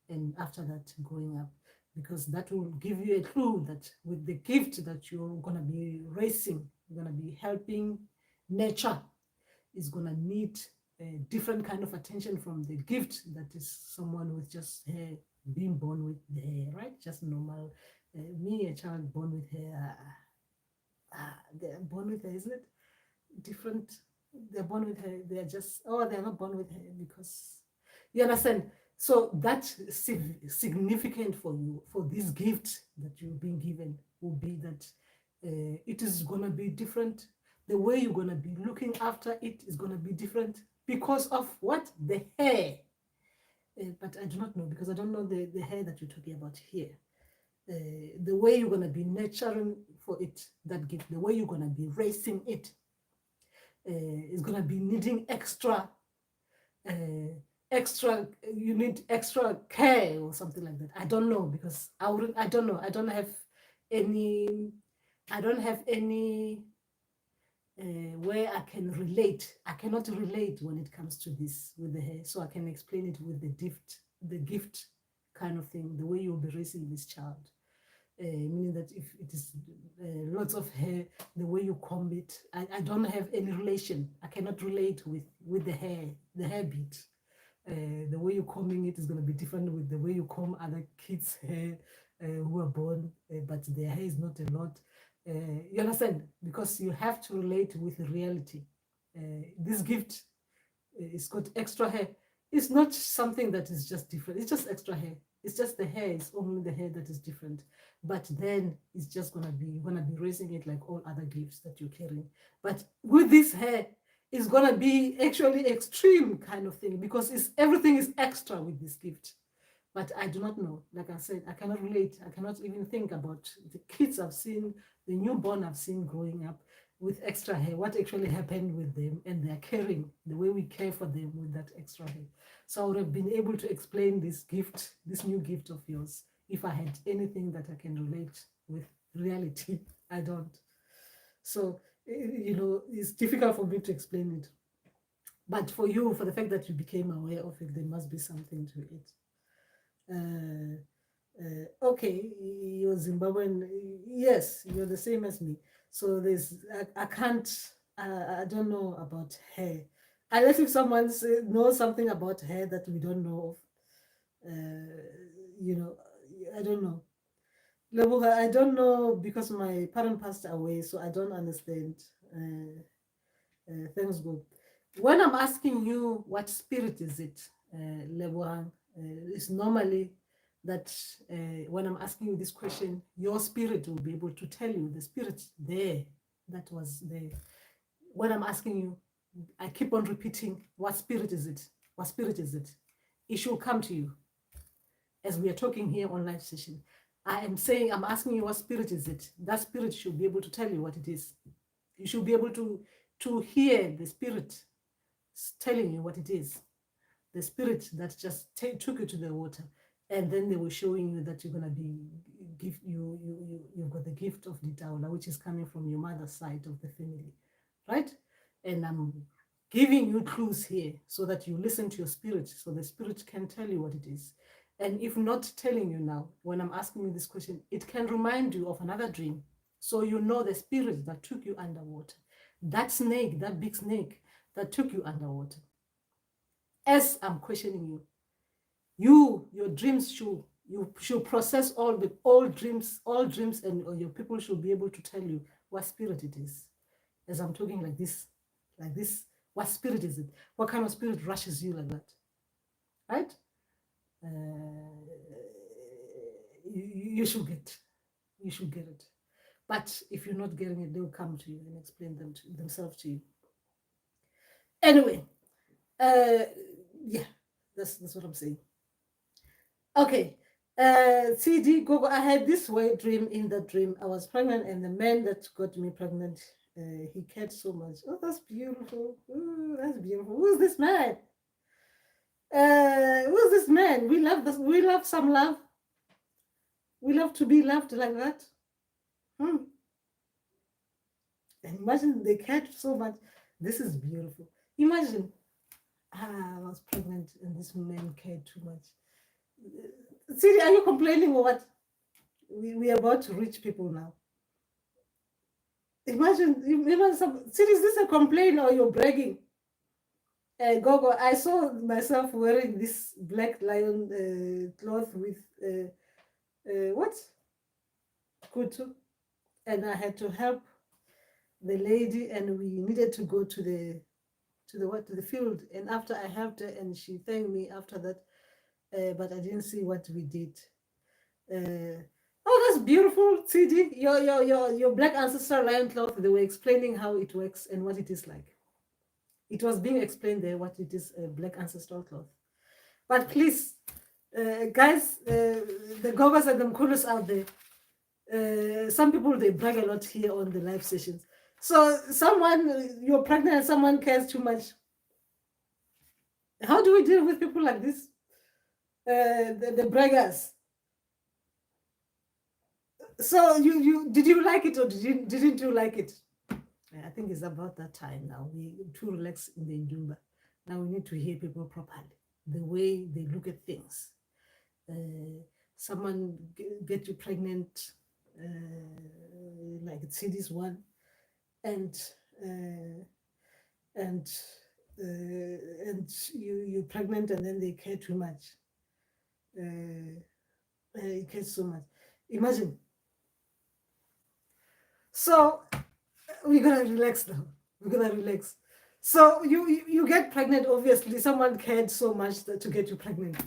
and after that growing up, because that will give you a clue that with the gift that you're going to be raising, you're going to be helping nature, is going to need a different kind of attention from the gift that is someone with just hair, being born with the hair, right? Just normal. Me, a child born with hair, they're born with hair, isn't it? Different. They're born with hair. They're just, oh, they're not born with hair because, you understand? So that's significant for you, for this gift that you've been given, will be that it is going to be different. The way you're going to be looking after it is going to be different because of what? The hair. But I do not know, because I don't know the hair that you're talking about here. The way you're going to be nurturing for it, that gift, the way you're going to be raising it, is going to be needing extra, you need extra care or something like that. I don't know, because I don't know. I don't have any where I can relate. I cannot relate when it comes to this with the hair. So I can explain it with the gift kind of thing, the way you'll be raising this child. Meaning that if it is lots of hair, the way you comb it, I don't have any relation. I cannot relate with the hair bit. The way you're combing it is going to be different with the way you comb other kids' hair who are born, but their hair is not a lot. You understand? Because you have to relate with reality. This gift it's got extra hair. It's not something that is just different. It's just extra hair. It's just the hair. It's only the hair that is different. But then it's just you're gonna be raising it like all other gifts that you're carrying. But with this hair, it's gonna be actually extreme kind of thing, because everything is extra with this gift. But I do not know. Like I said, I cannot relate. I cannot even think about the kids I've seen, the newborn I've seen growing up with extra hair, what actually happened with them, and they're caring, the way we care for them with that extra hair. So I would have been able to explain this gift, this new gift of yours, if I had anything that I can relate with reality. I don't. So, it's difficult for me to explain it. But for you, for the fact that you became aware of it, there must be something to it. Okay, you're Zimbabwean. Yes, you're the same as me. So I can't, I don't know about hair. Unless if someone knows something about hair that we don't know of. I don't know. I don't know, because my parent passed away, so I don't understand. Thanks God. When I'm asking you what spirit is it, Lebohang, it's normally that when I'm asking you this question, your spirit will be able to tell you the spirit there that was there. When I'm asking you, I keep on repeating, what spirit is it? What spirit is it? It should come to you. As we are talking here on live session, I'm asking you, what spirit is it? That spirit should be able to tell you what it is. You should be able to hear the spirit telling you what it is. The spirit that just took you to the water, and then they were showing you that you're gonna you've got the gift of Ndauwee, which is coming from your mother's side of the family, right? And I'm giving you clues here so that you listen to your spirit, so the spirit can tell you what it is. And if not telling you now, when I'm asking you this question, it can remind you of another dream, so you know the spirit that took you underwater, that snake, that big snake that took you underwater. As I'm questioning you, your dreams should process all dreams, and your people should be able to tell you what spirit it is. As I'm talking like this, what spirit is it? What kind of spirit rushes you like that? Right? You should get it. But if you're not getting it, they'll come to you and explain themselves to you. Anyway, yeah, that's what I'm saying. Okay. CD Gogo, I had this weird dream. In that dream, I was pregnant, and the man that got me pregnant, he cared so much. Oh, that's beautiful. Ooh, that's beautiful. Who's this man? Who's this man? We love this. We love some love. We love to be loved like that. And imagine they cared so much. This is beautiful. Imagine, I was pregnant and this man cared too much. Siri, are you complaining or what? We are about to reach people now. Imagine Siri, is this a complaint or you're bragging? Gogo, I saw myself wearing this black lion cloth with what? Kutu. And I had to help the lady, and we needed to go to the field. And after I helped her and she thanked me after that, but I didn't see what we did. Oh, that's beautiful, CD. Your black ancestral lion cloth. They were explaining how it works and what it is like. It was being explained there what it is, black ancestral cloth. But please, guys, the gogas and the mkulus out there, some people, they brag a lot here on the live sessions. So someone, you're pregnant and someone cares too much. How do we deal with people like this? The braggers. So did you like it or didn't you like it? I think it's about that time now. We too relaxed in the Ndumba. Now we need to hear people properly, the way they look at things. Someone get you pregnant, like see this one, and you're pregnant, and then they care too much. It cares so much. Imagine. So we're gonna relax now. We're gonna relax. So you get pregnant. Obviously, someone cared so much to get you pregnant.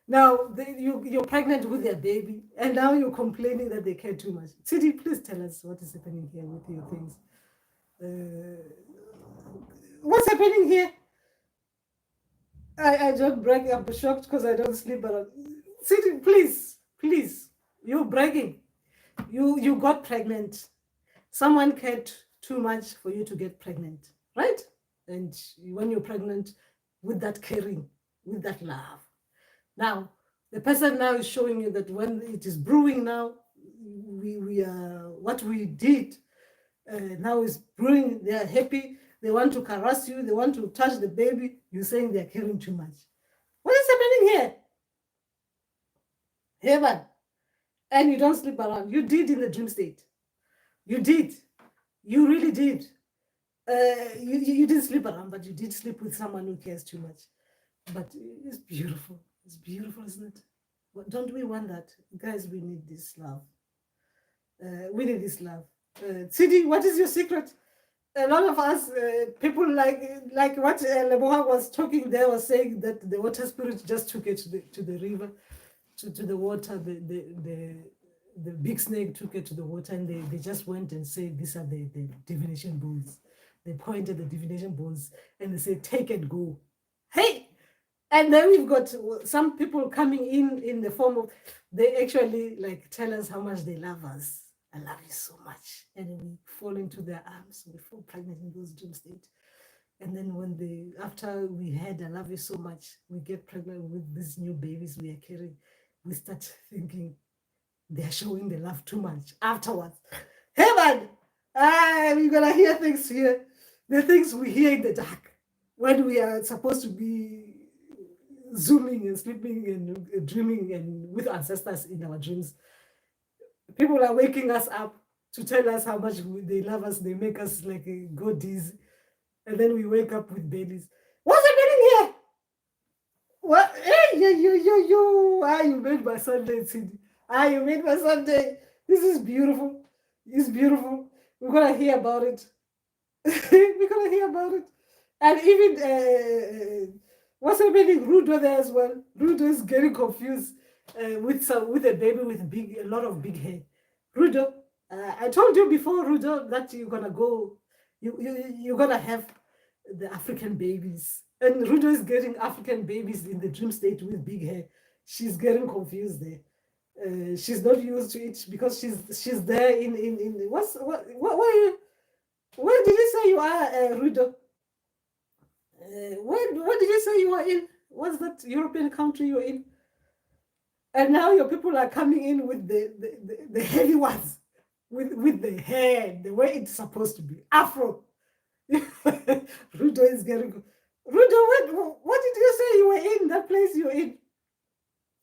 Now you're pregnant with their baby, and now you're complaining that they care too much. Tidi, please tell us what is happening here with your things. What's happening here? I don't brag. I'm shocked because I don't sleep. But Tidi, please, you're bragging. You got pregnant. Someone cared too much for you to get pregnant, right? And when you're pregnant, with that caring, with that love. Now, the person now is showing you that when it is brewing now, we what we did now is brewing. They are happy. They want to caress you. They want to touch the baby. You're saying they're caring too much. What is happening here? Heaven. And you don't sleep around. You did in the dream state. You did. You really did. You didn't sleep around, but you did sleep with someone who cares too much. But it's beautiful. It's beautiful, isn't it? Don't we want that? Guys, we need this love. We need this love. Sidi, what is your secret? A lot of us, people like what Leboha was talking there, was saying that the water spirit just took it to the river, to the water. The big snake took it to the water, and they just went and said, these are the divination bowls. They pointed the divination bowls and they said, take and go. Hey! And then we've got some people coming in the form of, they actually like tell us how much they love us. I love you so much. And we fall into their arms. We fall pregnant in those dream states. And then after we had, I love you so much, we get pregnant with these new babies we are carrying. We start thinking, they're showing the love too much afterwards. Heaven! We're going to hear things here. The things we hear in the dark when we are supposed to be zooming and sleeping and dreaming and with ancestors in our dreams. People are waking us up to tell us how much they love us. They make us like go dizzy. And then we wake up with babies. What's happening here? What? Hey, you. You made my Sunday, Cindy. You made my Sunday. This is beautiful. It's beautiful. We're going to hear about it. We're going to hear about it. And even what's happening, Rudo there as well. Rudo is getting confused with a baby with a lot of big hair. Rudo, I told you before, Rudo, that you're going to go, you're going to have the African babies. And Rudo is getting African babies in the dream state with big hair. She's getting confused there. She's not used to it because she's there in where did you say you are, Rudo? Where did you say you are in? What's that European country you're in? And now your people are coming in with the heavy ones, with the hair, the way it's supposed to be, Afro. Rudo is getting. Rudo, what did you say you were in? That place you're in?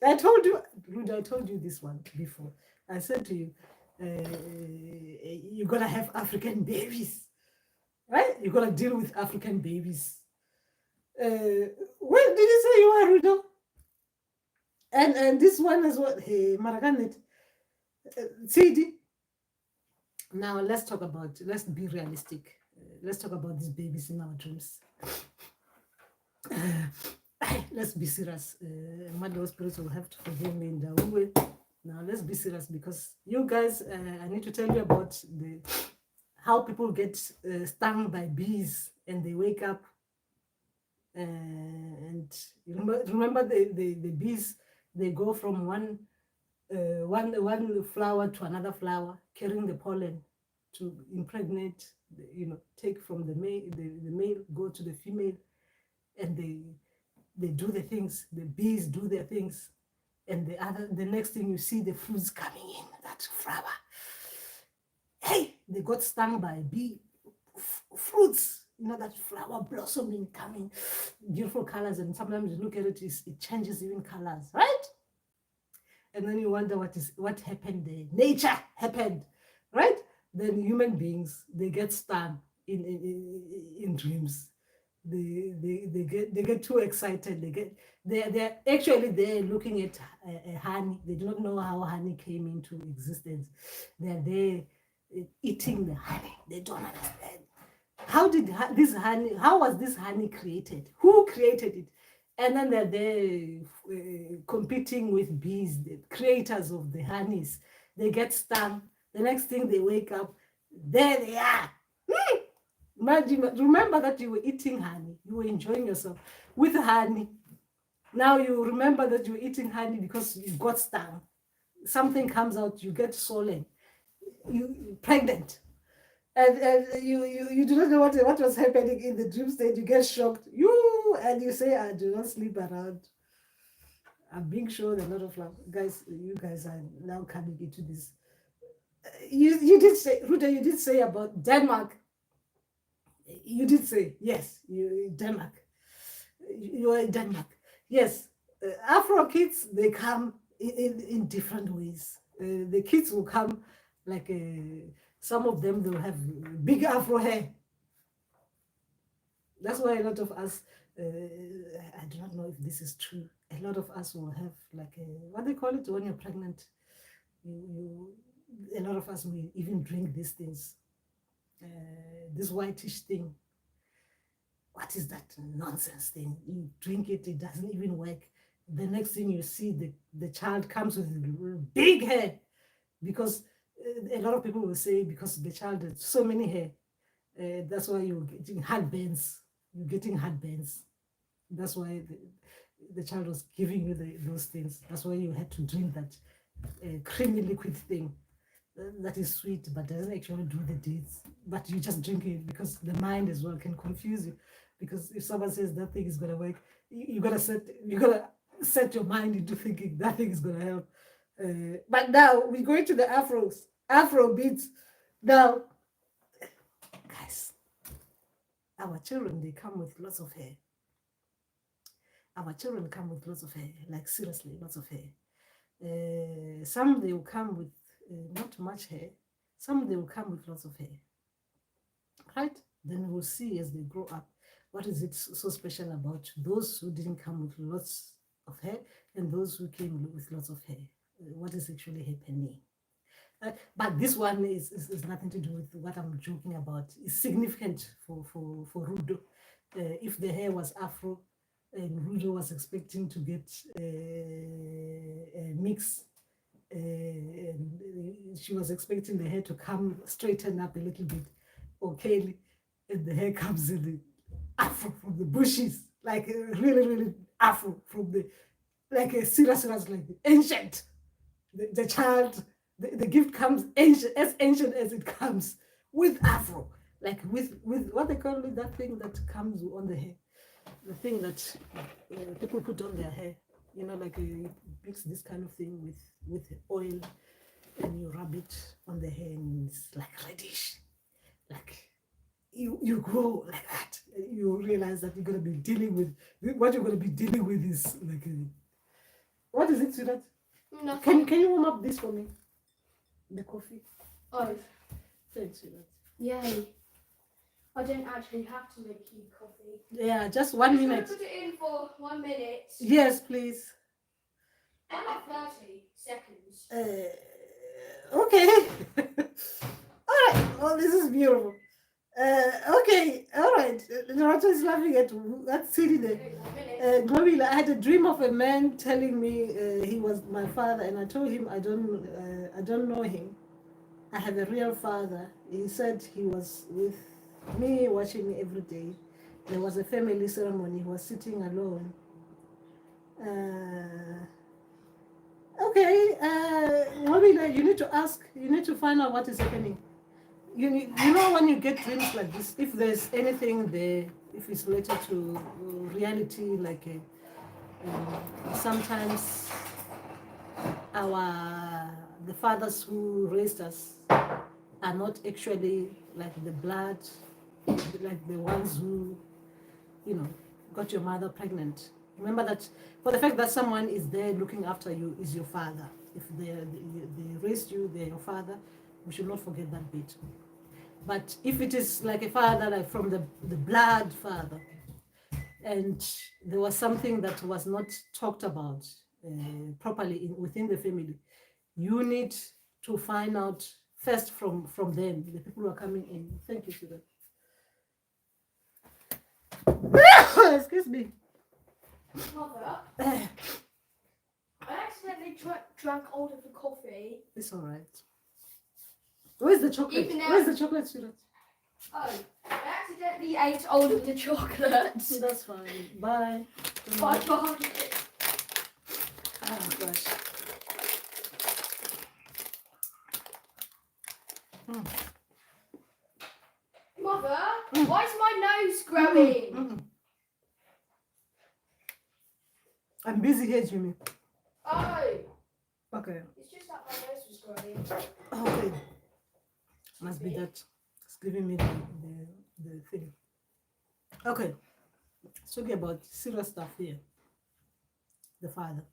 I told you, Rudo, I told you this one before. I said to you, you're gonna have African babies, right? You're gonna deal with African babies. Where did you say you are, Rudo? And this one as well. Hey, Maraganet, CD. Now let's be realistic. Let's talk about these babies in our dreams. let's be serious. Mandawe spirits will have to forgive me in Ndauwee. Now let's be serious, because you guys, I need to tell you about how people get stung by bees and they wake up. And you remember the bees, they go from one flower to another flower, carrying the pollen to impregnate, take from the male, go to the female, and they do the things. The bees do their things, and the next thing you see the fruits coming in that flower. Hey, they got stung by bee fruits. That flower blossoming, coming, beautiful colors, and sometimes you look at it, it changes even colors, right? And then you wonder what happened there. Nature happened, right? Then human beings, they get stung in dreams. They get too excited. They're actually there looking at honey. They do not know how honey came into existence. They're there eating the honey. They don't understand. How was this honey created? Who created it? And then they're there competing with bees, the creators of the honeys. They get stung. The next thing they wake up, there they are. Remember that you were eating honey. You were enjoying yourself with honey. Now you remember that you were eating honey because you got stung. Something comes out, you get swollen, you pregnant. And you do not know what was happening in the dream state. You get shocked. And you say, I do not sleep around. I'm being shown a lot of love. Guys, you guys are now coming into this. You did say, Ruta, you did say about Denmark. You did say, yes, Denmark. You are in Denmark. Yes, Afro kids, they come in different ways. The kids will come like some of them, they'll have big Afro hair. That's why a lot of us, I do not know if this is true, a lot of us will have like what they call it when you're pregnant. A lot of us will even drink these things, this whitish thing. What is that nonsense thing? You drink it, it doesn't even work. The next thing you see, the child comes with big hair, because a lot of people will say because the child has so many hair, that's why you're getting heartburns. You're getting heartburns. That's why the child was giving you those things. That's why you had to drink that creamy liquid thing that is sweet but doesn't actually do the deeds. But you just drink it because the mind as well can confuse you. Because if someone says that thing is gonna work, you gotta set your mind into thinking that thing is gonna help. But now we're going to the Afro beats. Now, guys, our children, they come with lots of hair. Our children come with lots of hair, like seriously, lots of hair. Some they will come with not much hair. Some they will come with lots of hair. Right? Then we'll see as they grow up, what is it so special about those who didn't come with lots of hair and those who came with lots of hair? What is actually happening? But this one is nothing to do with what I'm joking about. It's significant for Rudo. If the hair was Afro and Rudo was expecting to get a mix, and she was expecting the hair to come straighten up a little bit, okay, and the hair comes in the Afro from the bushes, like really, really Afro from the, like a serious, like the ancient. The child, the gift comes ancient as it comes, with Afro, like with what they call it, that thing that comes on the hair, the thing that people put on their hair, like you mix this kind of thing with oil and you rub it on the hair and it's like reddish, like you grow like that. You realize that you're going to be dealing with, what you're going to be dealing with is like what is it, sweetheart? No. Can you warm up this for me? The coffee. Oh. Thanks, sweetheart. Yay. I don't actually have to make you coffee. Yeah, just 1 minute. Put it in for 1 minute. Yes, please. 30 seconds. Okay. All right. Well, this is beautiful. Okay, all right. Naruto is laughing at that silly there. Ndauwee, I had a dream of a man telling me he was my father, and I told him I don't know him. I have a real father. He said he was with me, watching me every day. There was a family ceremony. He was sitting alone. Okay, Ndauwee, you need to ask. You need to find out what is happening. You know when you get dreams like this, if there's anything there, if it's related to reality, like sometimes the fathers who raised us are not actually like the blood, like the ones who, you know, got your mother pregnant. Remember that for the fact that someone is there looking after you is your father. If they raised you, they're your father. We should not forget that bit. But if it is like a father, like from the blood father, and there was something that was not talked about properly within the family, you need to find out first from them, the people who are coming in. Thank you, Susan. Excuse me. Mother, I accidentally drank all of the coffee. It's all right. Where's the chocolate? Where's the chocolate, Susan? Oh, I accidentally ate all of the chocolates. That's fine. Bye. Bye bye. Oh, gosh. Mother, why is my nose growing? I'm busy here, Jimmy. Oh, Okay. it's just that my nose was growing. Okay. Must be that. It's giving me the thing. Okay. It's talking about serious stuff here. The father.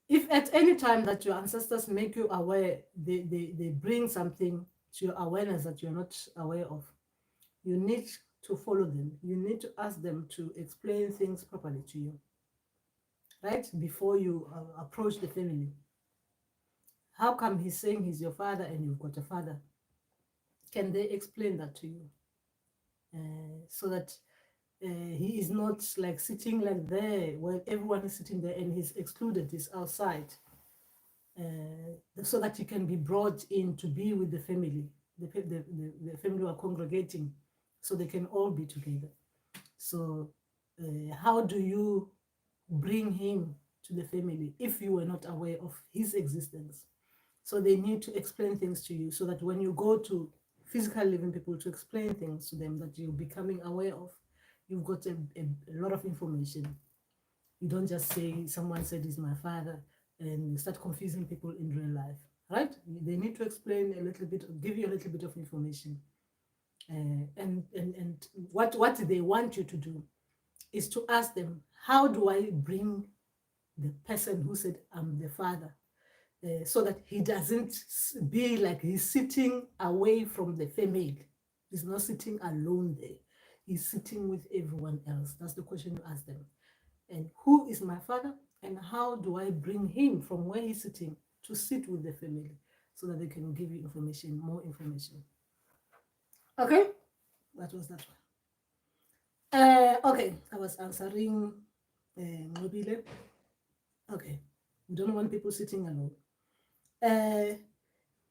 If at any time that your ancestors make you aware, they bring something to your awareness that you're not aware of, you need to follow them. You need to ask them to explain things properly to you, right? Before you approach the family. How come he's saying he's your father and you've got a father? Can they explain that to you? So that he is not like sitting like there where everyone is sitting there and he's excluded, he's outside. So that he can be brought in to be with the family, the family who are congregating, so they can all be together. So how do you bring him to the family if you were not aware of his existence? So they need to explain things to you so that when you go to physical living people to explain things to them that you're becoming aware of, you've got a lot of information. You don't just say someone said he's my father and you start confusing people in real life, right? They need to explain a little bit, give you a little bit of information. And what they want you to do is to ask them, how do I bring the person who said I'm the father, so that he doesn't be like he's sitting away from the family. He's not sitting alone there. He's sitting with everyone else. That's the question you ask them. And who is my father? And how do I bring him from where he's sitting to sit with the family so that they can give you information, more information? Okay, that was that one. Okay, I was answering Mobile. Okay, we don't want people sitting alone.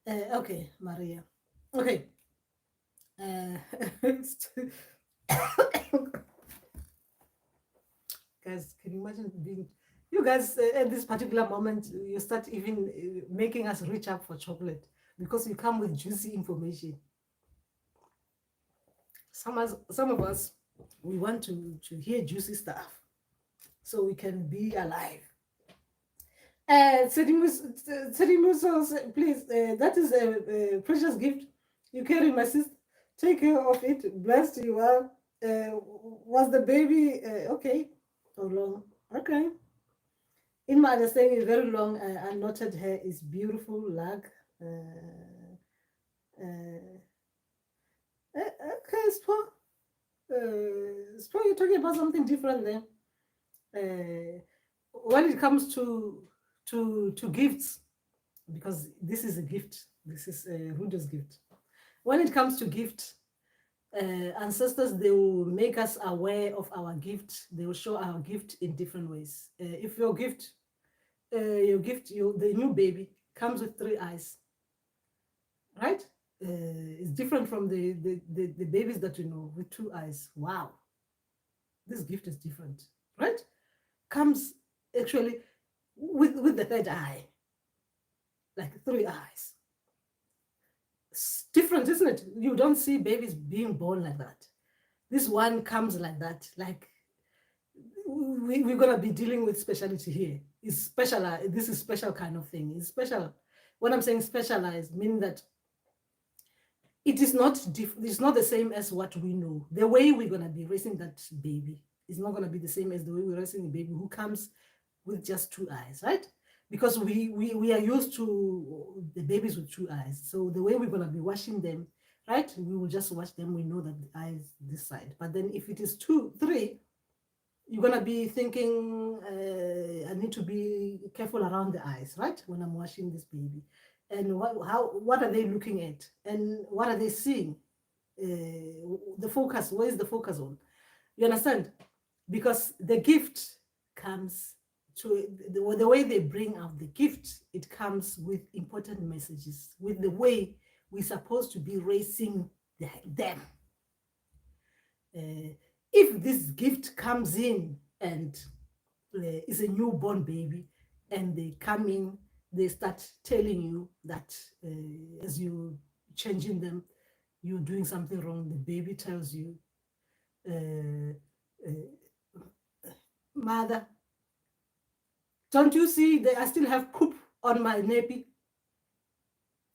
Okay, Maria. Okay. Guys, can you imagine being you guys at this particular moment? You start even making us reach up for chocolate because you come with juicy information. Some of us, we want to hear juicy stuff so we can be alive. Tsedimuso, please, that is a precious gift you carry, my sister. Take care of it. Blessed you are. Was the baby okay? So long. Okay. In my understanding, very long. Unknotted hair is beautiful. Lag. Okay, Spo. Spo, you're talking about something different there. When it comes to gifts, because this is a gift. This is Rudo's gift. when it comes to gift, ancestors, they will make us aware of our gift. They will show our gift in different ways. If your gift, the new baby comes with 3 eyes, right? It's different from the babies that you know with 2 eyes. Wow, this gift is different, right? Comes actually with the 3rd eye, like 3 eyes. It's different, isn't it? You don't see babies being born like that. This one comes like that. Like we're gonna be dealing with speciality here. It's special. This is special kind of thing. It's special. When I'm saying specialized, meaning that it is not it's not the same as what we know. The way we're gonna be raising that baby is not gonna be the same as the way we're raising a baby who comes with just 2 eyes, right? Because we are used to the babies with 2 eyes. So the way we're gonna be washing them, right? We will just wash them. We know that the eyes this side. But then if it is 2, 3, you're gonna be thinking, I need to be careful around the eyes, right? When I'm washing this baby, and what are they looking at, and what are they seeing? The focus. Where is the focus on? You understand? Because the gift comes to the way they bring out the gift. It comes with important messages, with the way we're supposed to be raising them. If this gift comes in and is a newborn baby, and they come in, they start telling you that as you changing them, you're doing something wrong. The baby tells you, mother, don't you see that I still have poop on my nappy?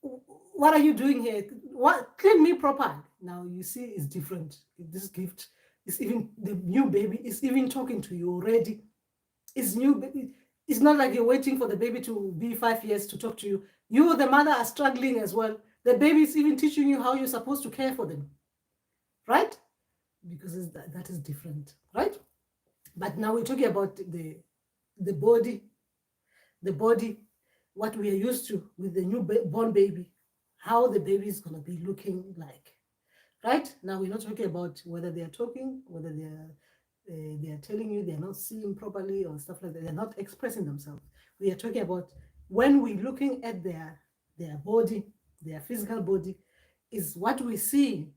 What are you doing here? What, clean me proper. Now you see it's different. This gift is even, the new baby is even talking to you already. It's new baby. It's not like you're waiting for the baby to be 5 years to talk to you. You, the mother, are struggling as well. The baby is even teaching you how you're supposed to care for them, right? Because that is different, right? But now we're talking about the body, what we are used to with the newborn baby, how the baby is going to be looking like, right? Now we're not talking about whether they are talking, whether they are telling you they're not seeing properly or stuff like that. They're not expressing themselves. We are talking about when we're looking at their body, their physical body, is what we see,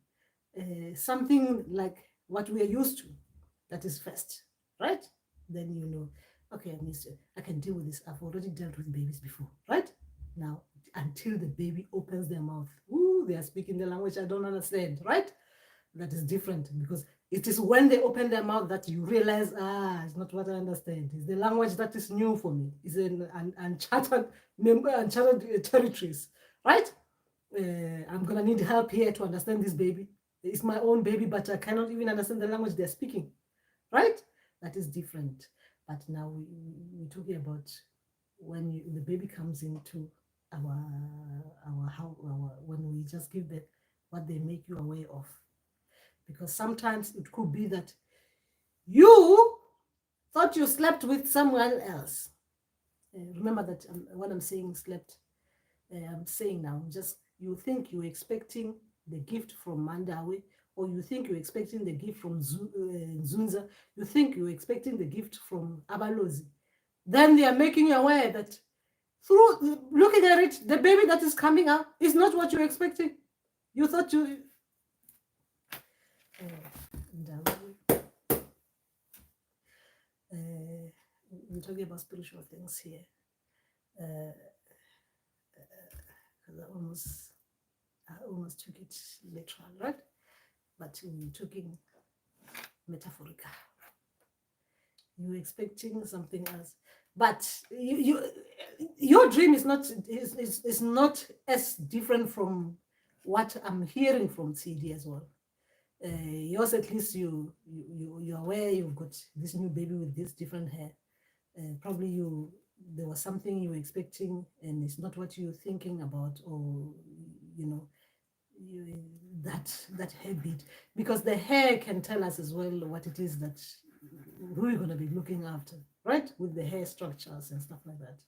something like what we are used to. That is first, right? Then you know, okay, I can deal with this. I've already dealt with babies before, right? Now, until the baby opens their mouth, ooh, they are speaking the language I don't understand, right? That is different, because it is when they open their mouth that you realize, it's not what I understand. It's the language that is new for me. It's an uncharted territories, right? I'm gonna need help here to understand this baby. It's my own baby, but I cannot even understand the language they're speaking, right? That is different. But now we're talking about when the baby comes into our house, when we just give them what they make you aware of. Because sometimes it could be that you thought you slept with someone else. Remember that when I'm saying slept, I'm saying now, just you think you're expecting the gift from Mandawe, or you think you're expecting the gift from Zunza, you think you're expecting the gift from Abalozi. Then they are making you aware that through looking at it, the baby that is coming out is not what you're expecting. You thought you... we're talking about spiritual things here. I almost took it literal, right? But we're talking metaphorical. You're expecting something else, but your dream is not as different from what I'm hearing from CD as well. Yours, at least you're aware you've got this new baby with this different hair. Probably there was something you were expecting and it's not what you're thinking about, or that habit, because the hair can tell us as well what it is that who you're going to be looking after, right? With the hair structures and stuff like that.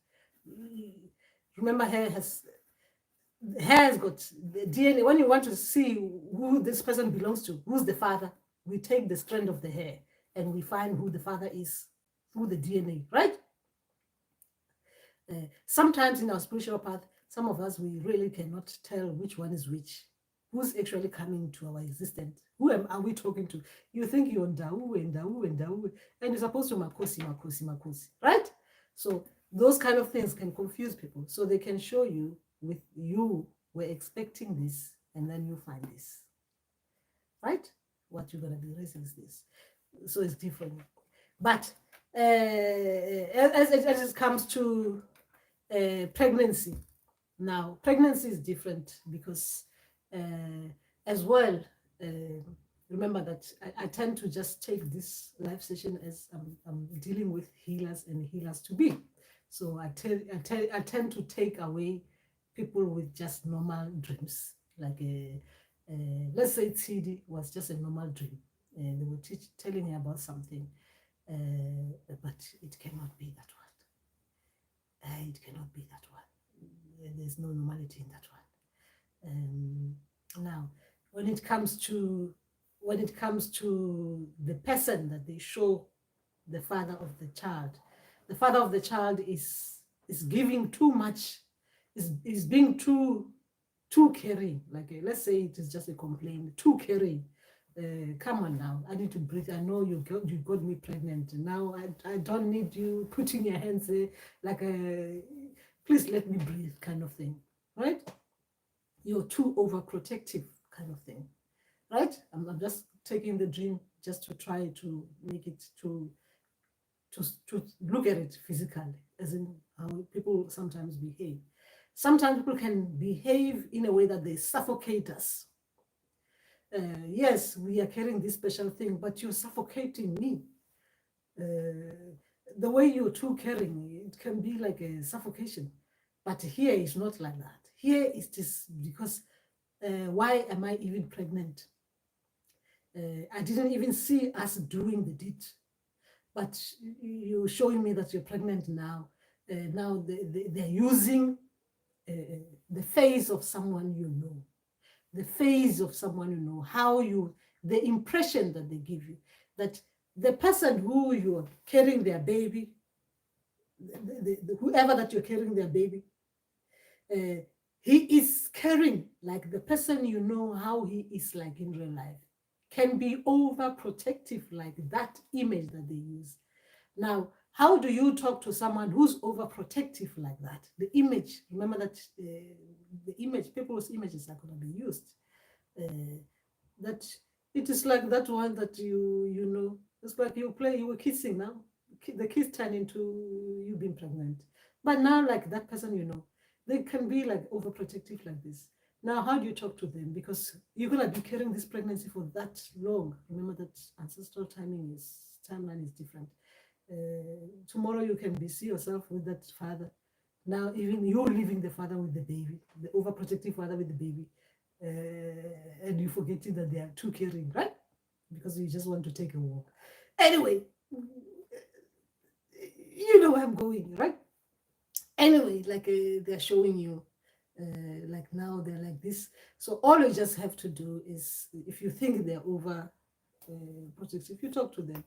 Remember, hair has Hair has got the DNA. When you want to see who this person belongs to, who's the father, we take the strand of the hair and we find who the father is through the DNA, right? Sometimes in our spiritual path, some of us, we really cannot tell which one is which. Who's actually coming to our existence? Are we talking to? You think you're Ndauwee, Ndauwee, Ndauwee, and you're supposed to Makosi, Makosi, Makosi, right? So those kind of things can confuse people. So they can show you with you were expecting this, and then you find this, right? What you're going to be raising is this. So it's different. But as it comes to pregnancy, now pregnancy is different because as well, remember that I tend to just take this live session as I'm dealing with healers and healers to be. So I tend to take away people with just normal dreams, like let's say TD was just a normal dream, and they were telling her about something, but it cannot be that one. It cannot be that one. There's no normality in that one. Now, when it comes to the person that they show, the father of the child is giving too much, is being too caring. Like let's say it is just a complaint, too caring. Come on now, I need to breathe. I know you got me pregnant. Now I don't need you putting your hands like please let me breathe kind of thing, right? You're too overprotective kind of thing, right? I'm just taking the dream just to try to make it to look at it physically, as in how people sometimes behave. Sometimes people can behave in a way that they suffocate us. Yes, we are carrying this special thing, but you're suffocating me. The way you're too caring, it can be like a suffocation. But here it's not like that. Here it's just because why am I even pregnant? I didn't even see us doing the deed. But you're showing me that you're pregnant now. Now they're using the face of someone you know. The face of someone you know, the impression that they give you, that the person who you're carrying their baby, whoever that you're carrying their baby, he is caring like the person you know how he is like in real life, can be overprotective like that image that they use. Now, how do you talk to someone who's overprotective like that? The image, remember that the image, people's images are going to be used. That it is like that one that you know, it's like you were kissing now, the kiss turned into you being pregnant. But now, like that person you know, they can be like overprotective like this. Now, how do you talk to them? Because you're gonna be carrying this pregnancy for that long. Remember that ancestral timeline is different. Tomorrow you can see yourself with that father. Now, even you're leaving the father with the baby, the overprotective father with the baby, and you're forgetting that they are too caring, right? Because you just want to take a walk. Anyway, you know where I'm going, right? Anyway, like they're showing you, like now they're like this. So all you just have to do is, if you think they're over protective, you talk to them.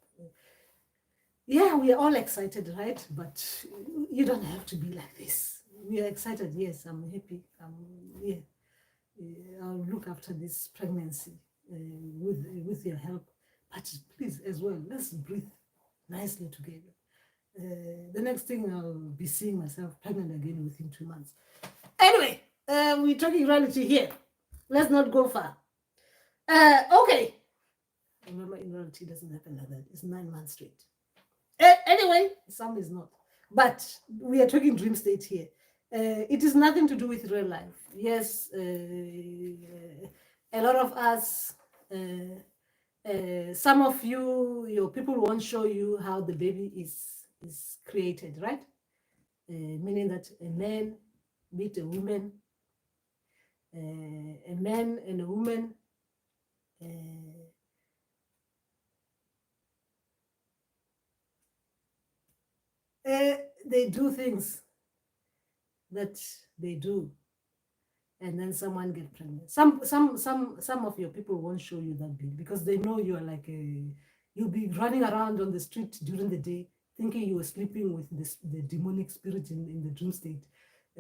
Yeah, we are all excited, right? But you don't have to be like this. We are excited. Yes, I'm happy. Yeah, I'll look after this pregnancy with your help. But please, as well, let's breathe nicely together. The next thing I'll be seeing myself pregnant again within 2 months. Anyway, we're talking reality here. Let's not go far. Okay. Remember, in reality, doesn't happen like that. It's 9 months straight. Anyway, some is not. But we are talking dream state here. It is nothing to do with real life. Yes, a lot of us, some of you, your people won't show you how the baby is created, right? Meaning that a man meet a woman, a man and a woman. They do things that they do. and then someone get pregnant. Some of your people won't show you that baby because they know you are like you'll be running around on the street during the day thinking you were sleeping with the demonic spirit in the dream state,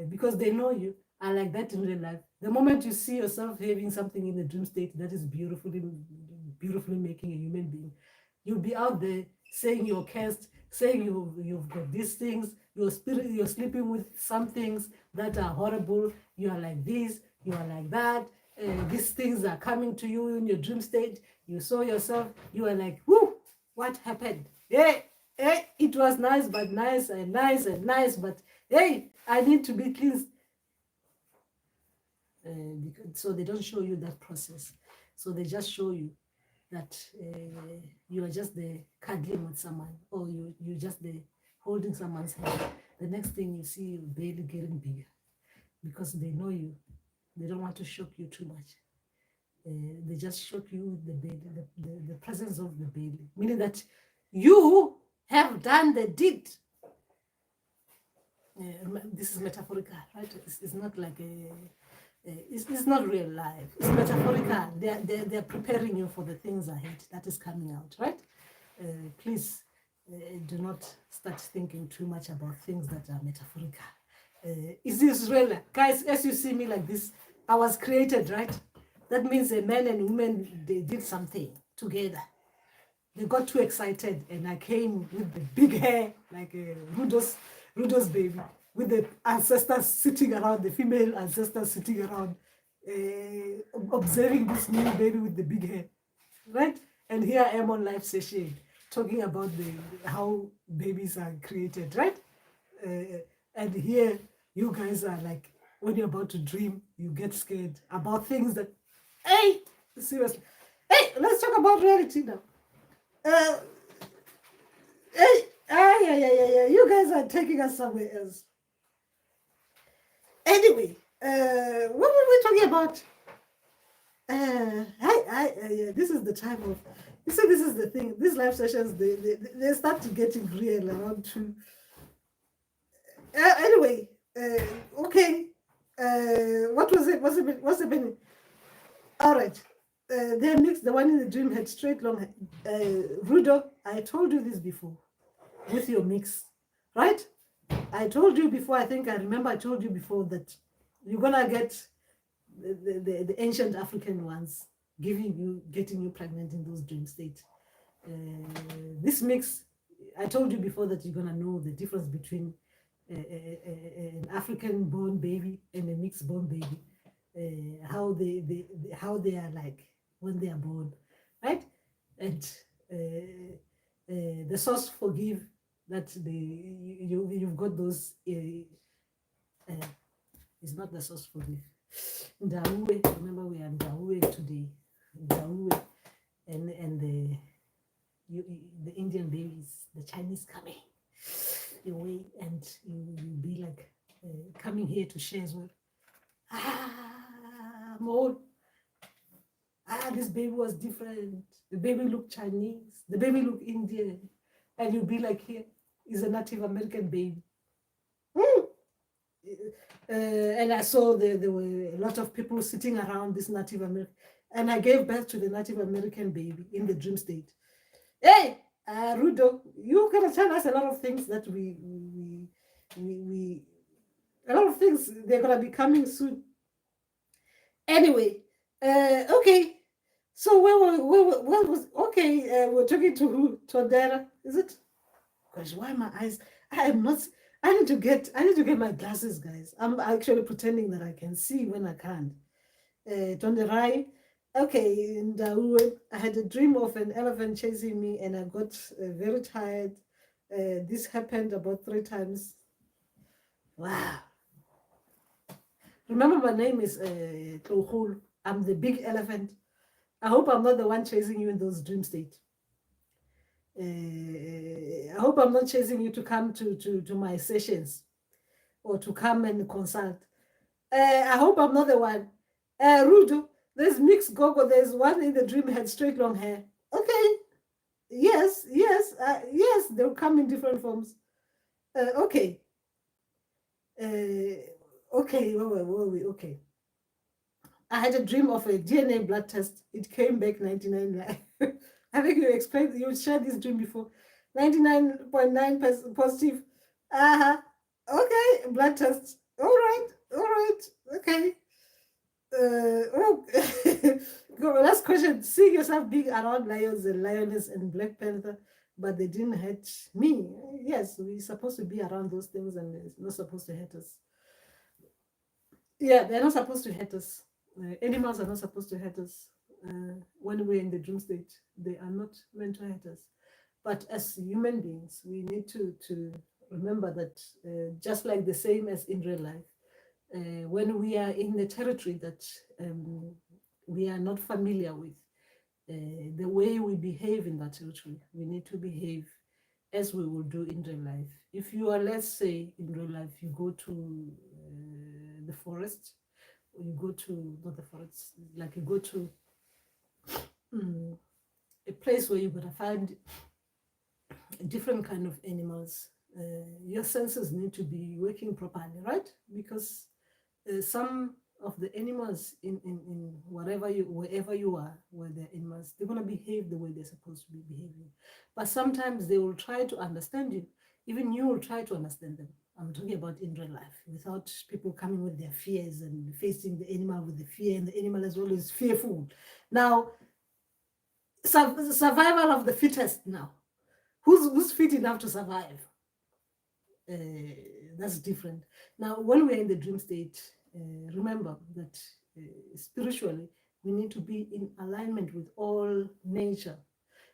because they know you are like that in real life. The moment you see yourself having something in the dream state that is beautifully making a human being, you'll be out there saying you're cursed, saying you've got these things, you're sleeping with some things that are horrible, you are like this, you are like that, these things are coming to you in your dream state, you saw yourself, you are like, whoo, what happened? Hey, it was nice, but nice and nice and nice, but hey, I need to be cleansed. So they don't show you that process. So they just show you that you are just there cuddling with someone, or you're just there holding someone's hand. The next thing you see your belly getting bigger because they know you. They don't want to shock you too much. They just shock you with the belly, the presence of the belly, meaning that you have done the deed. This is metaphorical, right? It's not like it's not real life. It's metaphorical. They're preparing you for the things ahead that is coming out, right? Please do not start thinking too much about things that are metaphorical. Is this real? Guys, as you see me like this, I was created, right? That means a man and woman, they did something together. They got too excited and I came with the big hair, like Rudo's baby, with the ancestors sitting around, the female ancestors sitting around, observing this new baby with the big hair, right? And here I am on live session talking about how babies are created, right? And here you guys are like, when you're about to dream, you get scared about things that, hey, seriously. Hey, let's talk about reality now. Yeah. You guys are taking us somewhere else. Anyway, what were we talking about? This is the time of. You see, this is the thing. These live sessions, they start getting real around 2. Anyway, okay. What was it? What's happening? All right. They're mixed. The one in the dream had straight long hair. Rudo, I told you this before with your mix, right? I told you before, I think I remember I told you before that you're going to get the ancient African ones getting you pregnant in those dream states. This mix, I told you before that you're going to know the difference between an African born baby and a mixed born baby. How they are like when they are born, right? And the source forgive that you've got those. It's not the source forgive. Ndauwee, remember we are Ndauwee today. Ndauwee and the Indian babies, the Chinese coming away, and you be like coming here to share as well. More. This baby was different. The baby looked Chinese. The baby looked Indian. And you'll be like, here is a Native American baby. And I saw there were a lot of people sitting around this Native American. And I gave birth to the Native American baby in the dream state. Hey, Rudo, you're going to tell us a lot of things that a lot of things, they're going to be coming soon. Anyway, okay. So where was okay? We're talking to who? Tondera, is it? Gosh, why my eyes? I need to get my glasses, guys. I'm actually pretending that I can see when I can't. Tonderai. Okay, Ndauwee, I had a dream of an elephant chasing me, and I got very tired. This happened about 3 times. Wow. Remember, my name is Ndauwee. I'm the big elephant. I hope I'm not the one chasing you in those dream states. I hope I'm not chasing you to come to my sessions or to come and consult. I hope I'm not the one. Rudo, there's mixed gogo. There's one in the dream had straight long hair. Okay. Yes. They'll come in different forms. Okay. Okay. Where were we? Okay. I had a dream of a DNA blood test. It came back 99. I think you shared this dream before. 99.9% positive. Uh-huh. Okay, blood test. All right, okay. Oh, last question. See yourself being around lions and lioness and Black Panther, but they didn't hurt me. Yes, we're supposed to be around those things and it's not supposed to hurt us. Yeah, they're not supposed to hurt us. Animals are not supposed to hurt us when we're in the dream state. They are not meant to hurt us. But as human beings, we need to remember that just like the same as in real life, when we are in the territory that we are not familiar with, the way we behave in that territory, we need to behave as we will do in real life. If you are, let's say, in real life, you go to the forest, or you go to, not the forest, like you go to a place where you're going to find different kind of animals, your senses need to be working properly, right? Because some of the animals in wherever you are, where they're animals, they're going to behave the way they're supposed to be behaving. But sometimes they will try to understand you. Even you will try to understand them. I'm talking about in real life, without people coming with their fears and facing the animal with the fear, and the animal as well is fearful. Now, survival of the fittest now. Who's fit enough to survive? That's different. Now, when we're in the dream state, remember that spiritually, we need to be in alignment with all nature.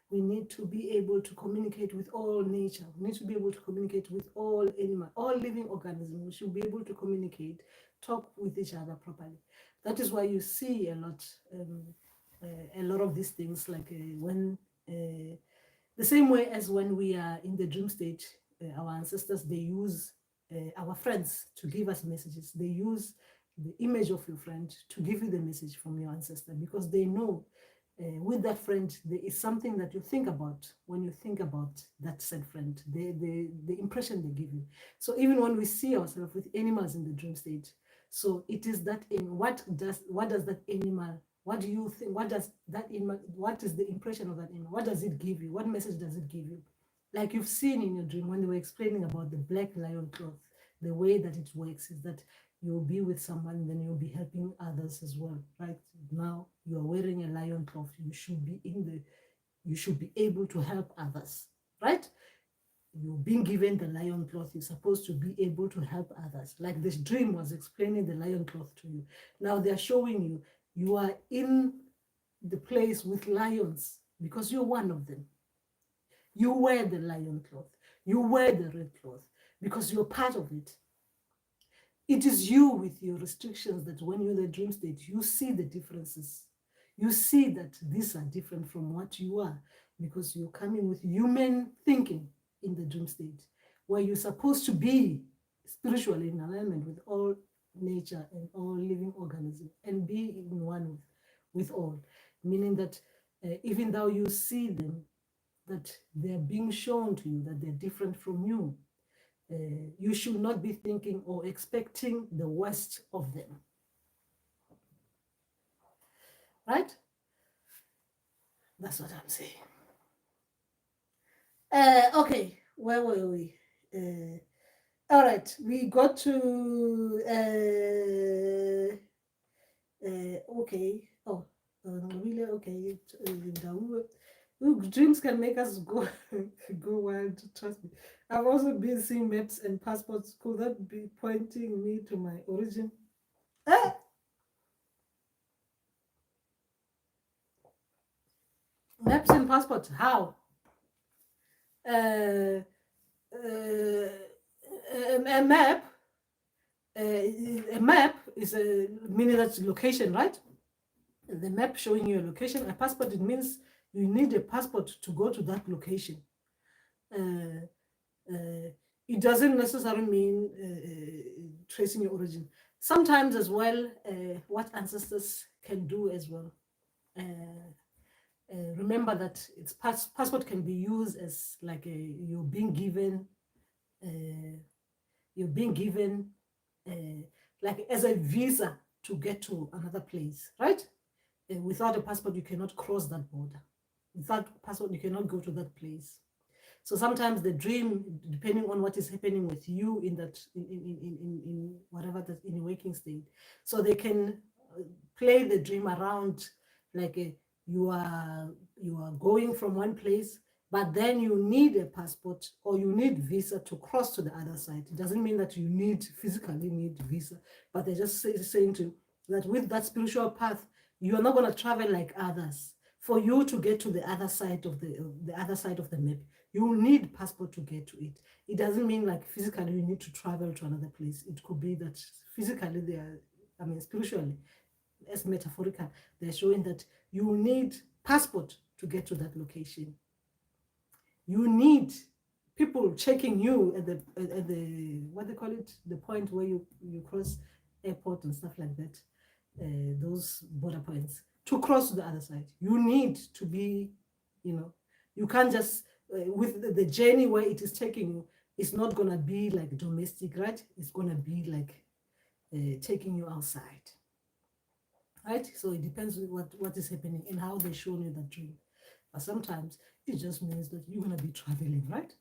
We need to be able to communicate with all nature. We need to be able to communicate with all animal, all living organisms. We should be able to communicate, talk with each other properly. That is why you see a lot of these things, like when the same way as when we are in the dream state, our ancestors, they use our friends to give us messages. They use the image of your friend to give you the message from your ancestor, because they know with that friend, there is something that you think about when you think about that said friend, the impression they give you. So even when we see ourselves with animals in the dream state, so it is that in what does that animal, what do you think, what does that animal, what is the impression of that animal, what does it give you, what message does it give you? Like you've seen in your dream when they were explaining about the black lion cloth, the way that it works is that you'll be with someone, then you'll be helping others as well, right? Now you're wearing a lion cloth, you should be able to help others, right? You're being given the lion cloth, you're supposed to be able to help others. Like this dream was explaining the lion cloth to you. Now they're showing you, you are in the place with lions because you're one of them. You wear the lion cloth, you wear the red cloth because you're part of it. It is you with your restrictions that when you're in the dream state, you see the differences. You see that these are different from what you are because you're coming with human thinking in the dream state, where you're supposed to be spiritually in alignment with all nature and all living organisms and be in one with all. Meaning that even though you see them, that they're being shown to you that they're different from you, you should not be thinking or expecting the worst of them. Right? That's what I'm saying. Okay, where were we? All right, we got to okay. Oh, really? Okay. Ndauwee. Dreams can make us go go wild. Trust me. I've also been seeing maps and passports. Could that be pointing me to my origin? Maps and passports. How? A map. A map is a meaning that's location, right? The map showing you a location. A passport, it means you need a passport to go to that location. It doesn't necessarily mean tracing your origin. Sometimes as well, what ancestors can do as well. Remember that its passport can be used as like you're being given like as a visa to get to another place, right? Without a passport, you cannot cross that border. Without passport, you cannot go to that place. So sometimes the dream, depending on what is happening with you in that, in whatever that in a waking state, so they can play the dream around like you are going from one place, but then you need a passport or you need visa to cross to the other side. It doesn't mean that you physically need visa, but they're just saying to you that with that spiritual path, you are not going to travel like others. For you to get to the other side of the other side of the map, you need passport to get to it. It doesn't mean like physically you need to travel to another place. It could be that physically they are, I mean, spiritually, as metaphorical, they're showing that you need passport to get to that location. You need people checking you at the what they call it, the point where you cross airport and stuff like that, those border points to cross to the other side. You need to be, you can't just with the journey where it is taking you. It's not gonna be like domestic, right? It's gonna be like taking you outside, right? So it depends on what is happening and how they show you that dream. But sometimes it just means that you're gonna be traveling, right?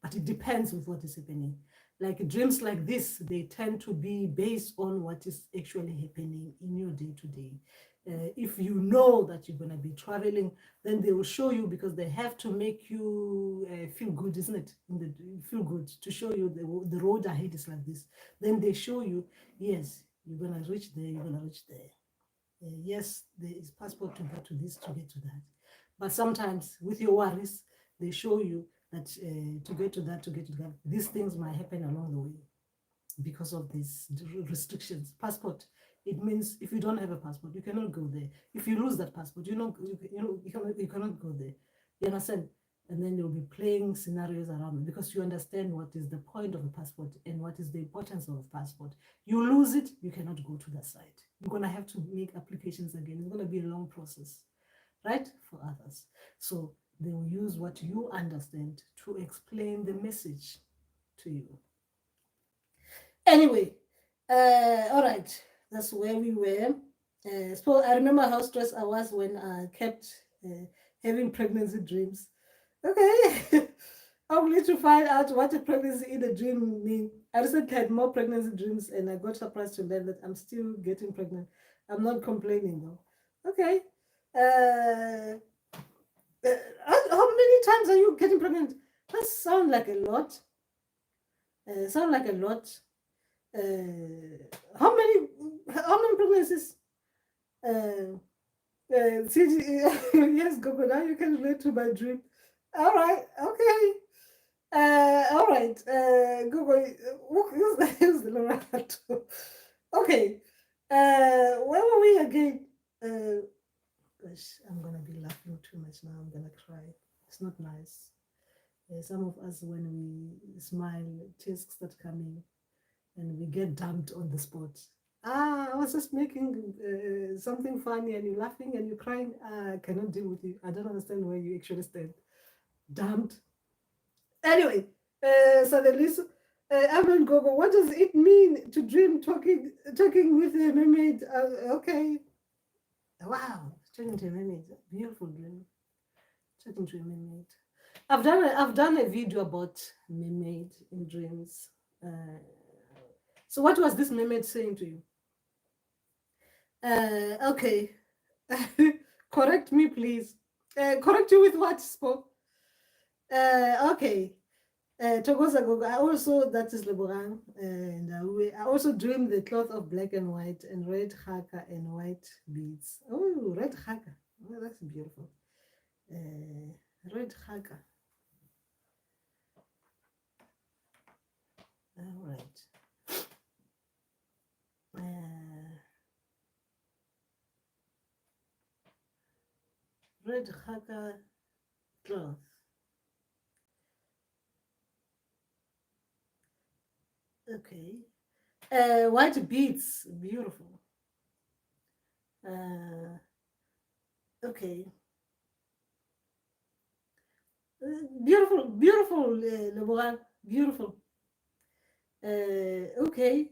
But it depends with what is happening. Like dreams like this, they tend to be based on what is actually happening in your day-to-day. If you know that you're going to be traveling, then they will show you, because they have to make you feel good, isn't it? Feel good, to show you the road ahead is like this. Then they show you, yes, you're going to reach there, you're going to reach there. Yes, there is passport to get to this, to get to that. But sometimes with your worries, they show you that to get to that, these things might happen along the way because of these restrictions. Passport, it means if you don't have a passport, you cannot go there. If you lose that passport, you cannot go there. You understand? And then you'll be playing scenarios around it, because you understand what is the point of a passport and what is the importance of a passport. You lose it, you cannot go to that side. You're going to have to make applications again. It's going to be a long process, right, for others. So they will use what you understand to explain the message to you. Anyway, all right, that's where we were. So I remember how stressed I was when I kept having pregnancy dreams. Okay, I'm going to find out what a pregnancy in a dream means. I recently had more pregnancy dreams, and I got surprised to learn that I'm still getting pregnant. I'm not complaining though. Okay. How many times are you getting pregnant? That sounds like a lot. Sound like a lot. How many pregnancies? Yes, Gogo, now you can relate to my dream. All right, okay. All right, Google, use the Lorato. Okay, where were we again? Gosh, I'm gonna be laughing too much now. I'm gonna cry. It's not nice. Some of us, when we smile, tears start coming, and we get dumped on the spot. I was just making something funny, and you're laughing and you're crying. I cannot deal with you. I don't understand where you actually stand. Dumped. Anyway, so the list. Amen, Gogo, what does it mean to dream talking with a mermaid? Okay. Wow, talking to a mermaid. Beautiful dream. Talking to a mermaid. I've done a video about mermaid in dreams. So what was this mermaid saying to you? Okay. Correct me, please. Correct you with what, Spoke? Okay. Togoza Gogo, that is Leborang, and I also dream the cloth of black and white and red haka and white beads. Oh, red haka. Oh, that's beautiful. Red haka. All right. Red haka cloth. Okay. White beads, beautiful. Okay. Beautiful, Leborang, beautiful. Okay.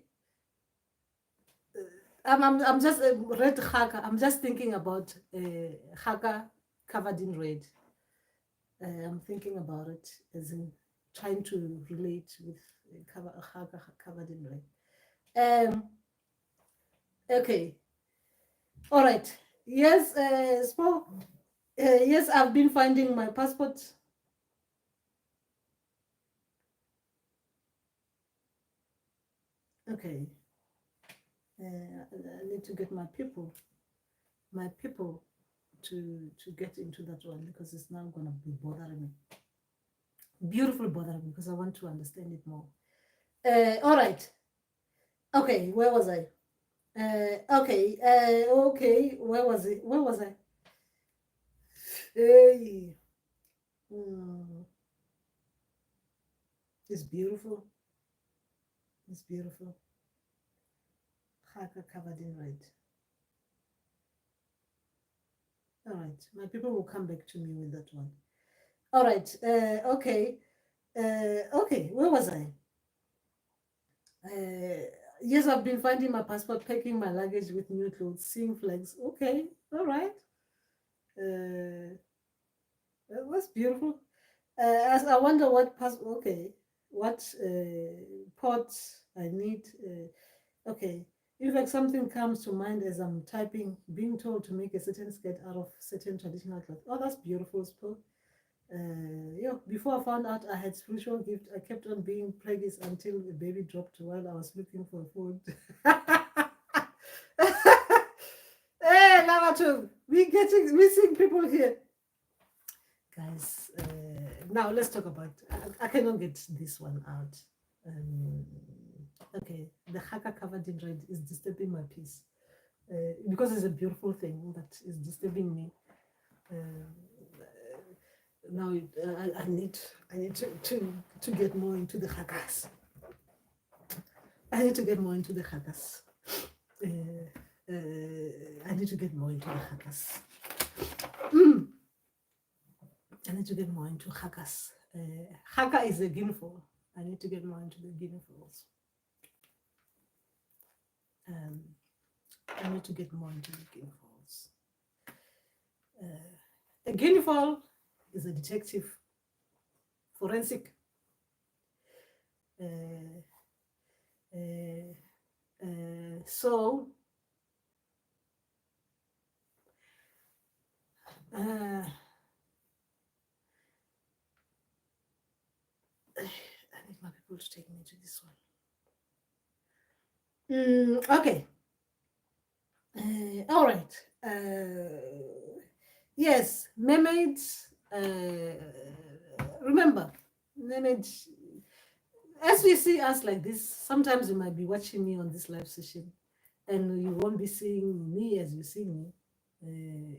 I'm just red haka. I'm just thinking about haka covered in red. I'm thinking about it as in trying to relate with haka covered in red. Okay. All right. Yes, yes, I've been finding my passport. Okay. I need to get my people to get into that one because it's now gonna be bothering me. Beautifully bothering me because I want to understand it more. All right. Okay, where was I? Okay, where was it? Where was I? Hey. It's beautiful. It's beautiful. Haka covered in red. All right, my people will come back to me with that one. All right, okay. Okay, where was I? Yes, I've been finding my passport, packing my luggage with new clothes, seeing flags. Okay, all right. That's beautiful. As I wonder what passport. Okay, what port I need. Okay, if like something comes to mind as I'm typing, being told to make a certain skirt out of certain traditional clothes. Oh, that's beautiful, Spo. Yeah, before I found out I had spiritual gift, I kept on being pregnant until the baby dropped while I was looking for food. Hey, Lavatu, we seeing people here. Guys, now let's talk about, I cannot get this one out. Okay, the haka covered in red is disturbing my peace because it's a beautiful thing that is disturbing me. Now I need to get more into the hakas. I need to get more into the hakas. I need to get more into the hakas. I need to get more into hakas. Haka is a guinea-fowl. I need to get more into the guinea-fowls. I need to get more into the guinea-fowls. A guinea-fowl is a detective, forensic. So I need my people to take me to this one. Okay. All right. Yes, mermaids. Remember, mermaids. As we see us like this, sometimes you might be watching me on this live session, and you won't be seeing me as you see me.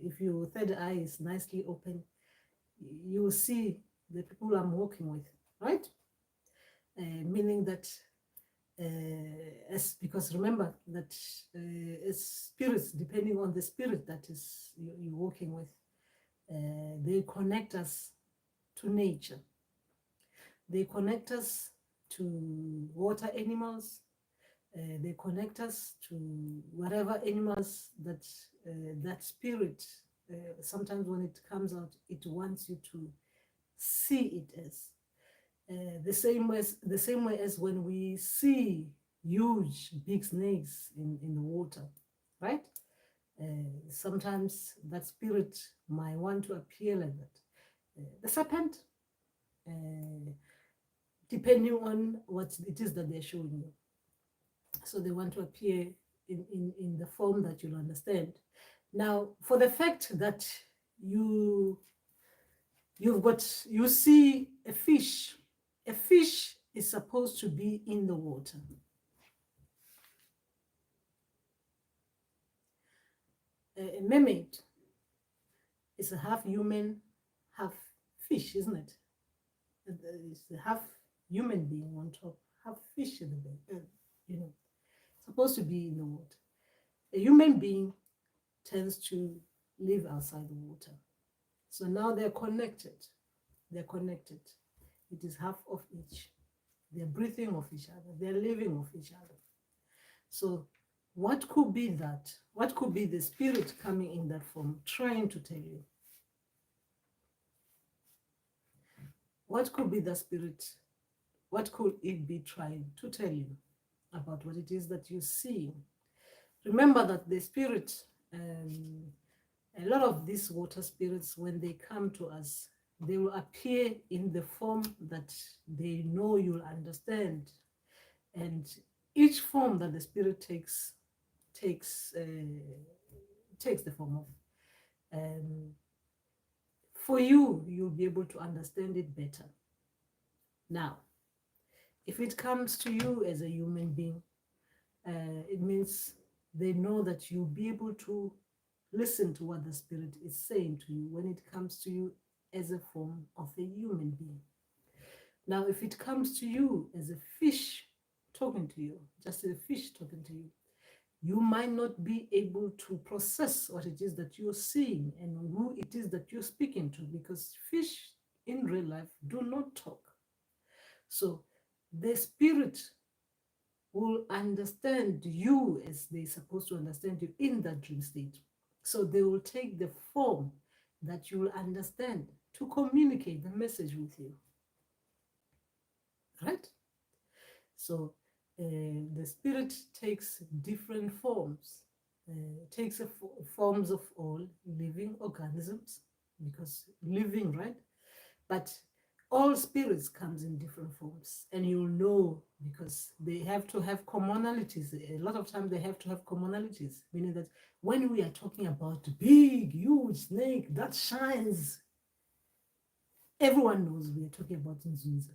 If your third eye is nicely open, you will see the people I'm working with, right? Meaning that because remember that as spirits, depending on the spirit that is you're working with, they connect us to nature. They connect us to water animals. They connect us to whatever animals that that spirit. Sometimes when it comes out, it wants you to see it as. The same way as when we see huge big snakes in the water, right? Sometimes that spirit might want to appear like that. The serpent, depending on what it is that they're showing you. So they want to appear in the form that you'll understand. Now, for the fact that you see a fish is supposed to be in the water. A mermaid is a half human, half fish, isn't it? It's a half human being on top, half fish in the bed, supposed to be in the water. A human being tends to live outside the water. So now they're connected. They're connected. It is half of each. They're breathing of each other. They're living of each other. So What could be that? What could be the spirit coming in that form, trying to tell you? What could be the spirit? What could it be trying to tell you about what it is that you see? Remember that the spirit, a lot of these water spirits, when they come to us, they will appear in the form that they know you'll understand. And each form that the spirit takes the form of, for you, you'll be able to understand it better. Now, if it comes to you as a human being, it means they know that you'll be able to listen to what the spirit is saying to you when it comes to you as a form of a human being. Now, if it comes to you as a fish talking to you, just a fish talking to you, you might not be able to process what it is that you're seeing and who it is that you're speaking to, because fish in real life do not talk. So the spirit will understand you as they're supposed to understand you in that dream state. So they will take the form that you will understand to communicate the message with you. Right? So the spirit takes different forms. Takes forms of all living organisms, because living, right? But all spirits comes in different forms, and you'll know because they have to have commonalities. A lot of times they have to have commonalities, meaning that when we are talking about big, huge snake that shines, everyone knows we are talking about Ndauwee.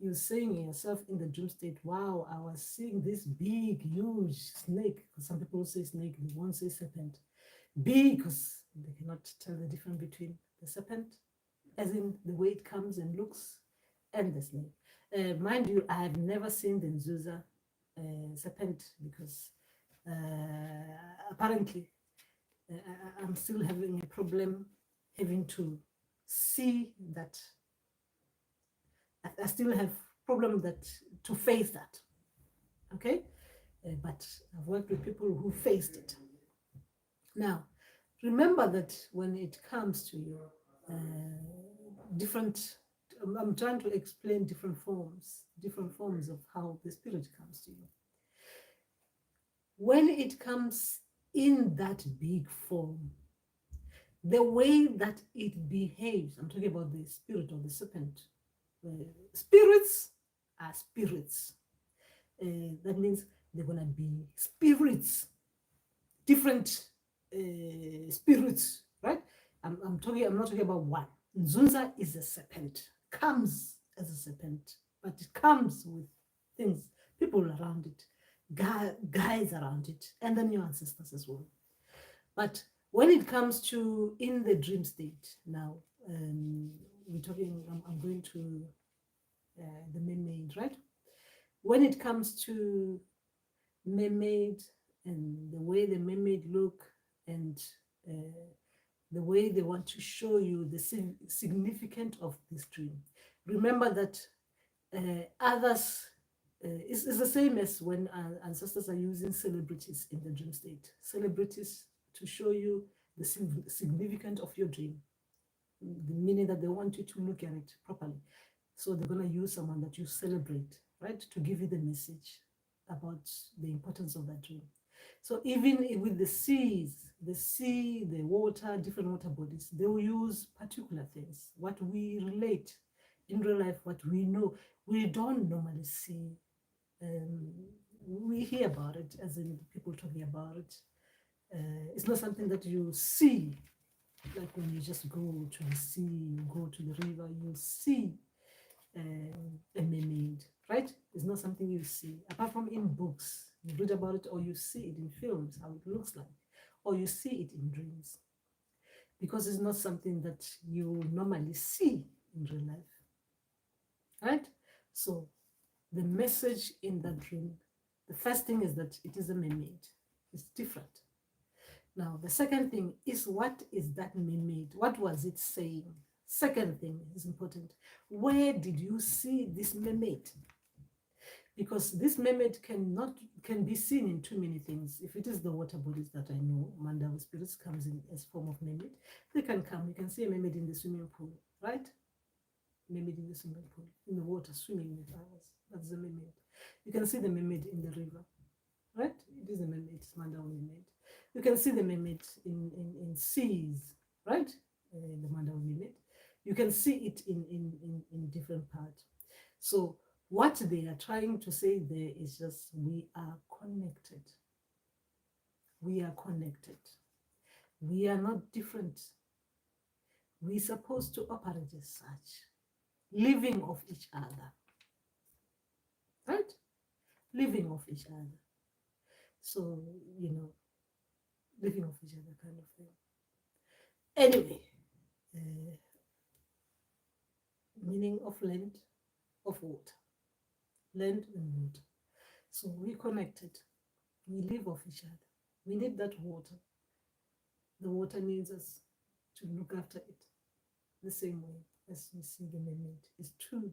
You're saying yourself in the dream state, wow, I was seeing this big, huge snake. Some people say snake, they won't say serpent. Big, because they cannot tell the difference between the serpent, as in the way it comes and looks, and the snake. Mind you, I have never seen the Ndauwee serpent, because apparently I'm still having a problem having to see that. I still have problem that to face that, okay? But I've worked with people who faced it. Now, remember that when it comes to you, I'm trying to explain different forms of how the spirit comes to you. When it comes in that big form, the way that it behaves, I'm talking about the spirit of the serpent. Spirits are spirits. That means they're gonna be spirits, different spirits, right? I'm not talking about one. Ndauwee is a serpent, comes as a serpent, but it comes with things, people around it, guys around it, and then your ancestors as well. But when it comes to in the dream state, now we're talking, I'm going to the mermaid, right? When it comes to mermaid and the way the mermaid look and the way they want to show you the significance of this dream, remember that others, it's the same as when our ancestors are using celebrities in the dream state. Celebrities to show you the significance of your dream, meaning that they want you to look at it properly. So they're going to use someone that you celebrate, right, to give you the message about the importance of that dream. So even with the seas, the sea, the water, different water bodies, they will use particular things, what we relate in real life, what we know. We don't normally see. We hear about it, as in people talking about it. It's not something that you see, like when you just go to the sea, you go to the river, you see a mermaid, right? It's not something you see, apart from in books. You read about it, or you see it in films, how it looks like, or you see it in dreams, because it's not something that you normally see in real life, right? So the message in that dream, the first thing is that it is a mermaid. It's different. Now, the second thing is, what is that mermaid? What was it saying? Second thing is important. Where did you see this mermaid? because this mermaid can be seen in too many things. If it is the water bodies that I know, Mandawe spirits comes in as form of mermaid. They can come. You can see a mermaid in the swimming pool, right? Mermaid in the swimming pool, in the water, swimming with ours. That's the mermaid. You can see the mermaid in the river, right? It is a mermaid. It's Mandawe mermaid. You can see the mermaid in seas, right? The Mandawe mermaid. You can see it in different parts. So what they are trying to say there is just we are connected. We are connected. We are not different. We're supposed to operate as such, living off each other, right? Living off each other. So, living off each other kind of thing. Anyway, meaning of land, of water. Land and water. So we connected. We live off each other. We need that water. The water needs us to look after it. The same way as we see the mermaid. It's two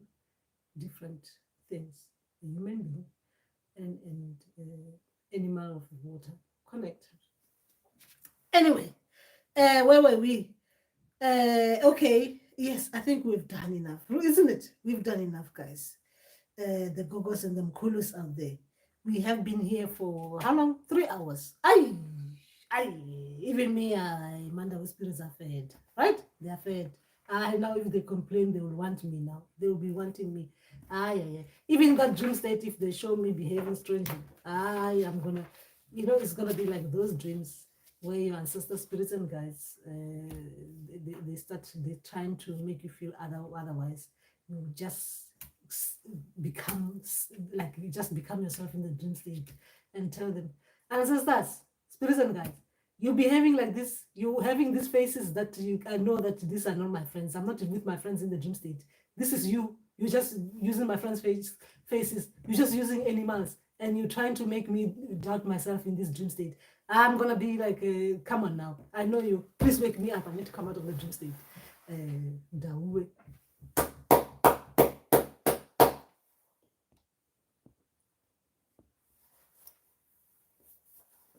different things. A human being and animal of the water connected. Anyway, where were we? Okay, yes, I think we've done enough, isn't it? We've done enough, guys. The gogos and the mkulus out there. We have been here for how long? 3 hours. Even me, Mandawe spirits are fed, right? They are fed. Now if they complain, they will want me now. They will be wanting me. Even that dream state, if they show me behaving strangely, I'm gonna, it's gonna be like those dreams where your ancestor spirits and guides, they're trying to make you feel otherwise. You just become like you just become yourself in the dream state and tell them, ancestors, spirits and guides, you're behaving like this, you're having these faces that I know that these are not my friends. I'm not with my friends in the dream state. This is you. You're just using my friends' faces. You're just using animals, and you're trying to make me doubt myself in this dream state. I'm gonna be like, come on now. I know you. Please wake me up. I need to come out of the dream state. Ndauwee.